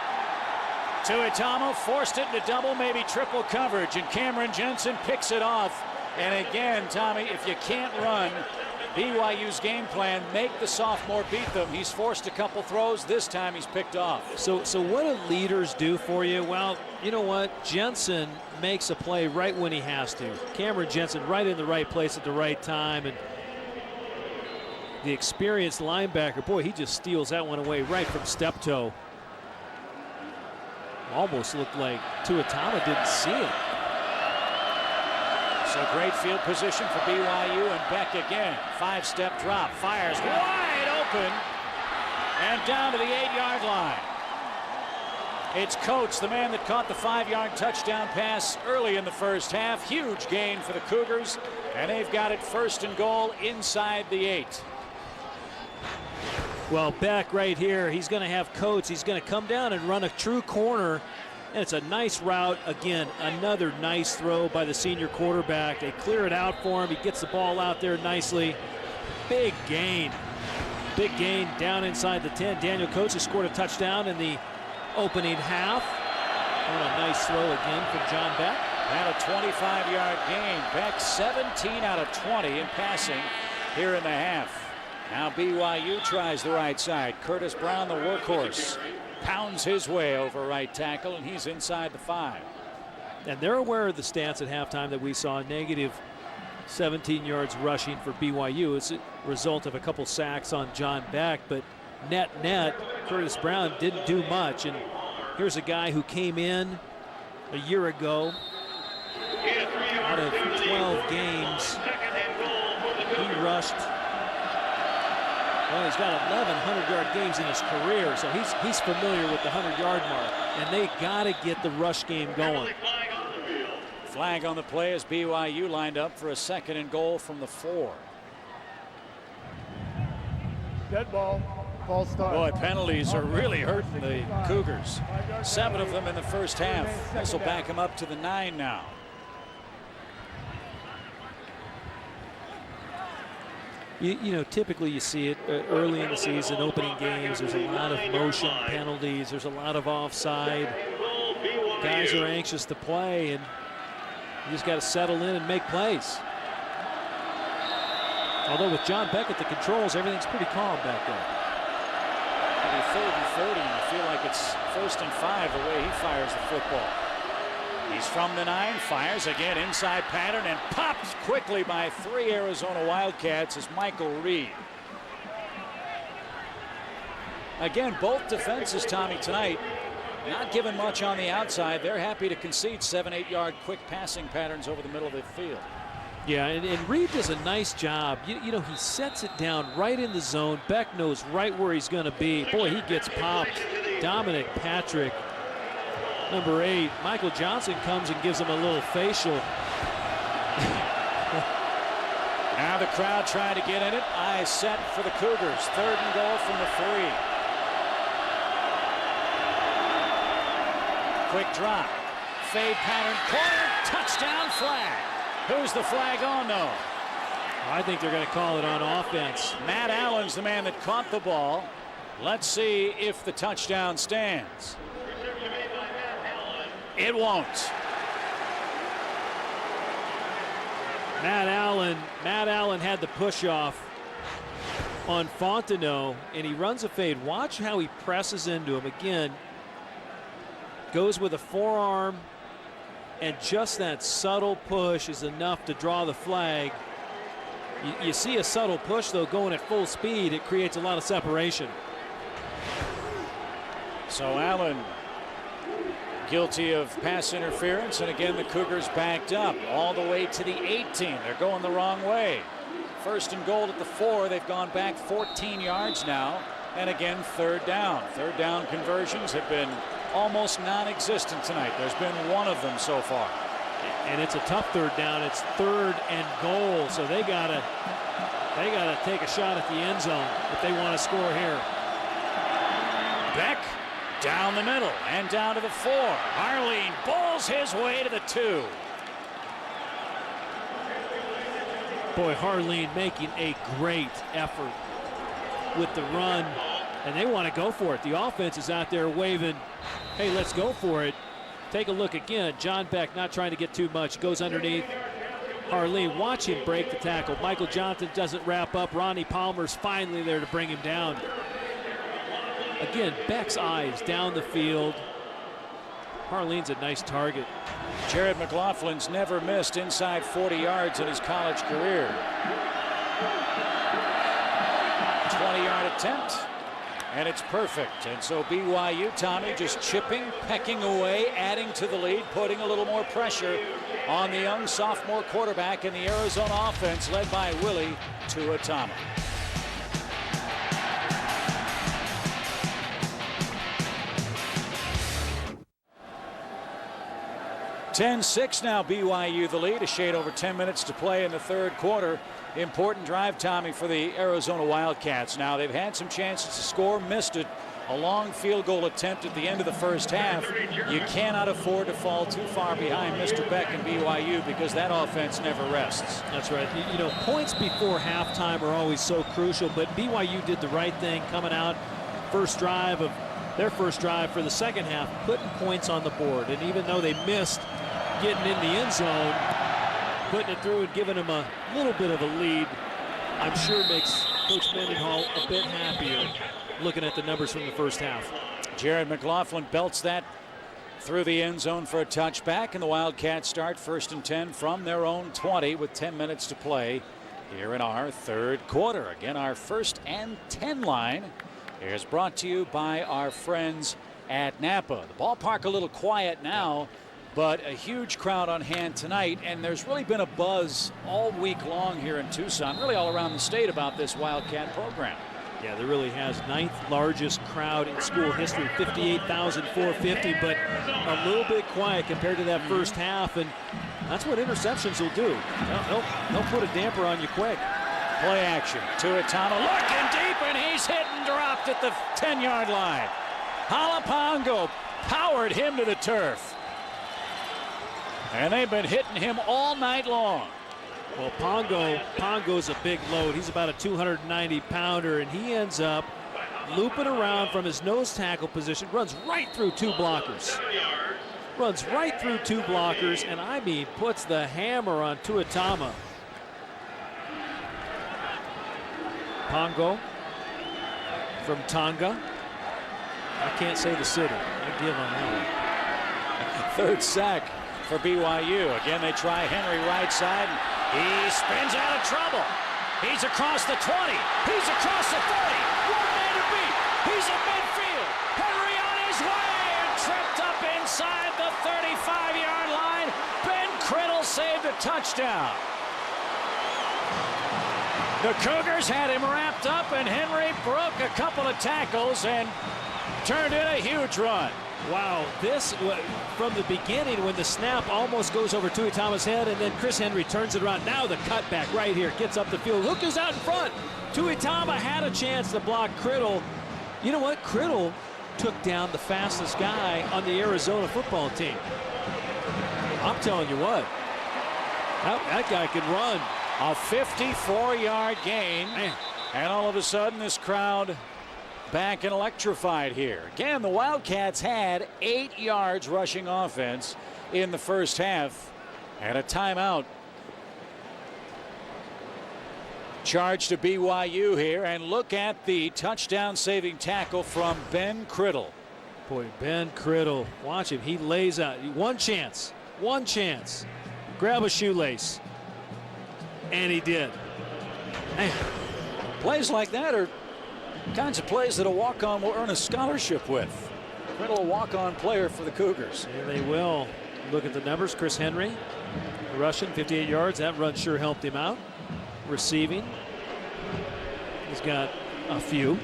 Tuatama forced it into double, maybe triple coverage, and Cameron Jensen picks it off. And again, Tommy, if you can't run, BYU's game plan, make the sophomore beat them. He's forced a couple throws. This time he's picked off. So what do leaders do for you? Well, you know what? Jensen makes a play right when he has to. Cameron Jensen right in the right place at the right time. And the experienced linebacker, boy, he just steals that one away right from step-toe. Almost looked like Tuatama didn't see it. So great field position for BYU, and Beck again. 5-step drop, fires wide open, and down to the 8-yard line. It's Coates, the man that caught the 5-yard touchdown pass early in the first half. Huge gain for the Cougars, and they've got it 1st and goal inside the 8. Well, Beck right here, he's going to have Coates. He's going to come down and run a true corner. And it's a nice route. Again, another nice throw by the senior quarterback. They clear it out for him. He gets the ball out there nicely. Big gain. Big gain down inside the 10. Daniel Coates has scored a touchdown in the opening half. And a nice throw again from John Beck. And a 25-yard gain. Beck 17 out of 20 in passing here in the half. Now BYU tries the right side. Curtis Brown, the workhorse, pounds his way over right tackle, and he's inside the 5. And they're aware of the stats at halftime that we saw. Negative 17 yards rushing for BYU. It's a result of a couple sacks on John Beck, but net, Curtis Brown didn't do much. And here's a guy who came in a year ago out out of 12 games, he rushed. Well, he's got 11 100-yard games in his career, so he's familiar with the 100-yard mark. And they got to get the rush game going. Flag on the play as BYU lined up for a 2nd and goal from the 4. Dead ball. False start. Boy, penalties are really hurting the Cougars. 7 of them in the first half. This will back them up to the 9 now. You know, typically you see it early in the season, opening games. There's a lot of motion penalties. There's a lot of offside. Guys are anxious to play, and you just got to settle in and make plays. Although with John Beck at the controls, everything's pretty calm back there. It'll be 3rd and 30, and you feel like it's 1st and 5 the way he fires the football. He's from the 9, fires again, inside pattern, and popped quickly by 3 Arizona Wildcats as Michael Reed. Again, both defenses, Tommy, tonight not giving much on the outside. They're happy to concede 7-8 yard quick passing patterns over the middle of the field. Yeah, and Reed does a nice job. You know, he sets it down right in the zone. Beck knows right where he's going to be. Boy, he gets popped. Dominic Patrick, number 8. Michael Johnson comes and gives him a little facial. Now the crowd trying to get in it. Eyes set for the Cougars. 3rd and goal from the 3. Quick drop. Fade pattern. Corner. Touchdown flag. Who's the flag on, though? I think they're going to call it on offense. Matt Allen's the man that caught the ball. Let's see if the touchdown stands. It won't. Matt Allen had the push off on Fontenot, and he runs a fade. Watch how he presses into him again. Goes with a forearm, and just that subtle push is enough to draw the flag. You see a subtle push, though, going at full speed. It creates a lot of separation. So Allen guilty of pass interference, and again the Cougars backed up all the way to the 18. They're going the wrong way. 1st and goal at the 4. They've gone back 14 yards now, and again 3rd down. 3rd down conversions have been almost non-existent tonight. There's been 1 of them so far. And it's a tough 3rd down. It's 3rd and goal, so they gotta take a shot at the end zone if they want to score here. Beck down the middle and down to the 4. Harleen bowls his way to the 2. Boy, Harleen making a great effort with the run, and they want to go for it. The offense is out there waving, hey, let's go for it. Take a look again. John Beck not trying to get too much. Goes underneath. Harleen, watch him break the tackle. Michael Johnson doesn't wrap up. Ronnie Palmer's finally there to bring him down. Again, Beck's eyes down the field. Harleen's a nice target. Jared McLaughlin's never missed inside 40 yards in his college career. 20-yard attempt, and it's perfect. And so BYU, Tommy, just chipping, pecking away, adding to the lead, putting a little more pressure on the young sophomore quarterback in the Arizona offense led by Willie Tuatama. 10-6 now, BYU the lead. A shade over 10 minutes to play in the 3rd quarter. Important drive, Tommy, for the Arizona Wildcats. Now, they've had some chances to score, missed it. A long field goal attempt at the end of the first half. You cannot afford to fall too far behind Mr. Beck and BYU because that offense never rests. That's right. You know, points before halftime are always so crucial, but BYU did the right thing coming out. First drive of their first drive for the second half, putting points on the board. And even though they missed getting in the end zone, putting it through and giving them a little bit of a lead, I'm sure makes Coach Mendenhall a bit happier looking at the numbers from the first half. Jared McLaughlin belts that through the end zone for a touchback, and the Wildcats start 1st and 10 from their own 20 with 10 minutes to play here in our 3rd quarter. Again, our 1st and 10 line is brought to you by our friends at Napa. The ballpark a little quiet now, but a huge crowd on hand tonight, and there's really been a buzz all week long here in Tucson, really all around the state, about this Wildcat program. Yeah, there really has. 9th largest crowd in school history, 58,450, but a little bit quiet compared to that first half, and that's what interceptions will do. They'll put a damper on you quick. Play action. Tuitama looking deep, and he's hit and dropped at the 10-yard line. Halapongo powered him to the turf. And they've been hitting him all night long. Well, Pongo's a big load. He's about a 290-pounder, and he ends up looping around from his nose tackle position, runs right through 2 blockers. And I mean, puts the hammer on Tuitama. Pongo from Tonga. I can't say the city. I give on that one. 3rd sack for BYU. Again, they try Henry right side. He spins out of trouble. He's across the 20. He's across the 30. One man to beat. He's at midfield. Henry on his way and tripped up inside the 35-yard line. Ben Criddle saved a touchdown. The Cougars had him wrapped up, and Henry broke a couple of tackles and turned in a huge run. Wow, this from the beginning, when the snap almost goes over Tuitama's head, and then Chris Henry turns it around. Now the cutback right here gets up the field. Look who's out in front. Tuitama had a chance to block Criddle. You know what? Criddle took down the fastest guy on the Arizona football team. I'm telling you what, that guy can run. A 54-yard gain. Man. And all of a sudden, this crowd back and electrified here. Again, the Wildcats had 8 yards rushing offense in the first half, and a timeout. Charge to BYU here, and look at the touchdown-saving tackle from Ben Criddle. Boy, Ben Criddle, watch him. He lays out. One chance. Grab a shoelace. And he did. Man. Plays like that are kinds of plays that a walk-on will earn a scholarship with. Criddle, a walk-on player for the Cougars. Yeah, they will. Look at the numbers. Chris Henry, rushing 58 yards. That run sure helped him out. Receiving, he's got a few.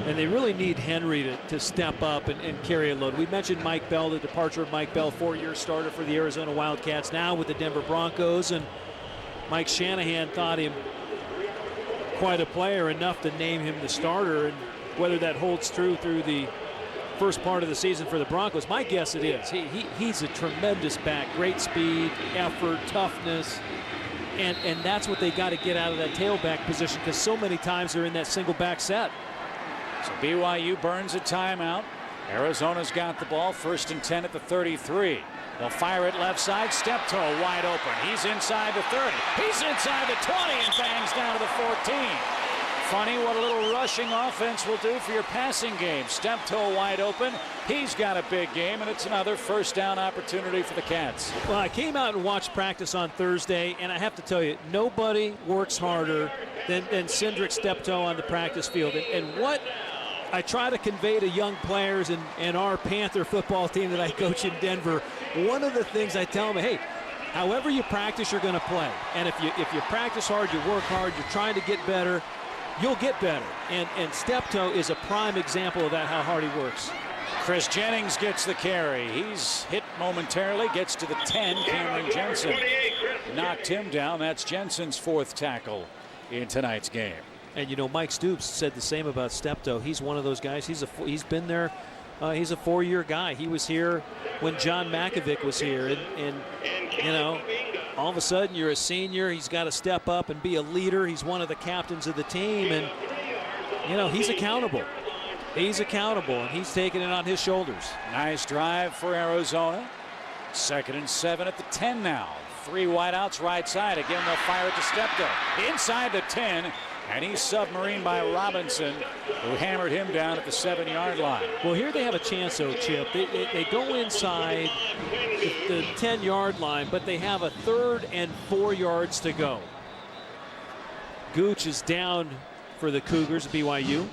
And they really need Henry to step up and carry a load. We mentioned Mike Bell, the departure of Mike Bell, 4-year starter for the Arizona Wildcats, now with the Denver Broncos. And Mike Shanahan thought him quite a player, enough to name him the starter. And whether that holds true through the first part of the season for the Broncos, my guess it is. He's a tremendous back, great speed, effort, toughness. And that's what they got to get out of that tailback position, because so many times they're in that single back set. So BYU burns a timeout. Arizona's got the ball, 1st and 10 at the 33. They'll fire it left side. Steptoe wide open. He's inside the 30. He's inside the 20 and bangs down to the 14. Funny what a little rushing offense will do for your passing game. Steptoe wide open. He's got a big game, and it's another first down opportunity for the Cats. Well, I came out and watched practice on Thursday, and I have to tell you, nobody works harder than Cindric Steptoe on the practice field. And what I try to convey to young players and our Panther football team that I coach in Denver, one of the things I tell them, hey, however you practice, you're going to play. And if you practice hard, you work hard, you're trying to get better, you'll get better. And Steptoe is a prime example of that, how hard he works. Chris Jennings gets the carry. He's hit momentarily, gets to the 10. Cameron Jensen knocked him down. That's Jensen's 4th tackle in tonight's game. And you know, Mike Stoops said the same about Steptoe. He's one of those guys. He's been there. He's a 4-year guy. He was here when John Makovic was here, and you know, all of a sudden you're a senior. He's got to step up and be a leader. He's one of the captains of the team, and you know, he's accountable. He's accountable, and he's taking it on his shoulders. Nice drive for Arizona. 2nd and 7 at the 10 now. 3 wideouts right side. Again, they'll fire it to Steptoe. Inside the 10, and he's submarined by Robinson, who hammered him down at the 7-yard line. Well, here they have a chance, though, Chip. They go inside the 10-yard line, but they have a 3rd and 4 yards to go. Gooch is down for the Cougars, BYU.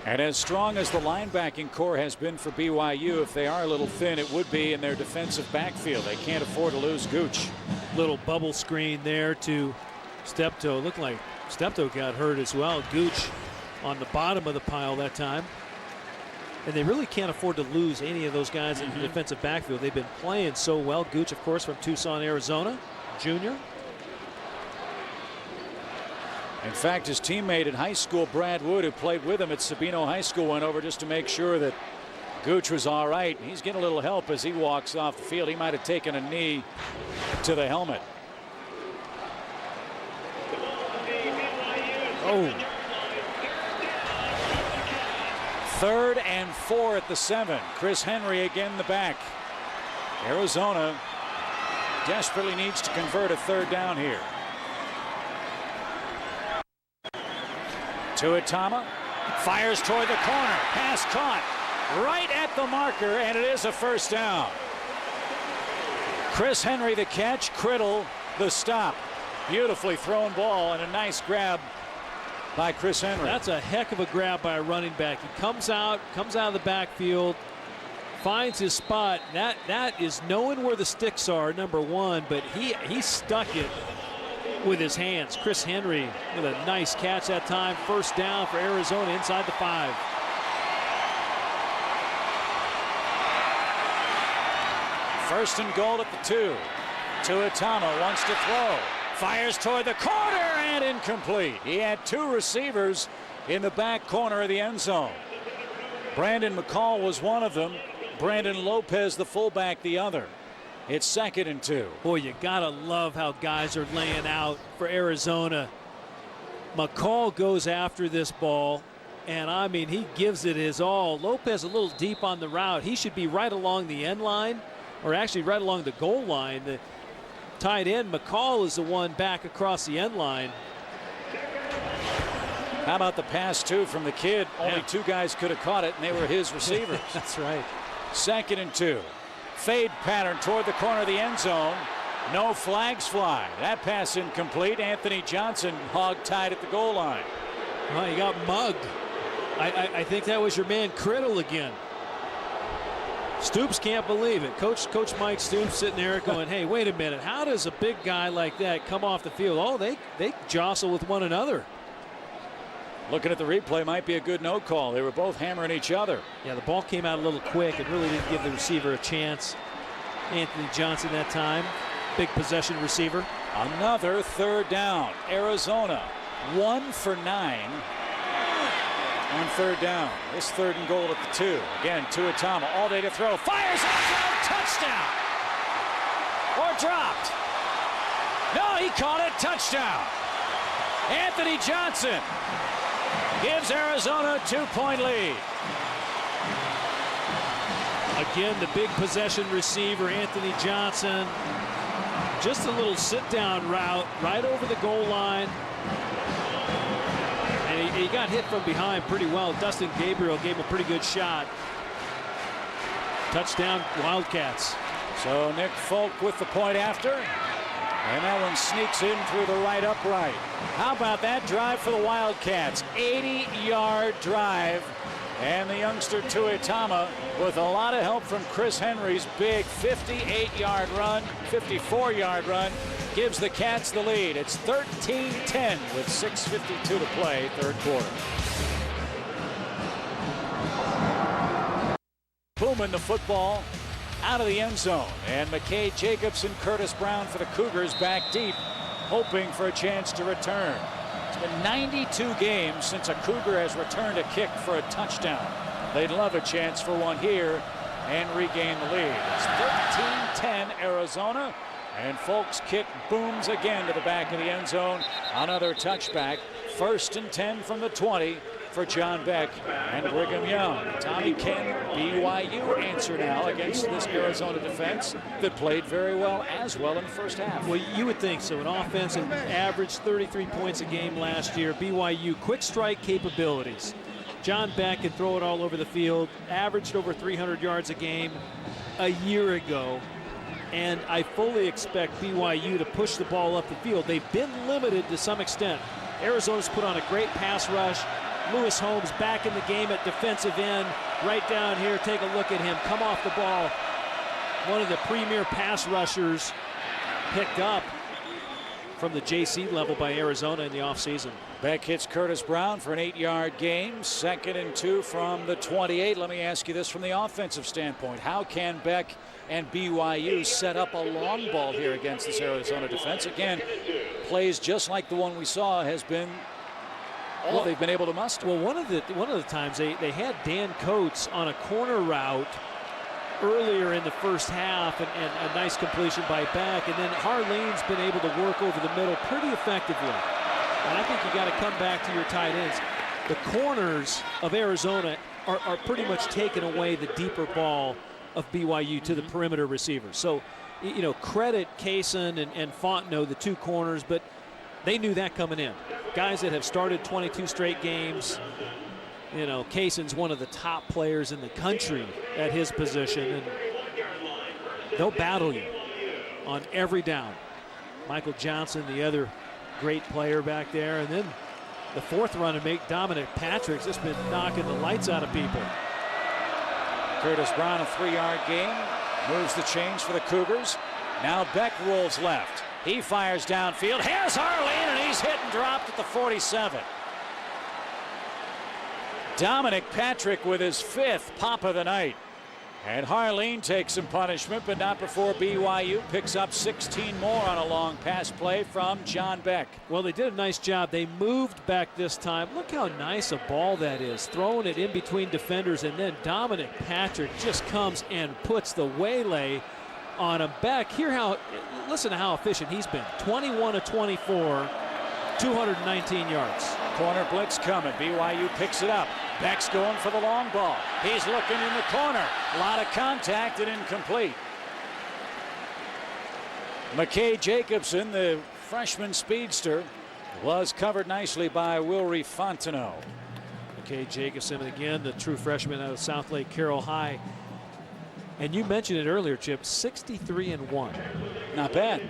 And as strong as the linebacking core has been for BYU, if they are a little thin, it would be in their defensive backfield. They can't afford to lose Gooch. Little bubble screen there to Steptoe. Looked like Steptoe got hurt as well. Gooch on the bottom of the pile that time. And they really can't afford to lose any of those guys in the defensive backfield. They've been playing so well. Gooch, of course, from Tucson, Arizona, junior. In fact, his teammate in high school, Brad Wood, who played with him at Sabino High School, went over just to make sure that Gooch was all right. He's getting a little help as he walks off the field. He might have taken a knee to the helmet. Oh. 3rd and 4 at the 7. Chris Henry again in the back. Arizona desperately needs to convert a 3rd down here. Tuitama fires toward the corner. Pass caught right at the marker, and it is a 1st down. Chris Henry the catch, Criddle the stop. Beautifully thrown ball and a nice grab by Chris Henry. That's a heck of a grab by a running back. He comes out of the backfield, finds his spot. That is knowing where the sticks are, number one, but he stuck it with his hands. Chris Henry with a nice catch that time. 1st down for Arizona inside the 5. First and goal at the 2. Tuitama wants to throw. Fires toward the corner and incomplete. He had 2 receivers in the back corner of the end zone. Brandon McCall was one of them. Brandon Lopez, the fullback, the other. It's 2nd and 2. Boy, you gotta love how guys are laying out for Arizona. McCall goes after this ball, and I mean, he gives it his all. Lopez a little deep on the route. He should be right along the end line, or actually right along the goal line. The tight end McCall is the one back across the end line. How about the pass too from the kid? Only 2 guys could have caught it, and they were his receivers. That's right. 2nd and 2. Fade pattern toward the corner of the end zone. No flags fly. That pass incomplete. Anthony Johnson hog-tied at the goal line. Well, he got mugged. I think that was your man Criddle again. Stoops can't believe it. Coach Mike Stoops sitting there going, hey, wait a minute. How does a big guy like that come off the field? Oh, they jostle with one another. Looking at the replay, might be a good no call. They were both hammering each other. Yeah, the ball came out a little quick. It really didn't give the receiver a chance. Anthony Johnson that time. Big possession receiver. Another 3rd down. Arizona 1 for 9 on 3rd down. This 3rd and goal at the 2. Again, Tuitama all day to throw. Fires out, touchdown. Or dropped. No, he caught it. Touchdown. Anthony Johnson gives Arizona a 2-point lead. Again, the big possession receiver, Anthony Johnson. Just a little sit-down route right over the goal line. And he got hit from behind pretty well. Dustin Gabriel gave him a pretty good shot. Touchdown, Wildcats. So Nick Folk with the point after. And that one sneaks in through the right upright. How about that drive for the Wildcats? 80-yard drive. And the youngster Tuitama, with a lot of help from Chris Henry's big 58-yard run, 54-yard run, gives the Cats the lead. It's 13-10 with 6:52 to play, 3rd quarter. Booming the football out of the end zone. And McKay Jacobs and Curtis Brown for the Cougars back deep, hoping for a chance to return. It's been 92 games since a Cougar has returned a kick for a touchdown. They'd love a chance for one here and regain the lead. It's 13-10 Arizona, and Folk's kick booms again to the back of the end zone. Another touchback. 1st and 10 from the 20 for John Beck and Brigham Young. Tommy Ken, BYU answer now against this Arizona defense that played very well as well in the first half. Well, you would think so. An offense that averaged 33 points a game last year. BYU quick strike capabilities. John Beck could throw it all over the field, averaged over 300 yards a game a year ago. And I fully expect BYU to push the ball up the field. They've been limited to some extent. Arizona's put on a great pass rush. Lewis Holmes back in the game at defensive end. Right down here, take a look at him. Come off the ball. One of the premier pass rushers picked up from the JC level by Arizona in the offseason. Beck hits Curtis Brown for an 8-yard gain. 2nd and 2 from the 28. Let me ask you this from the offensive standpoint. How can Beck and BYU set up a long ball here against this Arizona defense? Again, plays just like the one we saw has been all they've been able to muster. Well, one of the times they had Dan Coates on a corner route earlier in the first half, and a nice completion by Beck, and then Harlene's been able to work over the middle pretty effectively. And I think you got to come back to your tight ends. The corners of Arizona are pretty much taking away the deeper ball of BYU to the perimeter receivers. So, you know, credit Kaysen and Fontenot, the 2 corners, but they knew that coming in. Guys that have started 22 straight games. You know, Kaysen's one of the top players in the country at his position, and they'll battle you on every down. Michael Johnson, the other great player back there, and then the 4th run to make Dominic Patrick's just been knocking the lights out of people. Curtis Brown, a 3-yard gain, moves the chains for the Cougars. Now Beck rolls left. He fires downfield. Here's Harleen, and he's hit and dropped at the 47. Dominic Patrick with his 5th pop of the night. And Harleen takes some punishment, but not before BYU picks up 16 more on a long pass play from John Beck. Well, they did a nice job. They moved Beck this time. Look how nice a ball that is. Throwing it in between defenders, and then Dominic Patrick just comes and puts the waylay on him. Beck, listen to how efficient he's been. 21 of 24, 219 yards. Corner blitz coming. BYU picks it up. Beck's going for the long ball. He's looking in the corner. A lot of contact and incomplete. McKay Jacobson, the freshman speedster, was covered nicely by Wilry Fontenot. McKay Jacobson, again, the true freshman out of South Lake Carroll High. And you mentioned it earlier, Chip, 63-1. Not bad.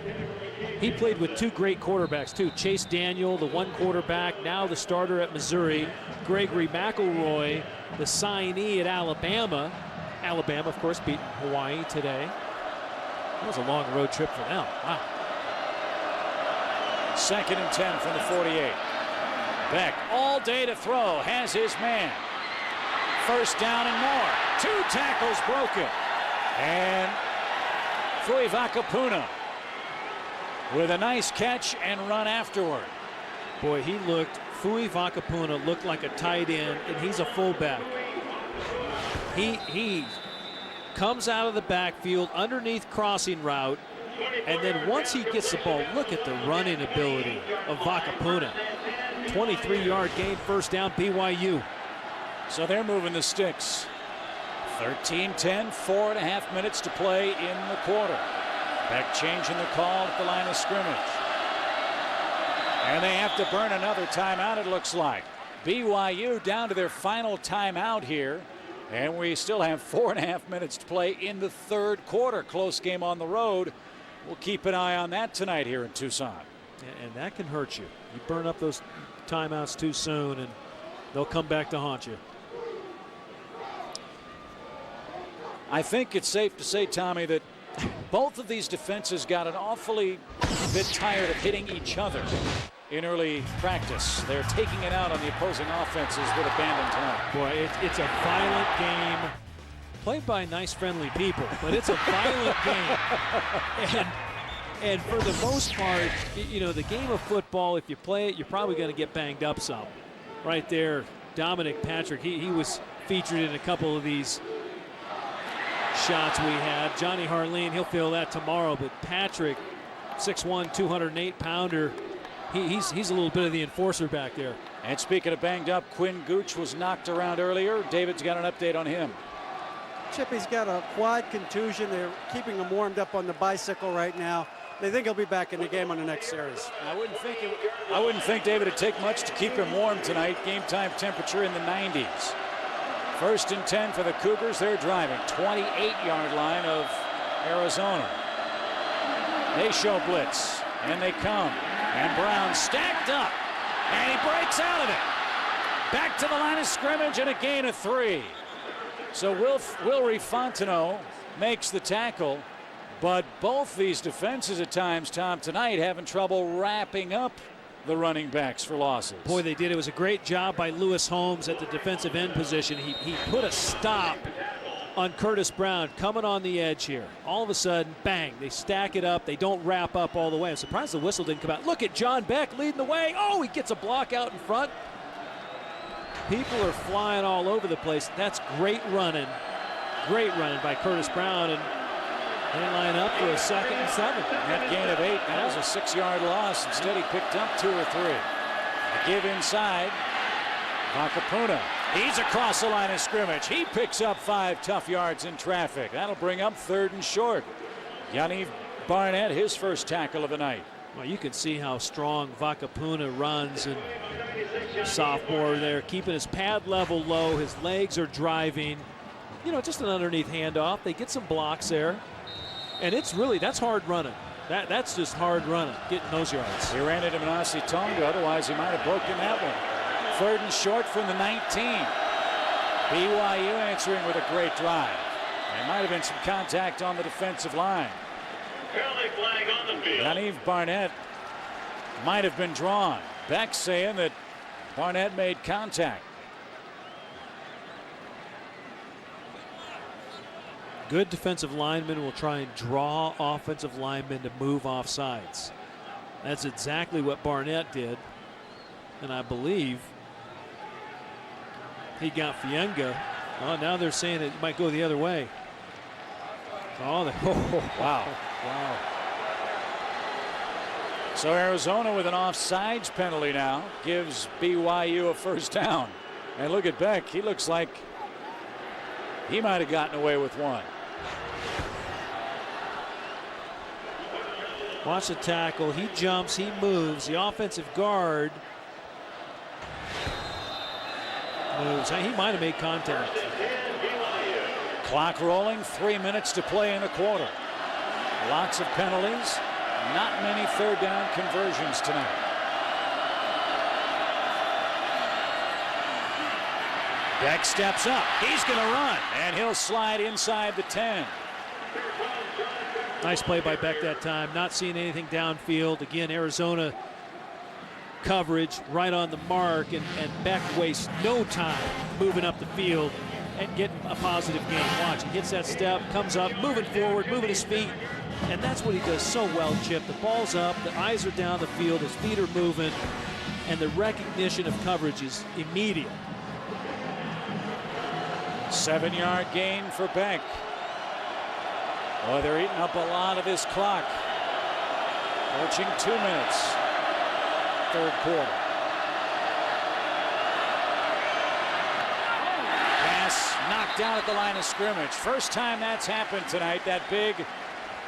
He played with 2 great quarterbacks, too. Chase Daniel, the 1 quarterback, now the starter at Missouri. Gregory McElroy, the signee at Alabama. Alabama, of course, beating Hawaii today. That was a long road trip for them. Wow. 2nd and 10 from the 48. Beck all day to throw, has his man. 1st down and more. 2 tackles broken. And Fui Vakapuna with a nice catch and run afterward. Boy, Fui Vakapuna looked like a tight end, and he's a fullback. He comes out of the backfield underneath crossing route, and then once he gets the ball, look at the running ability of Vakapuna. 23-yard gain, 1st down, BYU. So they're moving the sticks. 13-10, 4.5 minutes to play in the quarter. Beck changing the call at the line of scrimmage. And they have to burn another timeout, it looks like. BYU down to their final timeout here. And we still have 4.5 minutes to play in the 3rd quarter. Close game on the road. We'll keep an eye on that tonight here in Tucson. And that can hurt you. You burn up those timeouts too soon, and they'll come back to haunt you. I think it's safe to say, Tommy, that both of these defenses got an awfully bit tired of hitting each other in early practice. They're taking it out on the opposing offenses with abandon time. Boy, it's a violent game played by nice, friendly people, but it's a violent game. And for the most part, you know, the game of football, if you play it, you're probably going to get banged up some. Right there, Dominic Patrick, he was featured in a couple of these shots we had. Johnny Harleen, he'll feel that tomorrow, but Patrick, 6'1", 208-pounder, he's a little bit of the enforcer back there. And speaking of banged up, Quinn Gooch was knocked around earlier. David's got an update on him. Chip, he's got a quad contusion. They're keeping him warmed up on the bicycle right now. They think he'll be back in the game on the next series. I wouldn't think, David, it'd take much to keep him warm tonight. Game time temperature in the 90s. 1st and 10 for the Cougars. They're driving. 28-yard line of Arizona. They show blitz, and they come. And Brown stacked up, and he breaks out of it. Back to the line of scrimmage and a gain of 3. So Wilry Fontenot makes the tackle, but both these defenses at times, Tom, tonight having trouble wrapping up the running backs for losses. Boy, they did. It was a great job by Lewis Holmes at the defensive end position. He put a stop on Curtis Brown coming on the edge here. All of a sudden, bang, they stack it up. They don't wrap up all the way. I'm surprised the whistle didn't come out. Look at John Beck leading the way. Oh, he gets a block out in front. People are flying all over the place. That's great running by Curtis Brown, and they line up for a 2nd and 7. That gain of 8, that was a 6-yard loss. Instead, he picked up 2 or 3. The give inside, Vakapuna. He's across the line of scrimmage. He picks up 5 tough yards in traffic. That'll bring up 3rd and short. Yaniv Barnett, his first tackle of the night. Well, you can see how strong Vakapuna runs, and sophomore there, keeping his pad level low. His legs are driving. You know, just an underneath handoff. They get some blocks there. And it's really, that's hard running. That's just hard running, getting those yards. He ran into Manasi Tonga, otherwise he might have broken that one. 3rd and short from the 19. BYU answering with a great drive. There might have been some contact on the defensive line. Yaniv Barnett might have been drawn. Beck saying that Barnett made contact. Good defensive linemen will try and draw offensive linemen to move off sides. That's exactly what Barnett did. And I believe he got Fienga. Oh, now they're saying it might go the other way. Oh, wow. Wow. So Arizona with an offsides penalty now gives BYU a 1st down. And look at Beck. He looks like he might have gotten away with one. Watch the tackle. He jumps. He moves. The offensive guard moves. He might have made contact. Clock rolling. 3 minutes to play in the quarter. Lots of penalties. Not many 3rd down conversions tonight. Beck steps up. He's going to run, and he'll slide inside the 10. Nice play by Beck that time. Not seeing anything downfield. Again, Arizona coverage right on the mark, and Beck wastes no time moving up the field and getting a positive gain. Watch, he gets that step, comes up, moving forward, moving his feet, and that's what he does so well, Chip. The ball's up, the eyes are down the field, his feet are moving, and the recognition of coverage is immediate. 7-yard gain for Beck. Well, they're eating up a lot of this clock. Approaching 2 minutes. 3rd quarter. Pass knocked down at the line of scrimmage. First time that's happened tonight. That big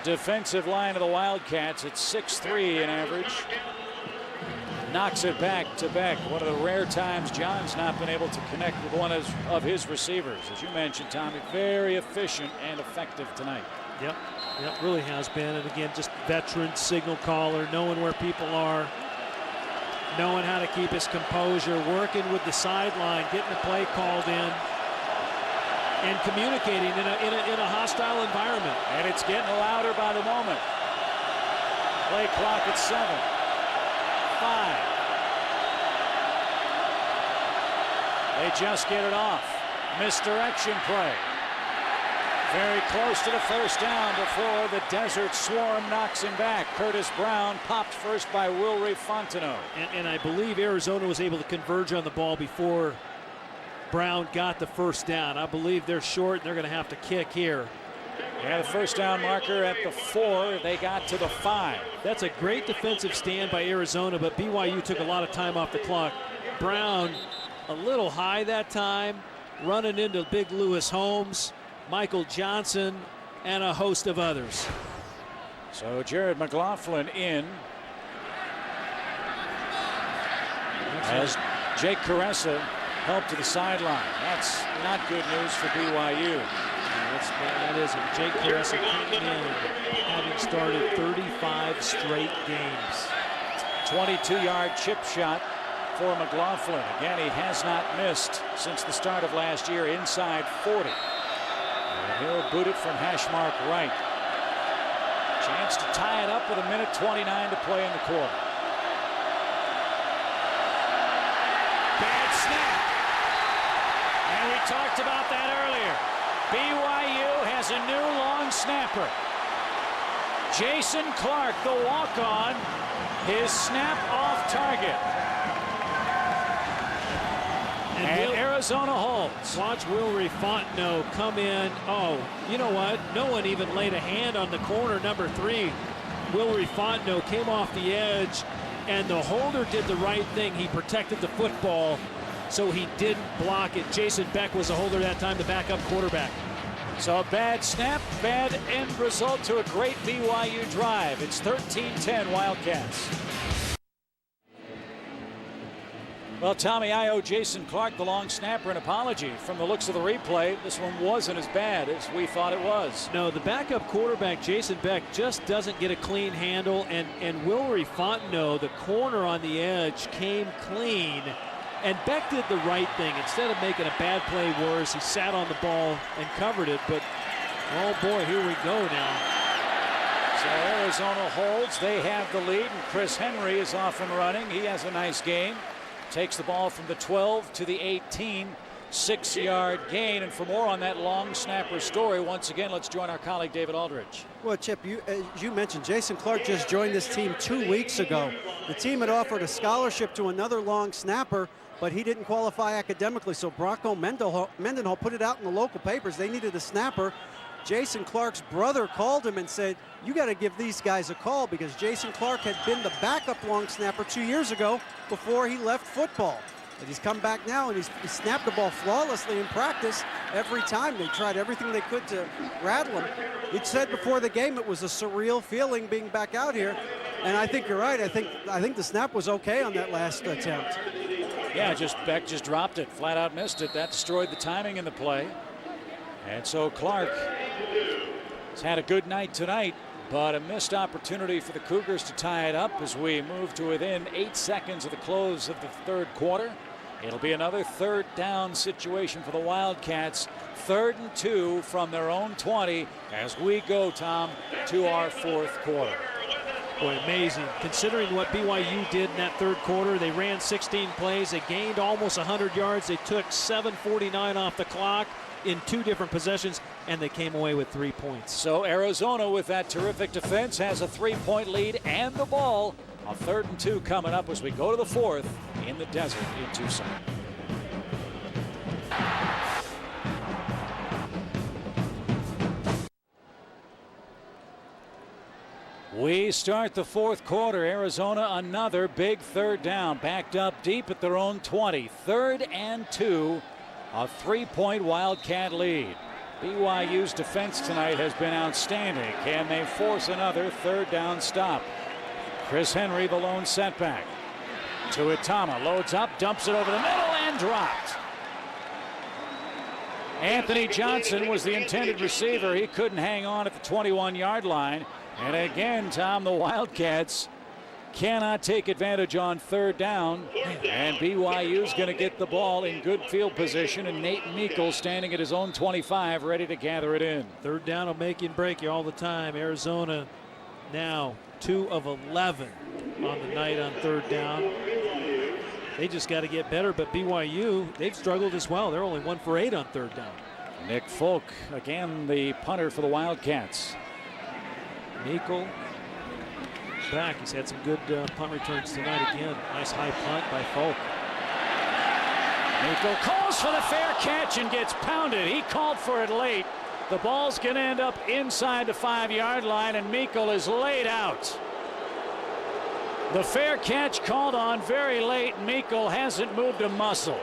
defensive line of the Wildcats at 6'3" in average. Knocks it back to Beck. One of the rare times John's not been able to connect with one of his receivers. As you mentioned, Tommy, very efficient and effective tonight. Yep, really has been. And again, just veteran signal caller, knowing where people are, knowing how to keep his composure, working with the sideline, getting the play called in, and communicating in a hostile environment. And it's getting louder by the moment. Play clock at 7. 5. They just get it off. Misdirection play. Very close to the 1st down before the Desert Swarm knocks him back. Curtis Brown popped first by Wilry Fontenot. And I believe Arizona was able to converge on the ball before Brown got the 1st down. I believe they're short. They're going to have to kick here. Yeah, the 1st down marker at the 4. They got to the 5. That's a great defensive stand by Arizona, but BYU took a lot of time off the clock. Brown a little high that time, running into big Lewis Holmes, Michael Johnson, and a host of others. So Jared McLaughlin in as Jake Caressa helped to the sideline. That's not good news for BYU. That isn't. Jake Caressa came in having started 35 straight games. 22-yard chip shot for McLaughlin. Again, he has not missed since the start of last year, inside 40. And he'll boot it from hash mark right. Chance to tie it up with 1:29 to play in the quarter. Bad snap. And we talked about that earlier. BYU has a new long snapper. Jason Clark, the walk-on, his snap off target. And Arizona holds. Watch Wilry Fontenot come in. Oh, you know what? No one even laid a hand on the corner, number 3. Wilry Fontenot came off the edge, and the holder did the right thing. He protected the football, so he didn't block it. Jason Beck was the holder that time, the backup quarterback. So a bad snap, bad end result to a great BYU drive. It's 13-10 Wildcats. Well, Tommy, I owe Jason Clark, the long snapper, an apology. From the looks of the replay, this one wasn't as bad as we thought it was. No, the backup quarterback, Jason Beck, just doesn't get a clean handle, and Wilry Fontenot, the corner on the edge, came clean. And Beck did the right thing. Instead of making a bad play worse, he sat on the ball and covered it. But, oh boy, here we go now. So Arizona holds. They have the lead, and Chris Henry is off and running. He has a nice game. Takes the ball from the 12 to the 18. 6-yard gain. And for more on that long snapper story, once again, let's join our colleague David Aldridge. Well, Chip, as you mentioned, Jason Clark just joined this team 2 weeks ago. The team had offered a scholarship to another long snapper, but he didn't qualify academically, so Bronco Mendenhall put it out in the local papers. They needed a snapper. Jason Clark's brother called him and said, you got to give these guys a call, because Jason Clark had been the backup long snapper 2 years ago before he left football. And he's come back now, and he snapped the ball flawlessly in practice every time. They tried everything they could to rattle him. He'd said before the game it was a surreal feeling being back out here, and I think you're right. I think the snap was okay on that last attempt. Yeah, Beck just dropped it, flat out missed it. That destroyed the timing in the play. And so Clark has had a good night tonight, but a missed opportunity for the Cougars to tie it up as we move to within 8 seconds of the close of the third quarter. It'll be another third down situation for the Wildcats. 3rd and 2 from their own 20 as we go, Tom, to our fourth quarter. Boy, amazing. Considering what BYU did in that third quarter, they ran 16 plays. They gained almost 100 yards. They took 7:49 off the clock in 2 different possessions, and they came away with 3 points. So Arizona, with that terrific defense, has a 3-point lead and the ball. A 3rd and 2 coming up as we go to the fourth in the desert in Tucson. We start the fourth quarter. Arizona, another big third down, backed up deep at their own 20. 3rd and 2, a 3-point Wildcat lead. BYU's defense tonight has been outstanding. Can they force another third down stop? Chris Henry, the lone setback. Tuitama loads up, dumps it over the middle, and dropped. Anthony Johnson was the intended receiver. He couldn't hang on at the 21-yard line. And again, Tom, the Wildcats cannot take advantage on third down. And BYU's going to get the ball in good field position. And Nate Meikle standing at his own 25, ready to gather it in. Third down will make you and break you all the time. Arizona now 2 of 11 on the night on third down. They just got to get better, but BYU, they've struggled as well. They're only 1 for 8 on third down. Nick Folk, again, the punter for the Wildcats. Meikle back. He's had some good punt returns tonight again. Nice high punt by Folk. Meikle calls for the fair catch and gets pounded. He called for it late. The ball's going to end up inside the 5-yard line, and Meikle is laid out. The fair catch called on very late. Meikle hasn't moved a muscle.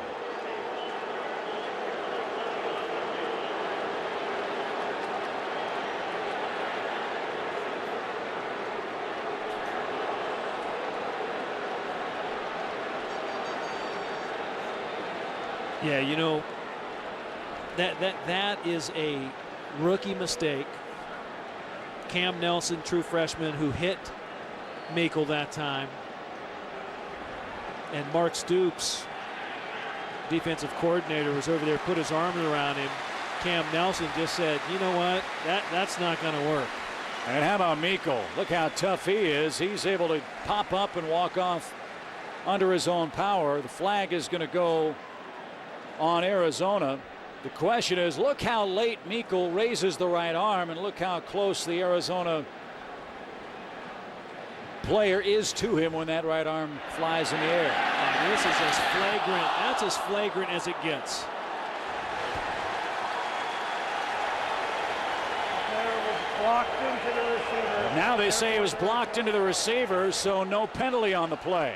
Yeah, you know, that is a rookie mistake. Cam Nelson, true freshman, who hit Meikle that time. And Mark Stoops, defensive coordinator, was over there, put his arms around him. Cam Nelson just said, you know what, that's not going to work. And how about Meikle? Look how tough he is. He's able to pop up and walk off under his own power. The flag is going to go on Arizona. The question is, look how late Meikle raises the right arm, and look how close the Arizona player is to him when that right arm flies in the air. And this is as flagrant. That's as flagrant as it gets. Blocked into the receiver. Now they say it was blocked into the receiver, so no penalty on the play.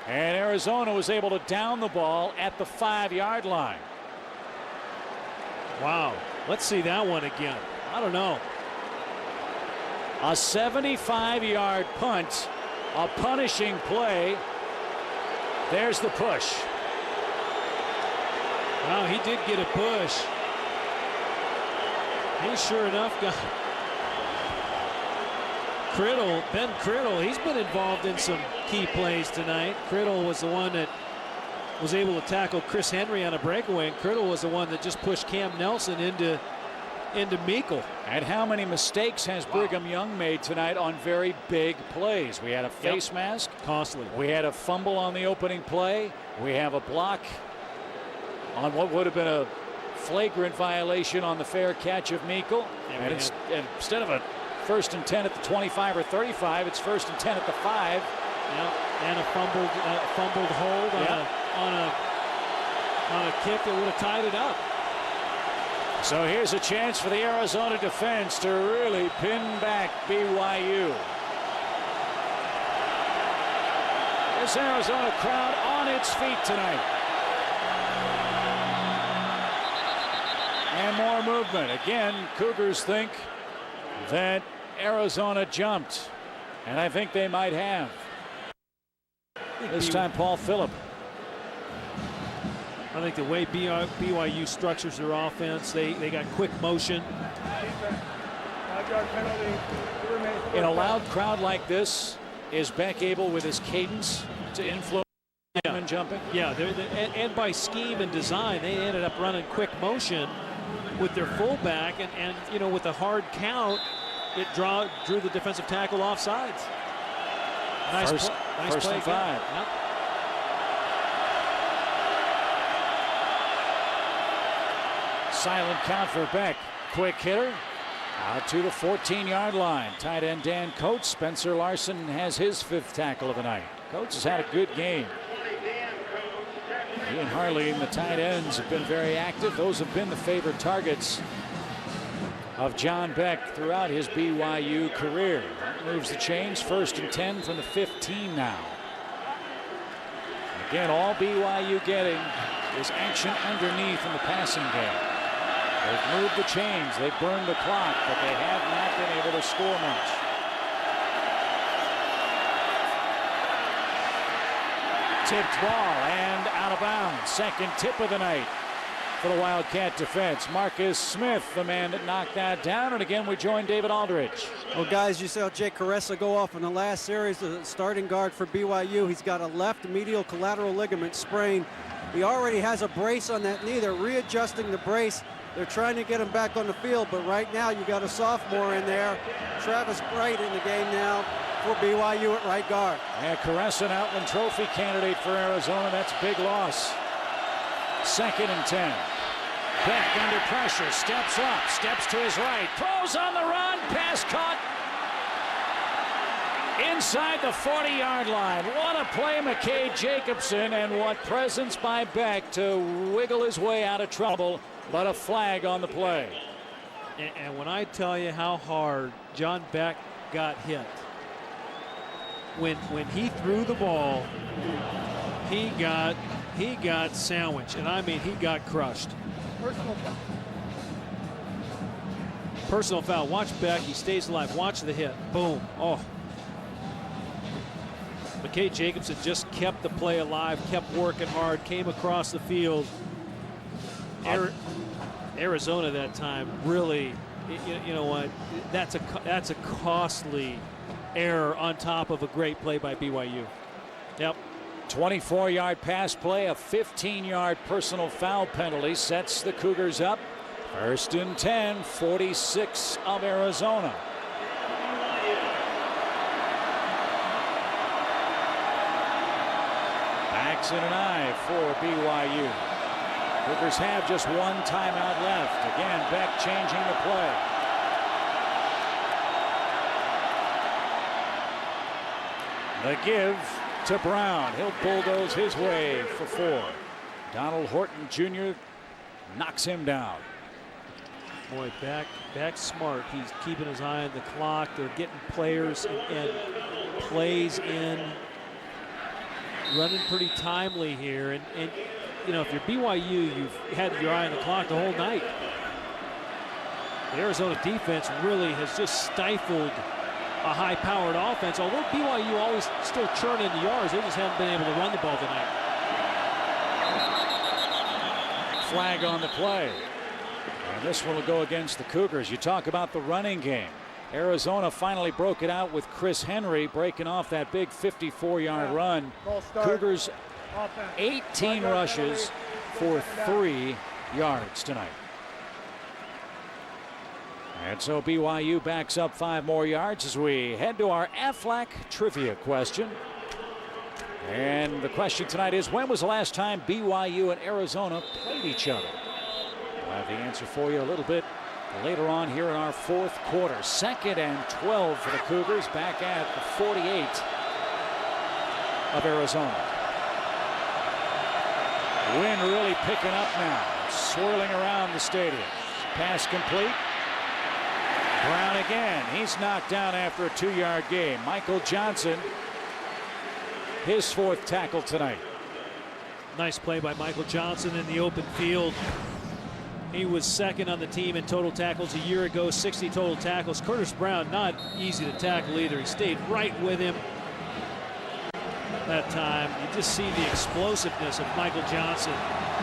And Arizona was able to down the ball at the 5-yard line. Wow. Let's see that one again. I don't know. A 75-yard punt, a punishing play. There's the push. Wow, he did get a push. He sure enough got Ben Criddle, he's been involved in some key plays tonight. Criddle was the one that was able to tackle Chris Henry on a breakaway, and Criddle was the one that just pushed Cam Nelson into Meikle. And how many mistakes has Brigham Young made tonight on very big plays? We had a face mask. Costly. We had a fumble on the opening play. We have a block on what would have been a flagrant violation on the fair catch of Meikle. And instead of a 1st and 10 at the 25 or 35, it's 1st and 10 at the 5. And a fumbled hold on a kick that would have tied it up. So here's a chance for the Arizona defense to really pin back BYU. This Arizona crowd on its feet tonight. And more movement. Again, Cougars think that Arizona jumped, and I think they might have. This time Paul Phillip. I think the way BYU structures their offense, they got quick motion. 5-yard penalty. In a loud crowd like this, is Beck able with his cadence to influence and jumping? Yeah, and by scheme and design, they ended up running quick motion with their fullback, and you know, with a hard count, it drew the defensive tackle off sides. Nice First play and 5. Yep. Silent count for Beck. Quick hitter out to the 14-yard line. Tight end Dan Coates. Spencer Larson has his 5th tackle of the night. Coates has had a good game. He and Harley and the tight ends have been very active. Those have been the favored targets of John Beck throughout his BYU career. That moves the chains. 1st and 10 from the 15 now. Again, all BYU getting is action underneath in the passing game. They've moved the chains, they've burned the clock, but they have not been able to score much. Tipped ball and out of bounds. 2nd tip of the night for the Wildcat defense. Marcus Smith, the man that knocked that down. And again, we join David Aldridge. Well, guys, you saw Jake Caressa go off in the last series. The starting guard for BYU. He's got a left medial collateral ligament sprain. He already has a brace on that knee. They're readjusting the brace. They're trying to get him back on the field, but right now you got a sophomore in there. Travis Bright in the game now for BYU at right guard. Yeah, Caressa, an Outland Trophy candidate for Arizona. That's a big loss. 2nd and 10. Beck under pressure, steps up, steps to his right, throws on the run, pass caught inside the 40-yard line. What a play, McKay Jacobson, and what presence by Beck to wiggle his way out of trouble, but a flag on the play. And when I tell you how hard John Beck got hit, when he threw the ball, he got sandwiched, and I mean he got crushed. Personal foul. Watch Beck. He stays alive. Watch the hit. Boom. Oh. McKay Jacobson just kept the play alive, kept working hard, came across the field. Arizona that time really, you know what? That's a costly error on top of a great play by BYU. Yep. 24-yard pass play, a 15-yard personal foul penalty sets the Cougars up. 1st and 10, 46 of Arizona. Backs in an eye for BYU. Cougars have just one timeout left. Again, Beck changing the play. The give to Brown. He'll bulldoze his way for 4. Donald Horton Jr. knocks him down. Boy, back smart. He's keeping his eye on the clock. They're getting players and plays in, running pretty timely here. And you know, if you're BYU, you've had your eye on the clock the whole night. The Arizona defense really has just stifled a high-powered offense. Although BYU always still churning the yards, they just haven't been able to run the ball tonight. Flag on the play. And this one will go against the Cougars. You talk about the running game. Arizona finally broke it out with Chris Henry breaking off that big 54-yard run. Cougars 18 rushes for 3 yards tonight. And so BYU backs up 5 more yards as we head to our Aflac trivia question. And the question tonight is, when was the last time BYU and Arizona played each other? We'll have the answer for you a little bit later on here in our 4th quarter. 2nd and 12 for the Cougars back at the 48 of Arizona. Wind really picking up now, swirling around the stadium. Pass complete. Brown again. He's knocked down after a 2-yard gain. Michael Johnson, his 4th tackle tonight. Nice play by Michael Johnson in the open field. He was 2nd on the team in total tackles a year ago, 60 total tackles. Curtis Brown, not easy to tackle either. He stayed right with him that time. You just see the explosiveness of Michael Johnson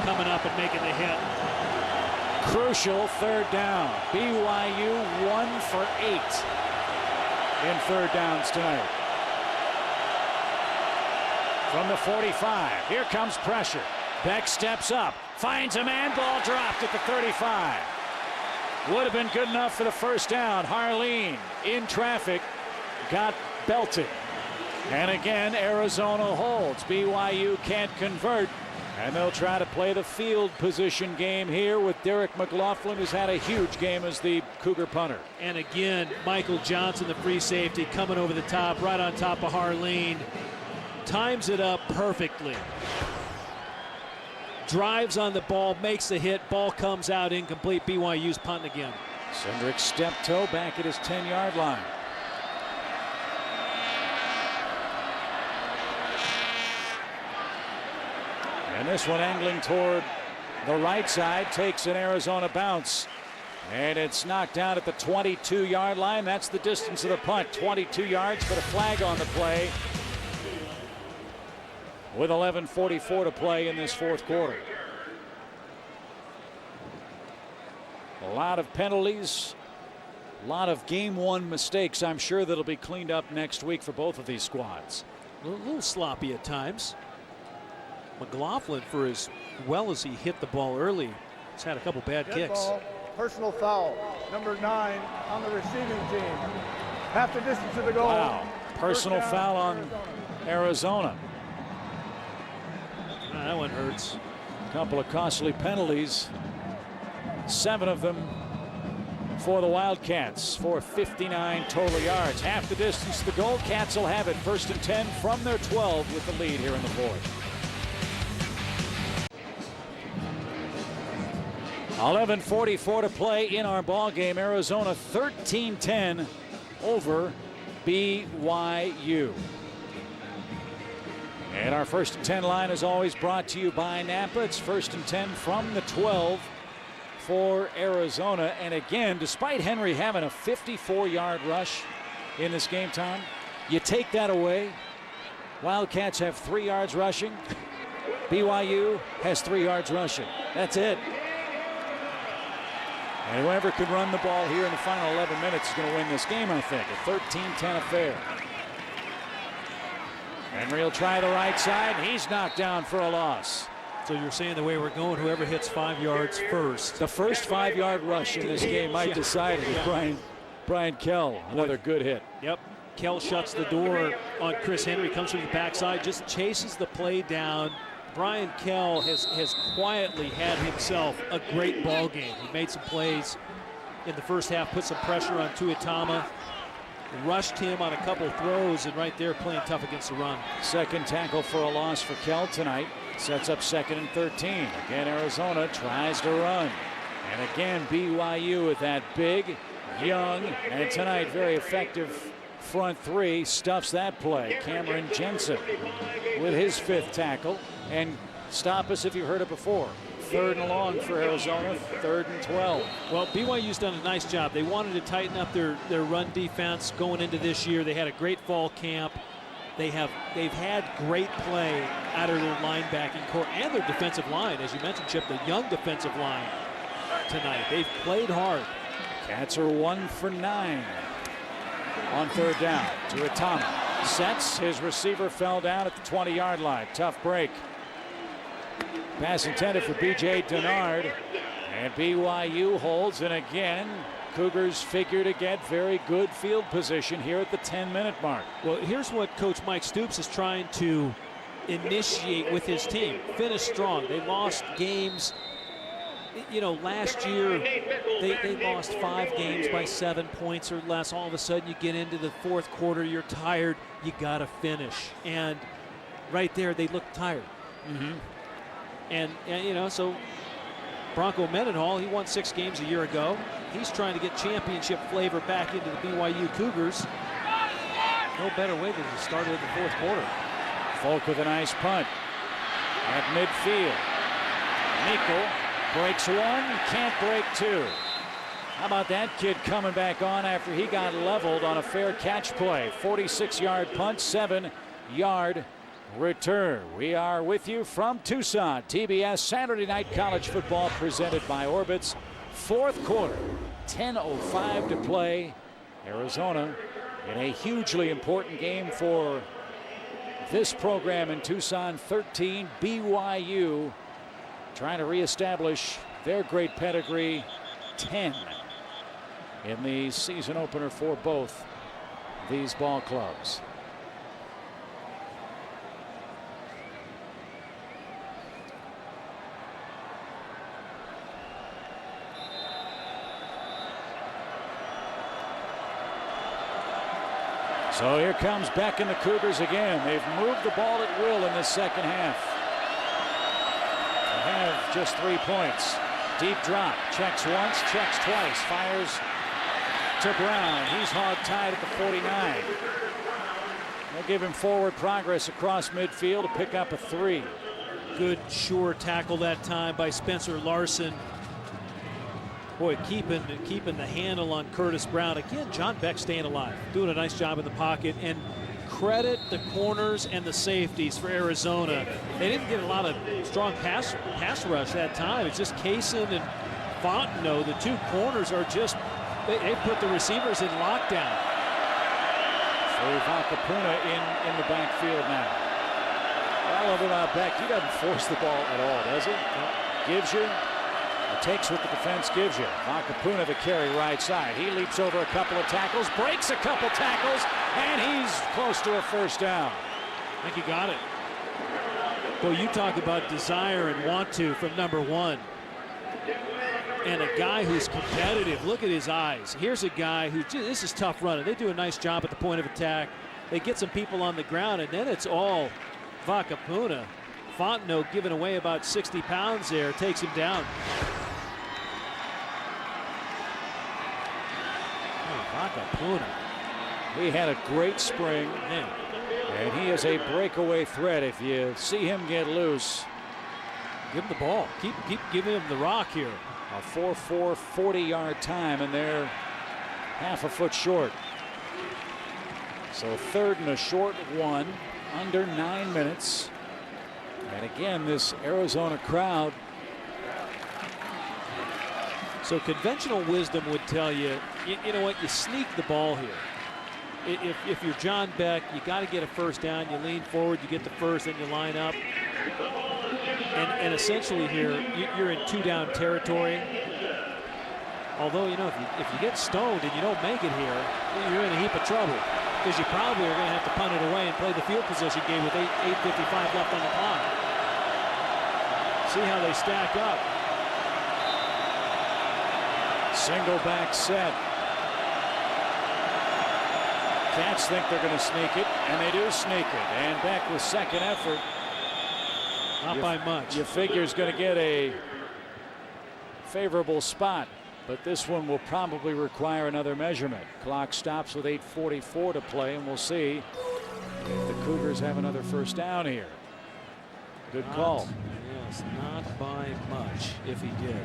coming up and making the hit. Crucial 3rd down. BYU 1 for 8 in 3rd downs tonight. From the 45, here comes pressure. Beck steps up, finds a man, ball dropped at the 35. Would have been good enough for the 1st down. Harleen in traffic, got belted. And again, Arizona holds. BYU can't convert. And they'll try to play the field position game here with Derek McLaughlin, who's had a huge game as the Cougar punter. And again, Michael Johnson, the free safety, coming over the top, right on top of Harleen. Times it up perfectly. Drives on the ball, makes the hit, ball comes out incomplete. BYU's punting again. Cindric step-toe back at his 10-yard line. And this one angling toward the right side, takes an Arizona bounce. And it's knocked down at the 22-yard line. That's the distance of the punt. 22 yards, but a flag on the play. With 11:44 to play in this 4th quarter. A lot of penalties. A lot of game 1 mistakes. I'm sure that'll be cleaned up next week for both of these squads. A little sloppy at times. McLaughlin, for as well as he hit the ball early, has had a couple bad kicks. Ball, personal foul, number 9 on the receiving team. Half the distance to the goal. Wow. Personal foul on Arizona. That one hurts. A couple of costly penalties. 7 of them for the Wildcats for 59 total yards. Half the distance to the goal. Cats will have it 1st and 10 from their 12 with the lead here in the 4th. 11:44 to play in our ball game. Arizona 13-10 over BYU. And our 1st and 10 line is always brought to you by Napa. It's 1st and 10 from the 12 for Arizona. And again, despite Henry having a 54-yard rush in this game, Tom, you take that away. Wildcats have 3 yards rushing. BYU has 3 yards rushing. That's it. And whoever can run the ball here in the final 11 minutes is going to win this game, I think. A 13-10 affair. Henry will try the right side. He's knocked down for a loss. So you're saying the way we're going, whoever hits 5 yards first. The first 5-yard rush in this game might decide it. Brian Kell, another good hit. Yep. Kell shuts the door on Chris Henry, comes from the backside, just chases the play down. Brian Kell has quietly had himself a great ball game. He made some plays in the first half, put some pressure on Tuitama, rushed him on a couple throws, and right there playing tough against the run. Second tackle for a loss for Kell tonight. Sets up 2nd and 13. Again, Arizona tries to run. And again, BYU with that big, young, and tonight very effective front three stuffs that play. Cameron Jensen with his 5th tackle. And stop us if you've heard it before. 3rd and long for Arizona, 3rd and 12. Well, BYU's done a nice job. They wanted to tighten up their run defense going into this year. They had a great fall camp. They've had great play out of their linebacking core and their defensive line. As you mentioned, Chip, the young defensive line tonight. They've played hard. Cats are 1 for 9 on 3rd down. Tuitama sets. His receiver fell down at the 20-yard line. Tough break. Pass intended for B.J. Denard. And BYU holds. And again, Cougars figure to get very good field position here at the 10-minute mark. Well, here's what Coach Mike Stoops is trying to initiate with his team. Finish strong. They lost games. You know, last year they lost 5 games by 7 points or less. All of a sudden you get into the 4th quarter, you're tired, you got to finish. And right there they look tired. And you know, so Bronco Mendenhall, he won 6 games a year ago. He's trying to get championship flavor back into the BYU Cougars. No better way than to start in the 4th quarter. Folk with a nice punt at midfield. Meikle breaks 1, can't break 2. How about that kid coming back on after he got leveled on a fair catch play? 46-yard punt, 7-yard return. We are with you from Tucson. TBS Saturday Night College Football presented by Orbitz. 4th quarter, 10:05 to play. Arizona in a hugely important game for this program in Tucson. 13, BYU trying to reestablish their great pedigree. 10 in the season opener for both these ball clubs. So here comes Beck and the Cougars again. They've moved the ball at will in the second half. They have just 3 points. Deep drop. Checks once, checks twice. Fires to Brown. He's hog-tied at the 49. They'll give him forward progress across midfield to pick up a 3. Good, sure tackle that time by Spencer Larson. Boy, keeping the handle on Curtis Brown. Again, John Beck staying alive, doing a nice job in the pocket. And credit the corners and the safeties for Arizona. They didn't get a lot of strong pass rush that time. It's just Kaysen and Fontenot. The 2 corners are just, they put the receivers in lockdown. So Vakapuna in the backfield now. What I love about Beck, he doesn't force the ball at all, does he? Gives you. Takes what the defense gives you. Vakapuna the carry right side. He leaps over a couple of tackles, breaks a couple tackles, and he's close to a 1st down. I think he got it. Well, you talk about desire and want to from number 1. And a guy who's competitive. Look at his eyes. Here's a guy who, this is tough running. They do a nice job at the point of attack. They get some people on the ground, and then it's all Vakapuna. Fontenot giving away about 60 pounds there, takes him down. Vakapuna. He had a great spring, and he is a breakaway threat. If you see him get loose, give him the ball. Keep giving him the rock here. A 4.4 40-yard time, and they're half a foot short. So 3rd and a short 1, under 9 minutes. And again, this Arizona crowd. So conventional wisdom would tell you, you know what, you sneak the ball here. if you're John Beck, you got to get a first down. You lean forward, you get the first, then you line up. And essentially here, you're in 2-down territory. Although, you know, if you get stoned and you don't make it here, you're in a heap of trouble, because you probably are going to have to punt it away and play the field position game with 8:55 left on the clock. See how they stack up. Single back set. Cats think they're going to sneak it, and they do sneak it. And Beck with second effort. Not by much. You figure he's going to get a favorable spot, but this one will probably require another measurement. Clock stops with 8:44 to play, and we'll see if the Cougars have another first down here. Good call. Yes, not by much if he did.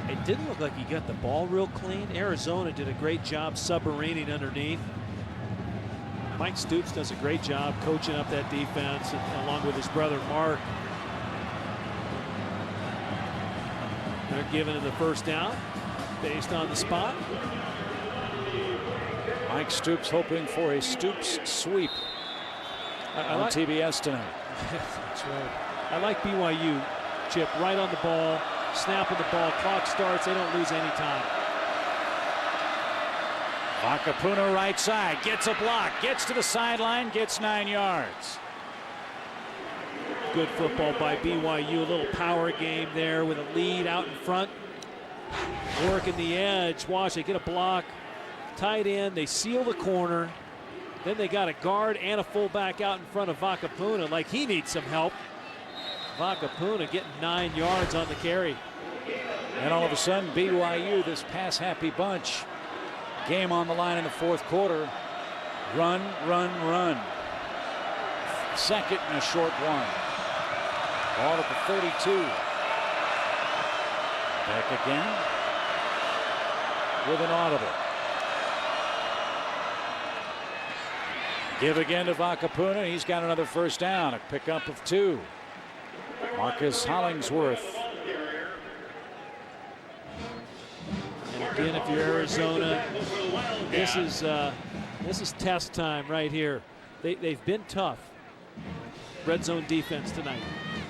It didn't look like he got the ball real clean. Arizona did a great job submarining underneath. Mike Stoops does a great job coaching up that defense, along with his brother Mark. They're giving him the first down based on the spot. Mike Stoops hoping for a Stoops sweep on TBS tonight. That's right. I like BYU, Chip, right on the ball, snapping the ball, clock starts, they don't lose any time. Vakapuna right side, gets a block, gets to the sideline, gets 9 yards. Good football by BYU, a little power game there with a lead out in front. Working the edge, watch, they get a block, tight end, they seal the corner. Then they got a guard and a fullback out in front of Vakapuna, like he needs some help. Vakapuna getting 9 yards on the carry. And all of a sudden, BYU, this pass-happy bunch, game on the line in the fourth quarter. Run, run, run. Second and a short one. Ball at the 32. Back again with an audible. Give again to Vakapuna. He's got another first down. A pickup of 2. Marcus Hollingsworth. And again, if you're Arizona, this is test time right here. They've been tough. Red zone defense tonight.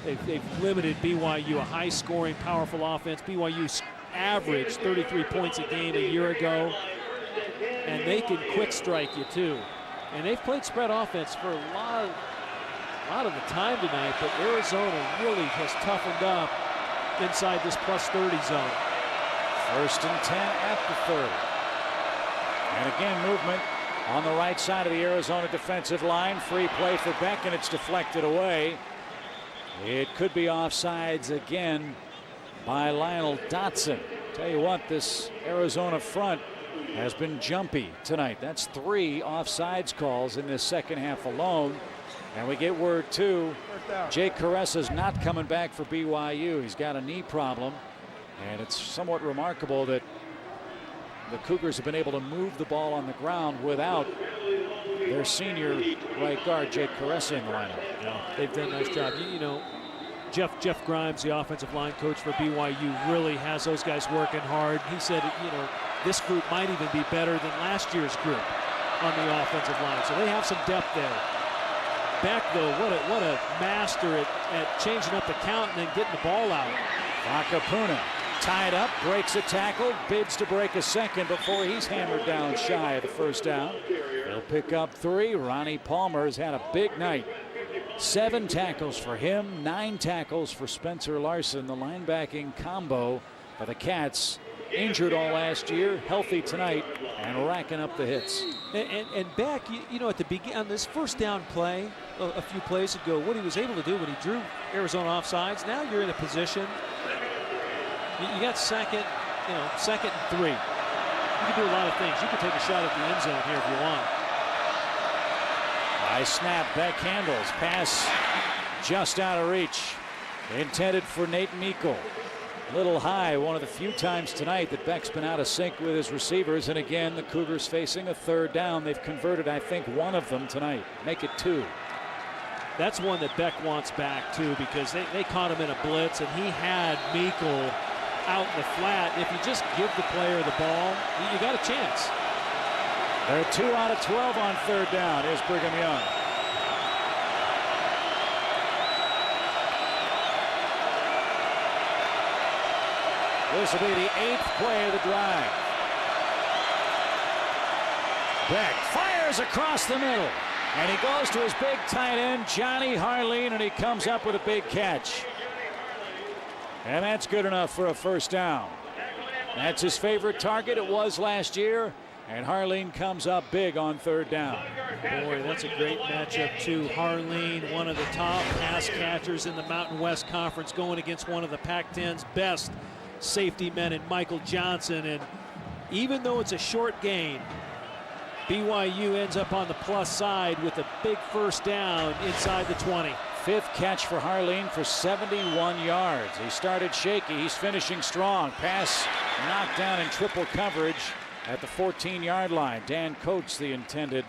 They've limited BYU, a high-scoring, powerful offense. BYU averaged 33 points a game a year ago, and they can quick strike you too. And they've played spread offense for a lot of the time tonight, but Arizona really has toughened up inside this +30 zone. First and 10 at the 30. And again, movement on the right side of the Arizona defensive line. Free play for Beck, and it's deflected away. It could be offsides again by Lionel Dotson. Tell you what, this Arizona front has been jumpy tonight. That's 3 offsides calls in this second half alone. And we get word too, Jake Caresa's not coming back for BYU. He's got a knee problem. And it's somewhat remarkable that the Cougars have been able to move the ball on the ground without their senior right guard, Jake Caressa, in the lineup. Yeah, they've done a nice job. You know, Jeff Grimes, the offensive line coach for BYU, really has those guys working hard. He said, you know, this group might even be better than last year's group on the offensive line. So they have some depth there. Beck, though, what a master at changing up the count and then getting the ball out. Vakapuna tied up, breaks a tackle, bids to break a second before he's hammered down shy of the first down. He'll pick up 3. Ronnie Palmer has had a big night. 7 tackles for him, 9 tackles for Spencer Larson. The linebacking combo for the Cats, injured all last year, healthy tonight, and racking up the hits. And Beck, you know, at the beginning, on this first down play, a few plays ago, what he was able to do when he drew Arizona offsides, now you're in a position, you got second and 3. You can do a lot of things. You can take a shot at the end zone here if you want. High snap, Beck handles, pass just out of reach. Intended for Nate Meikle. A little high, one of the few times tonight that Beck's been out of sync with his receivers. And again, the Cougars facing a third down. They've converted, I think, 1 of them tonight. Make it 2. That's one that Beck wants back, too, because they caught him in a blitz, and he had Meikle out in the flat. If you just give the player the ball, you got a chance. They're 2 out of 12 on third down. Here's Brigham Young. This will be the 8th play of the drive. Beck fires across the middle. And he goes to his big tight end, Johnny Harleen, and he comes up with a big catch. And that's good enough for a first down. That's his favorite target. It was last year. And Harleen comes up big on third down. Boy, that's a great matchup, too. Harleen, one of the top pass catchers in the Mountain West Conference, going against one of the Pac-10's best safety men in Michael Johnson. And even though it's a short gain, BYU ends up on the plus side with a big first down inside the 20. 5th catch for Harleen for 71 yards. He started shaky. He's finishing strong. Pass knocked down in triple coverage at the 14-yard line. Dan Coates, the intended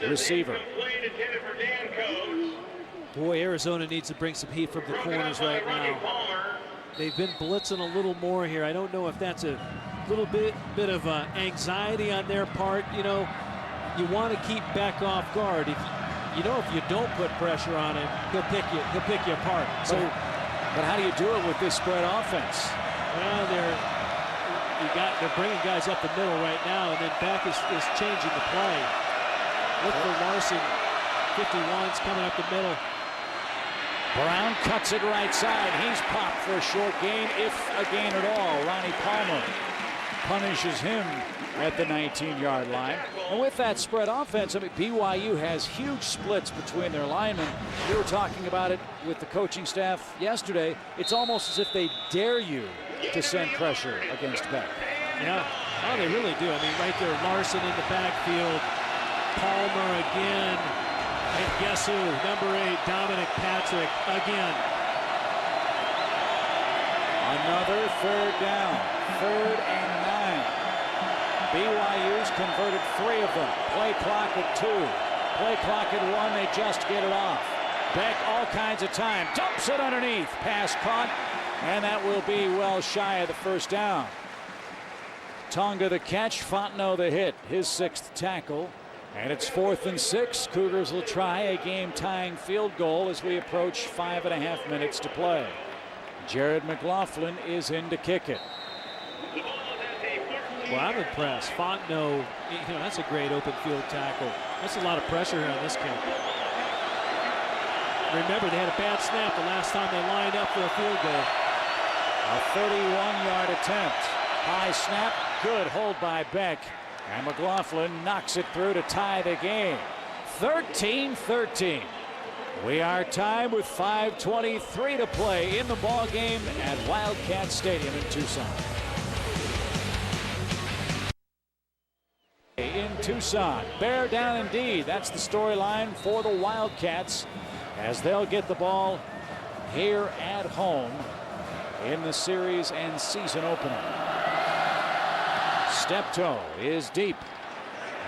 receiver. Boy, Arizona needs to bring some heat from the corners right now. They've been blitzing a little more here. I don't know if that's a little bit of anxiety on their part. You know, you want to keep Beck off guard. If you don't put pressure on him, he'll pick you apart. So, but how do you do it with this spread offense? Well, they're bringing guys up the middle right now, and then Beck is changing the play. Look for Larson. 51's coming up the middle. Brown cuts it right side. He's popped for a short gain, if a gain at all. Ronnie Palmer punishes him at the 19-yard line. And with that spread offense, I mean, BYU has huge splits between their linemen. We were talking about it with the coaching staff yesterday. It's almost as if they dare you to send pressure against Beck. Yeah, oh, they really do. I mean, right there, Larson in the backfield. Palmer again. And guess who? Number 8, Dominic Patrick again. Another third down. 3rd and 9. BYU's converted 3 of them. Play clock at 2. Play clock at 1. They just get it off. Beck all kinds of time. Dumps it underneath. Pass caught. And that will be well shy of the first down. Tonga the catch. Fontenot the hit. His 6th tackle. And it's 4th and 6. Cougars will try a game-tying field goal as we approach 5.5 minutes to play. Jared McLaughlin is in to kick it. Well, I'm impressed. Fontenot, that's a great open field tackle. That's a lot of pressure here on this kid. Remember, they had a bad snap the last time they lined up for a field goal. A 31-yard attempt. High snap. Good hold by Beck. And McLaughlin knocks it through to tie the game. 13-13. We are tied with 5:23 to play in the ball game at Wildcat Stadium in Tucson. In Tucson, bear down indeed. That's the storyline for the Wildcats as they'll get the ball here at home in the series and season opener. Steptoe is deep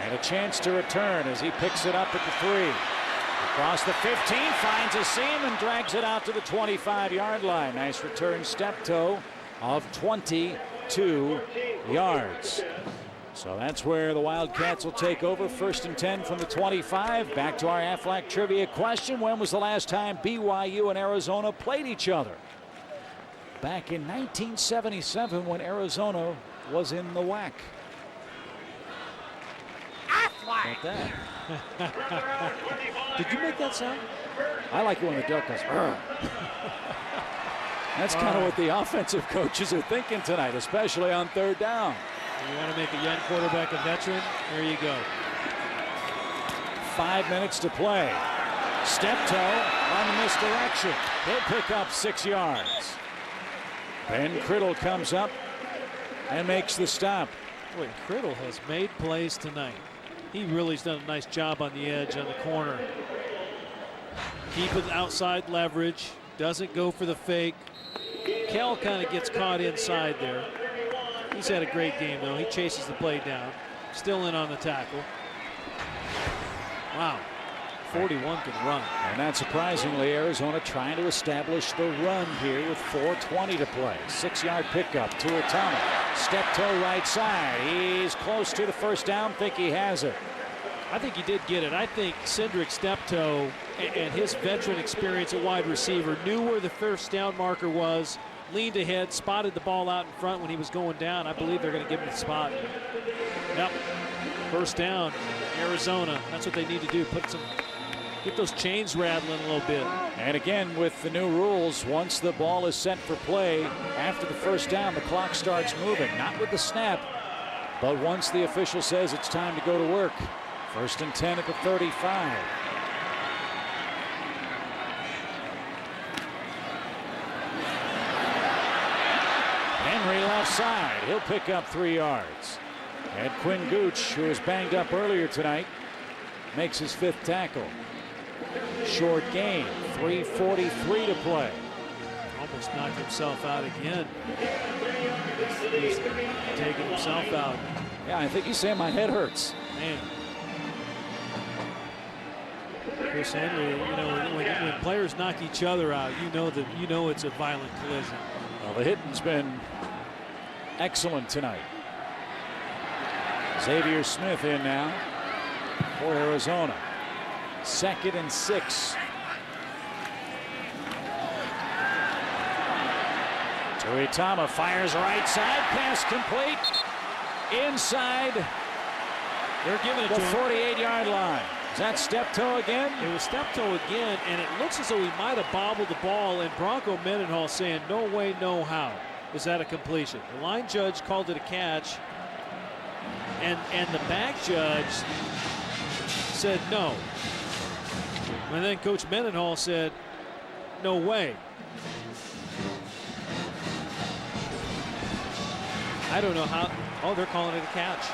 and a chance to return as he picks it up at the 3. Across the 15, finds a seam and drags it out to the 25-yard line. Nice return, Steptoe, of 22 yards. So that's where the Wildcats will take over. 1st and 10 from the 25. Back to our Aflac trivia question. When was the last time BYU and Arizona played each other? Back in 1977 when Arizona was in the WAC. Like that. Did you make that sound? I like it when the duck goes. That's kind of what the offensive coaches are thinking tonight, especially on 3rd down. You want to make a young quarterback a veteran? There you go. 5 minutes to play. Steptoe on the misdirection. He'll pick up 6 yards. Ben Criddle comes up and makes the stop. Boy, Criddle has made plays tonight. He really's done a nice job on the edge on the corner. Keep it outside leverage. Doesn't go for the fake. Kell kind of gets caught inside there. He's had a great game, though. He chases the play down. Still in on the tackle. Wow. 41 can run. And not surprisingly, Arizona trying to establish the run here with 4:20 to play. 6-yard pickup to Itama. Step toe right side. He's close to the first down. Think he has it. I think he did get it. I think Cindric Steptoe and his veteran experience at wide receiver knew where the first down marker was, leaned ahead, spotted the ball out in front when he was going down. I believe they're going to give him the spot. Yep. First down, Arizona. That's what they need to do. Get those chains rattling a little bit. And again, with the new rules, once the ball is set for play, after the first down, the clock starts moving. Not with the snap, but once the official says it's time to go to work. 1st and 10 at the 35. Henry left side. He'll pick up 3 yards. And Quinn Gooch, who was banged up earlier tonight, makes his 5th tackle. Short gain. 3:43 to play. Almost knocked himself out again. He's taking himself out. Yeah, I think he's saying my head hurts. Man. Chris Henry, you know, when players knock each other out, you know it's a violent collision. Well, the hitting's been excellent tonight. Xavier Smith in now for Arizona. 2nd and 6. Tuitama fires right side, pass complete. Inside. They're giving it the to him. 48-yard line. Is that Steptoe again? It was Steptoe again, and it looks as though he might have bobbled the ball, and Bronco Mendenhall saying, no way, no how. Is that a completion? The line judge called it a catch, and the back judge said no. And then Coach Mendenhall said, no way. I don't know how. Oh, they're calling it a catch.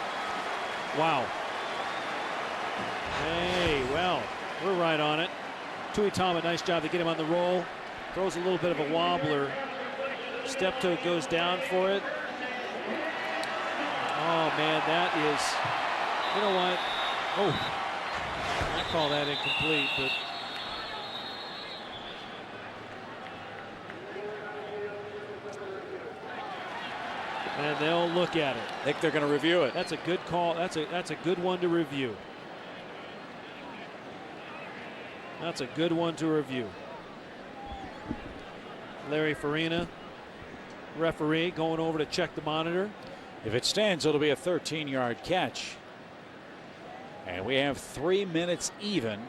Wow. Hey, well, we're right on it. Tuitama, nice job to get him on the roll. Throws a little bit of a wobbler. Steptoe goes down for it. Oh, man, that is, you know what? Oh, I call that incomplete, but. And they'll look at it. I think they're going to review it. That's a good call. That's a good one to review. That's a good one to review. Larry Farina, referee, going over to check the monitor. If it stands, it'll be a 13-yard catch. And we have 3 minutes even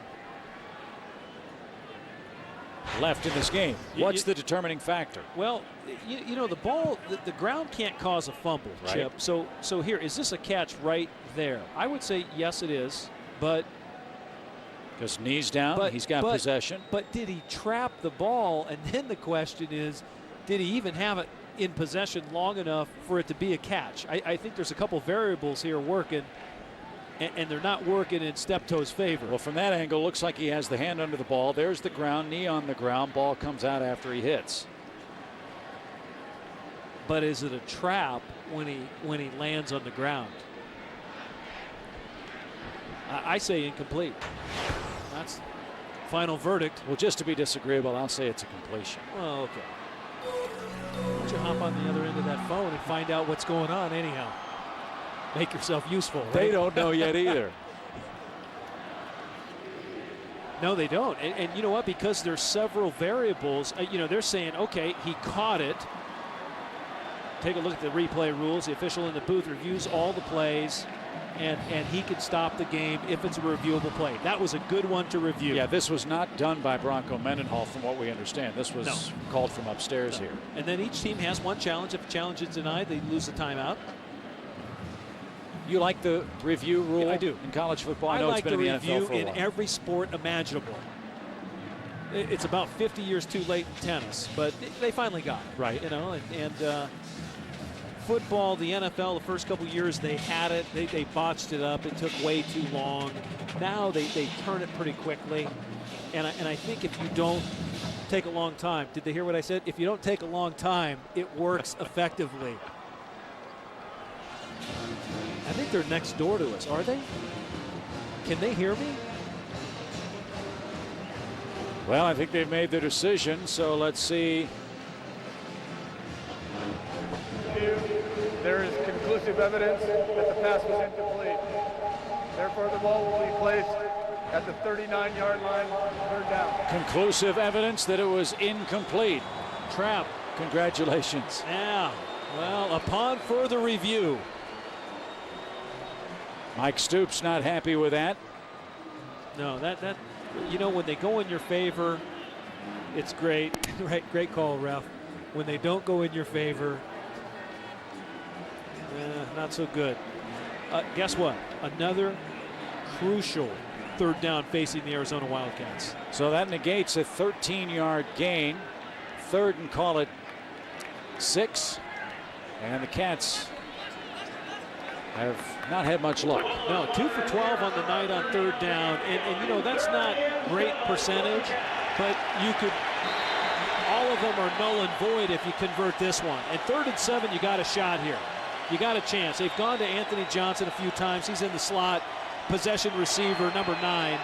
left in this game. What's the determining factor? Well, you know, the ball, the ground can't cause a fumble, right. Chip. So here, is this a catch right there? I would say yes, it is, but. Because knees down, he's got possession. But did he trap the ball? And then the question is, did he even have it in possession long enough for it to be a catch? I think there's a couple variables here working, and they're not working in Steptoe's favor. Well, from that angle, looks like he has the hand under the ball. There's the ground, knee on the ground. Ball comes out after he hits. But is it a trap when he lands on the ground? I say incomplete. That's final verdict. Well, just to be disagreeable, I'll say it's a completion. Oh, okay. Why don't you hop on the other end of that phone and find out what's going on anyhow? Make yourself useful. Right? They don't know yet either. No, they don't. And you know what? Because there's several variables, you know, they're saying, okay, he caught it. Take a look at the replay rules. The official in the booth reviews all the plays, and he can stop the game if it's a reviewable play. That was a good one to review. Yeah, this was not done by Bronco Mendenhall from what we understand. This was called from upstairs here. And then each team has one challenge. If a challenge is denied, they lose the timeout. You like the review rule? Yeah, I do. In college football? I I know like it's been the in the NFL review for a in while. every sport imaginable. It's about 50 years too late in tennis, but they finally got it. Right. You know, and football, the NFL, the first couple years they had it. They botched it up. It took way too long. Now they turn it pretty quickly. And I think if you don't take a long time, did they hear what I said? If you don't take a long time, it works effectively. I think they're next door to us. Are they? Can they hear me? Well, I think they've made their decision, so let's see. There is conclusive evidence that the pass was incomplete. Therefore, the ball will be placed at the 39-yard line, third down. Conclusive evidence that it was incomplete. Trap. Congratulations. Yeah. Well, upon further review. Mike Stoops not happy with that. No, that you know, when they go in your favor, it's great. Right, great call, ref. When they don't go in your favor, not so good. Guess what? Another crucial third down facing the Arizona Wildcats. So that negates a 13-yard gain. Third and call it 6. And the Cats have not had much luck. No, 2 for 12 on the night on third down. And you know, that's not great percentage, but you could, all of them are null and void if you convert this one. And 3rd and 7, you got a shot here. You got a chance. They've gone to Anthony Johnson a few times. He's in the slot. Possession receiver, number 9.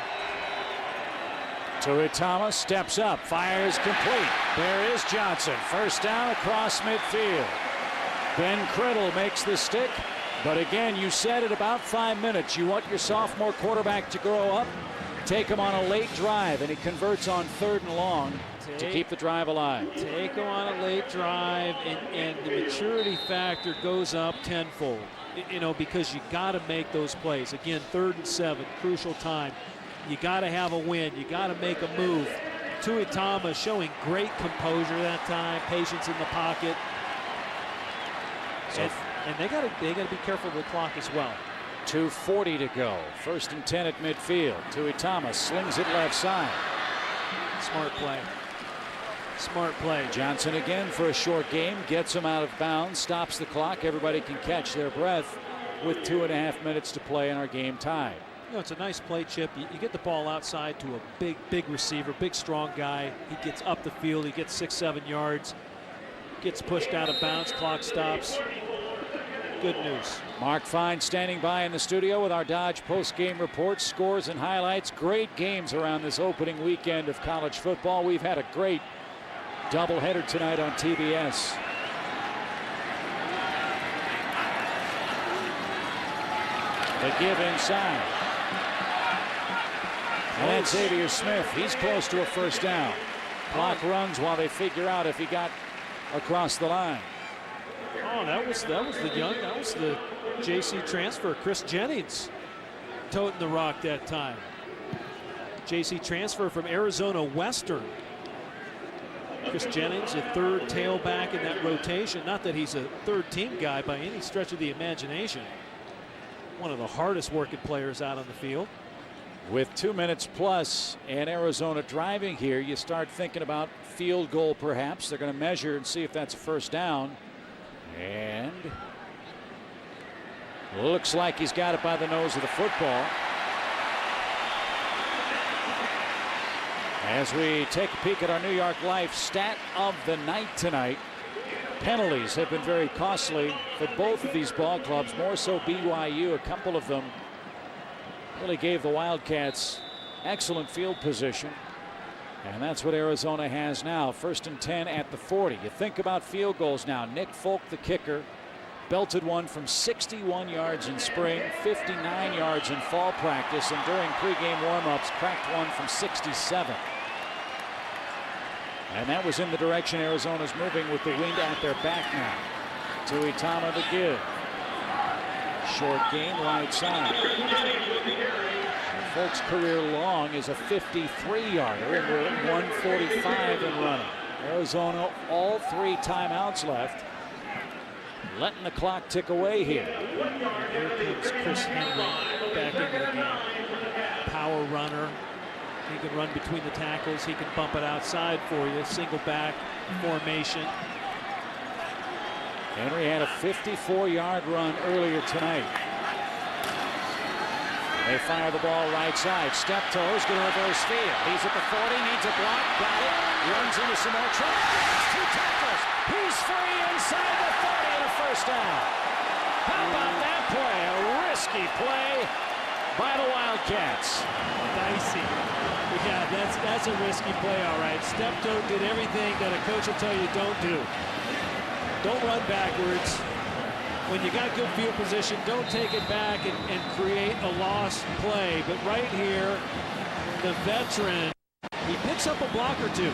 Thomas steps up, fires complete. There is Johnson. First down across midfield. Ben Criddle makes the stick. But again, you said it about 5 minutes. You want your sophomore quarterback to grow up. Take him on a late drive, and he converts on 3rd and long to keep the drive alive. Take him on a late drive, and the maturity factor goes up tenfold. You know, because you got to make those plays. Again, 3rd and 7, crucial time. You got to have a win. You got to make a move. Thomas showing great composure that time, patience in the pocket. And they got to be careful of the clock as well. 2:40 to go. 1st and 10 at midfield. Thomas slings it left side. Smart play. Smart play. Johnson again for a short game. Gets him out of bounds. Stops the clock. Everybody can catch their breath with 2.5 minutes to play in our game tied. You know, it's a nice play, Chip. You get the ball outside to a big receiver, big, strong guy. He gets up the field. He gets 6-7 yards. Gets pushed out of bounds. Clock stops. Good news. Mark Fine standing by in the studio with our Dodge post-game reports, scores and highlights. Great games around this opening weekend of college football. We've had a great doubleheader tonight on TBS. The give inside. And then Xavier Smith, he's close to a first down. Clock runs while they figure out if he got across the line. Oh, that was the JC transfer, Chris Jennings, toting the rock that time. JC transfer from Arizona Western. Chris Jennings, a 3rd tailback in that rotation. Not that he's a 3rd-team guy by any stretch of the imagination. One of the hardest working players out on the field. With 2 minutes plus and Arizona driving here, you start thinking about field goal perhaps. They're going to measure and see if that's a first down. And looks like he's got it by the nose of the football. As we take a peek at our New York Life stat of the night tonight, penalties have been very costly for both of these ball clubs, more so BYU. A couple of them really gave the Wildcats excellent field position. And that's what Arizona has now. 1st and 10 at the 40. You think about field goals now. Nick Folk, the kicker, belted one from 61 yards in spring, 59 yards in fall practice, and during pregame warmups cracked one from 67. And that was in the direction Arizona's moving with the wind at their back now. Tuitama the give. Short gain right side. Folks' career long is a 53-yarder, and we're at 145 and running. Arizona, all 3 timeouts left, letting the clock tick away here. Here comes Chris Henry back into the game. Power runner. He can run between the tackles. He can bump it outside for you. Single back formation. Henry had a 54-yard run earlier tonight. They fire the ball right side. Step toes, going to reverse field. He's at the 40, needs a block, got it. Runs into some more trouble. 2 tackles. He's free inside the 40 and a first down. How about that play? A risky play by the Wildcats. Dicey. Yeah, that's a risky play, all right. Steptoe did everything that a coach will tell you don't do. Don't run backwards. When you got good field position, don't take it back and create a lost play. But right here, the veteran, he picks up a block or two.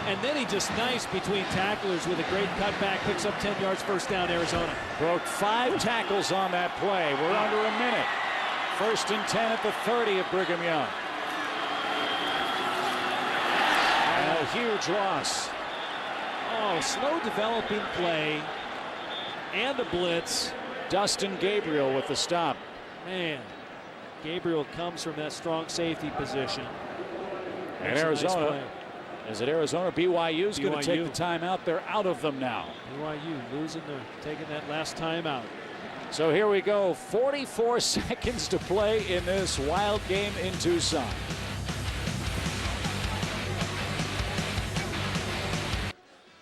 And then he just knifes between tacklers with a great cutback, picks up 10 yards, first down, Arizona. Broke 5 tackles on that play. We're under a minute. 1st and 10 at the 30 of Brigham Young. And a huge loss. Oh, slow developing play and a blitz. Dustin Gabriel with the stop. Man, Gabriel comes from that strong safety position. And That's a nice Arizona, play. is it Arizona? BYU's going to take the timeout. They're out of them now. BYU taking that last timeout. So here we go. 44 seconds to play in this wild game in Tucson.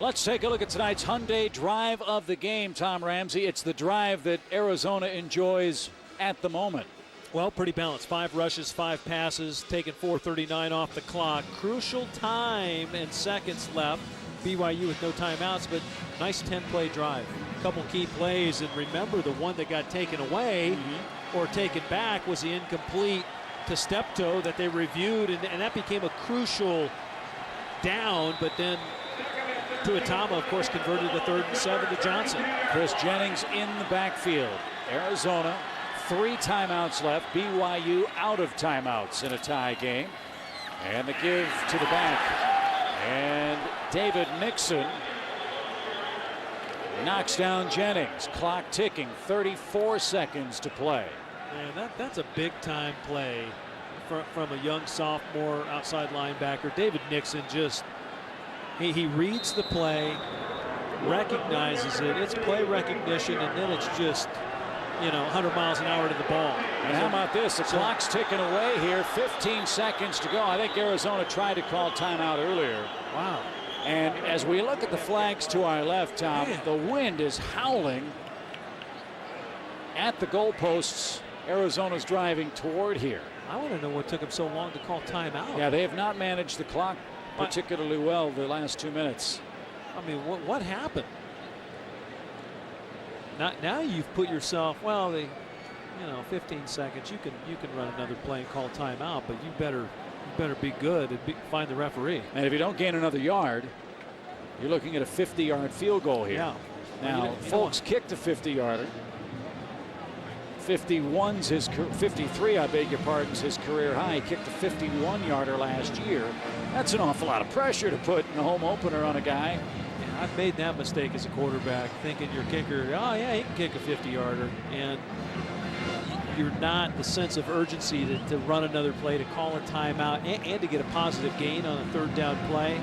Let's take a look at tonight's Hyundai drive of the game, Tom Ramsey. It's the drive that Arizona enjoys at the moment. Well, pretty balanced. 5 rushes, 5 passes, taking 4:39 off the clock. Crucial time and seconds left. BYU with no timeouts, but nice 10-play drive. A couple key plays, and remember the one that got taken away or taken back was the incomplete to Steptoe that they reviewed, and that became a crucial down, but then Tuatama, of course, converted the 3rd and 7 to Johnson. Chris Jennings in the backfield. Arizona, 3 timeouts left. BYU out of timeouts in a tie game. And the give to the back. And David Nixon knocks down Jennings. Clock ticking. 34 seconds to play. Man, that's a big-time play from a young sophomore outside linebacker. David Nixon just... He reads the play, recognizes it. It's play recognition, and then it's just, 100 miles an hour to the ball. And how about this? The clock's ticking away here. 15 seconds to go. I think Arizona tried to call timeout earlier. Wow. And as we look at the flags to our left, Tom, the wind is howling at the goalposts Arizona's driving toward here. I want to know what took him so long to call timeout. Yeah, they have not managed the clock particularly well the last 2 minutes. I mean, what happened? Now you've put yourself, 15 seconds. You can run another play and call timeout, but you better be good and find the referee. And if you don't gain another yard, you're looking at a 50-yard field goal here. Yeah. Now, Folks kicked a 50-yarder. 51's his 53, I beg your pardon, is his career high. He kicked a 51-yarder last year. That's an awful lot of pressure to put in the home opener on a guy. Yeah, I've made that mistake as a quarterback, thinking your kicker, oh yeah, he can kick a 50-yarder, and you're not the sense of urgency to run another play, to call a timeout, and to get a positive gain on a 3rd down play.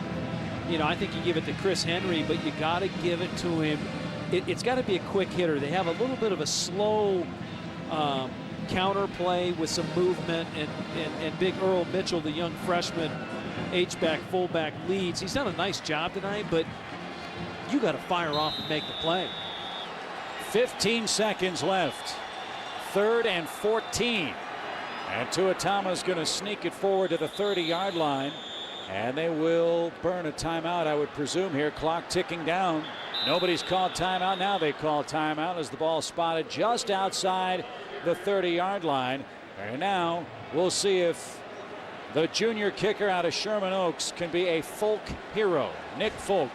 I think you give it to Chris Henry, but you got to give it to him. It's got to be a quick hitter. They have a little bit of a slow counter play with some movement, and Big Earl Mitchell, the young freshman H-back, fullback, leads. He's done a nice job tonight, but you got to fire off and make the play. 15 seconds left. 3rd and 14. And Tuatama's going to sneak it forward to the 30-yard line. And they will burn a timeout, I would presume here. Clock ticking down. Nobody's called timeout. Now they call timeout as the ball spotted just outside the 30-yard line. And now we'll see if the junior kicker out of Sherman Oaks can be a Folk hero. Nick Folk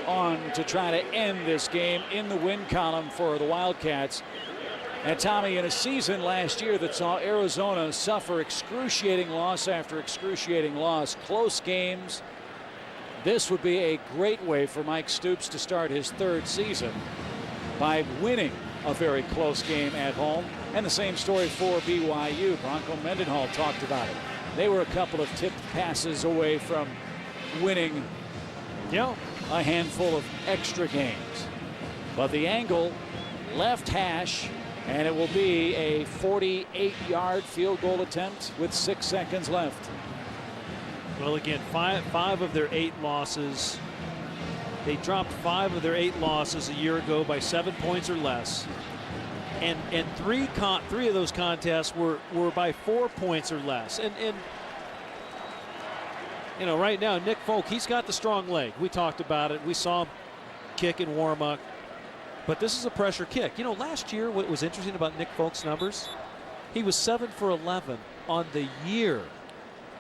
on to try to end this game in the win column for the Wildcats. And Tommy, in a season last year that saw Arizona suffer excruciating loss after excruciating loss, close games, this would be a great way for Mike Stoops to start his 3rd season by winning a very close game at home. And the same story for BYU. Bronco Mendenhall talked about it. They were a couple of tipped passes away from winning a handful of extra games. But the angle, left hash, and it will be a 48-yard field goal attempt with 6 seconds left. Well, again, five of their 8 losses. They dropped 5 of their 8 losses a year ago by 7 points or less. And three of those contests were by 4 points or less. And you know, right now, Nick Folk, he's got the strong leg. We talked about it. We saw him kick in warm-up. But this is a pressure kick. You know, last year, what was interesting about Nick Folk's numbers, he was 7 for 11 on the year.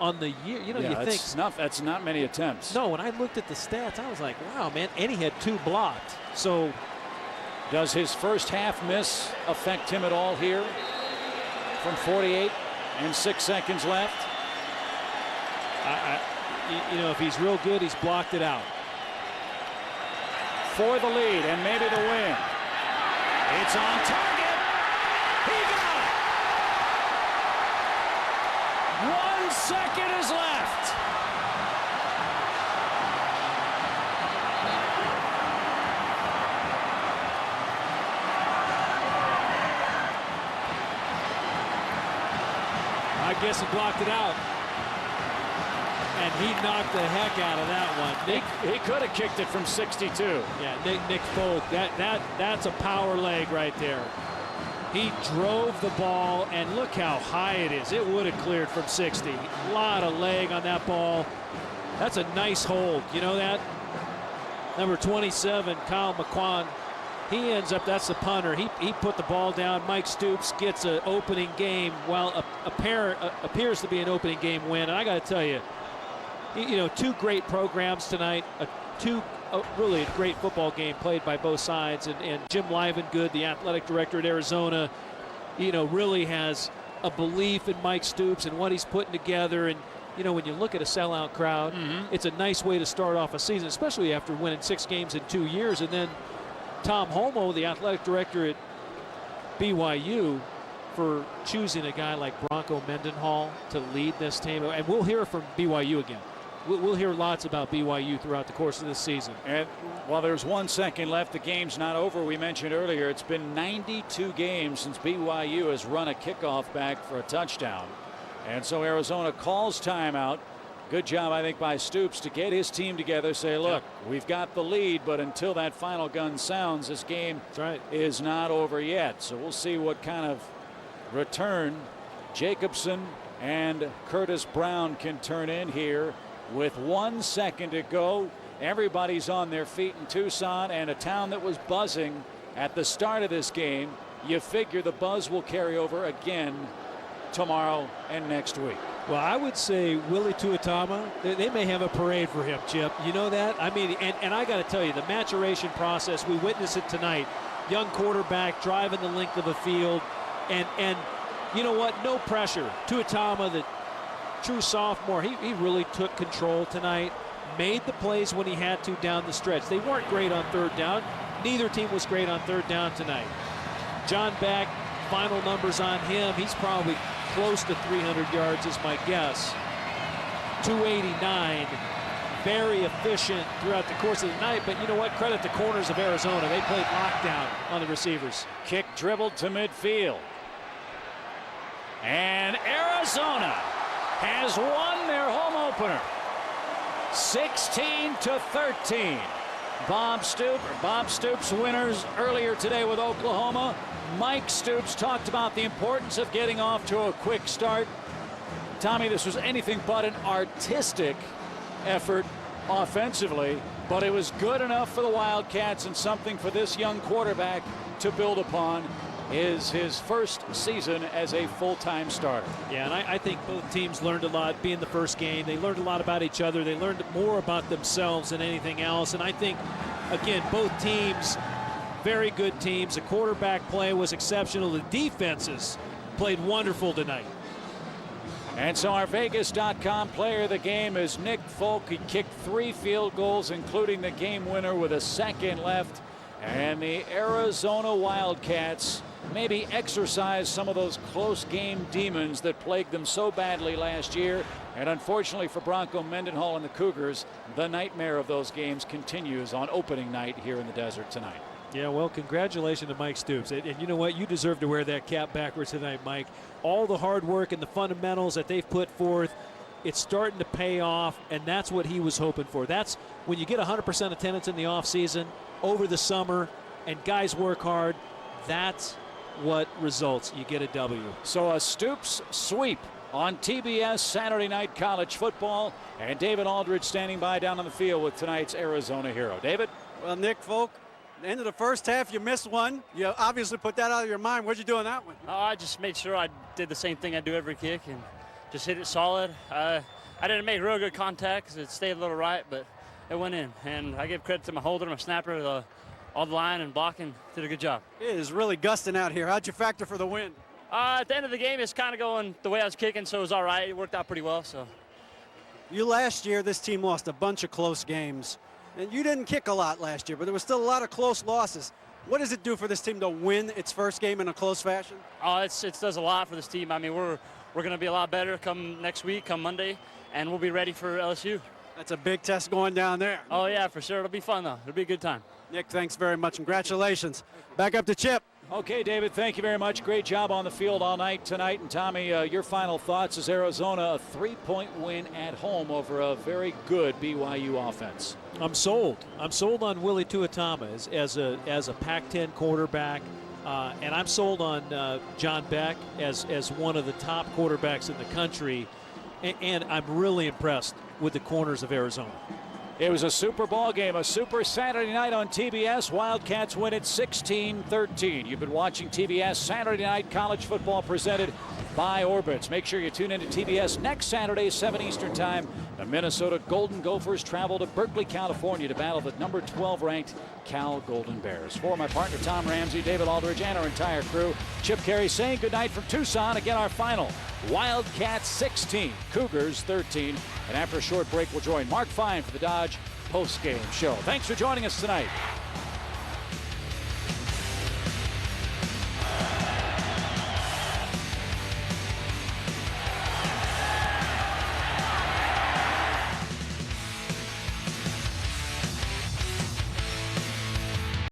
On the year, you know, yeah, you think that's not many attempts. No, when I looked at the stats, I was like, wow, man, and he had 2 blocked. So does his first half miss affect him at all here? From 48 and 6 seconds left. You know, if he's real good, he's blocked it out. For the lead and maybe the win. It's on target. He got it. 1 second is left. I guess he blocked it out. And he knocked the heck out of that one. He could have kicked it from 62. Yeah, Nick Folk, that's a power leg right there. He drove the ball, and look how high it is. It would have cleared from 60. A lot of leg on that ball. That's a nice hold. You know that? Number 27, Kyle McQuan, he ends up, that's the punter. He put the ball down. Mike Stoops gets an opening game, well, appears to be an opening game win. And I got to tell you, you know, 2 great programs tonight, really a great football game played by both sides. And Jim Livengood, the athletic director at Arizona, you know, really has a belief in Mike Stoops and what he's putting together. And, you know, when you look at a sellout crowd, it's a nice way to start off a season, especially after winning 6 games in 2 years. And then Tom Homo, the athletic director at BYU, for choosing a guy like Bronco Mendenhall to lead this team. And we'll hear from BYU again. We'll hear lots about BYU throughout the course of this season. And while there's 1 second left, the game's not over. We mentioned earlier it's been 92 games since BYU has run a kickoff back for a touchdown. And so Arizona calls timeout. Good job, I think, by Stoops to get his team together, say, look, we've got the lead, but until that final gun sounds, this game is not over yet. So we'll see what kind of return Jacobson and Curtis Brown can turn in here. With 1 second to go, everybody's on their feet in Tucson, and a town that was buzzing at the start of this game. You figure the buzz will carry over again tomorrow and next week. Well, I would say Willie Tuatama, they may have a parade for him, Chip. You know that? I mean, and I got to tell you, the maturation process, we witnessed it tonight. Young quarterback driving the length of the field, and you know what? No pressure. Tuatama, the true sophomore, he really took control tonight, made the plays when he had to down the stretch. They weren't great on 3rd down. Neither team was great on 3rd down tonight. John Beck, final numbers on him, he's probably close to 300 yards is my guess. 289, very efficient throughout the course of the night, but you know what? Credit the corners of Arizona. They played lockdown on the receivers. Kick dribbled to midfield. And Arizona has won their home opener, 16-13. Bob Stoops winners earlier today with Oklahoma. Mike Stoops talked about the importance of getting off to a quick start. Tommy, this was anything but an artistic effort offensively, but it was good enough for the Wildcats and something for this young quarterback to build upon. Is his first season as a full-time starter. Yeah, and I think both teams learned a lot being the first game. They learned a lot about each other. They learned more about themselves than anything else. And I think, again, both teams, very good teams. The quarterback play was exceptional. The defenses played wonderful tonight. And so our Vegas.com player of the game is Nick Folk. He kicked 3 field goals, including the game winner with a second left. And the Arizona Wildcats maybe exercise some of those close game demons that plagued them so badly last year. And unfortunately for Bronco Mendenhall and the Cougars, the nightmare of those games continues on opening night here in the desert tonight. Yeah, well, congratulations to Mike Stoops. And you know what? You deserve to wear that cap backwards tonight, Mike. All the hard work and the fundamentals that they've put forth, it's starting to pay off, and that's what he was hoping for. That's when you get 100% attendance in the offseason, over the summer, and guys work hard, that's what results. You get a W. So a Stoops sweep on TBS Saturday Night College Football, and David Aldridge standing by down on the field with tonight's Arizona hero. David? Well, Nick Folk, end of the first half, you missed one. You obviously put that out of your mind. What'd you do on that one? I just made sure I did the same thing I do every kick and just hit it solid. I didn't make real good contact because it stayed a little right, but it went in. And I give credit to my holder, my snapper, all the line and blocking. Did a good job. It is really gusting out here. How'd you factor for the win? At the end of the game, it's kind of going the way I was kicking, so it was all right. It worked out pretty well. So. You last year, this team lost a bunch of close games. And you didn't kick a lot last year, but there was still a lot of close losses. What does it do for this team to win its first game in a close fashion? It does a lot for this team. I mean, we're going to be a lot better come next week, come Monday, and we'll be ready for LSU. That's a big test going down there. Oh, yeah, for sure. It'll be fun, though. It'll be a good time. Nick, thanks very much. Congratulations. Back up to Chip. Okay, David, thank you very much. Great job on the field all night tonight. And Tommy, your final thoughts as Arizona, a 3-point win at home over a very good BYU offense. I'm sold. I'm sold on Willie Tuatama as a Pac-10 quarterback, and I'm sold on John Beck as one of the top quarterbacks in the country. And I'm really impressed with the corners of Arizona. It was a super ball game, a super Saturday night on TBS. Wildcats win it 16-13. You've been watching TBS Saturday Night College Football presented by Orbitz. Make sure you tune into TBS next Saturday, 7 Eastern Time. The Minnesota Golden Gophers travel to Berkeley, California to battle the number 12-ranked Cal Golden Bears. For my partner Tom Ramsey, David Aldridge, and our entire crew, Chip Carey saying goodnight from Tucson. Again, our final, Wildcats 16, Cougars 13. And after a short break, we'll join Mark Fine for the Dodge post-game show. Thanks for joining us tonight.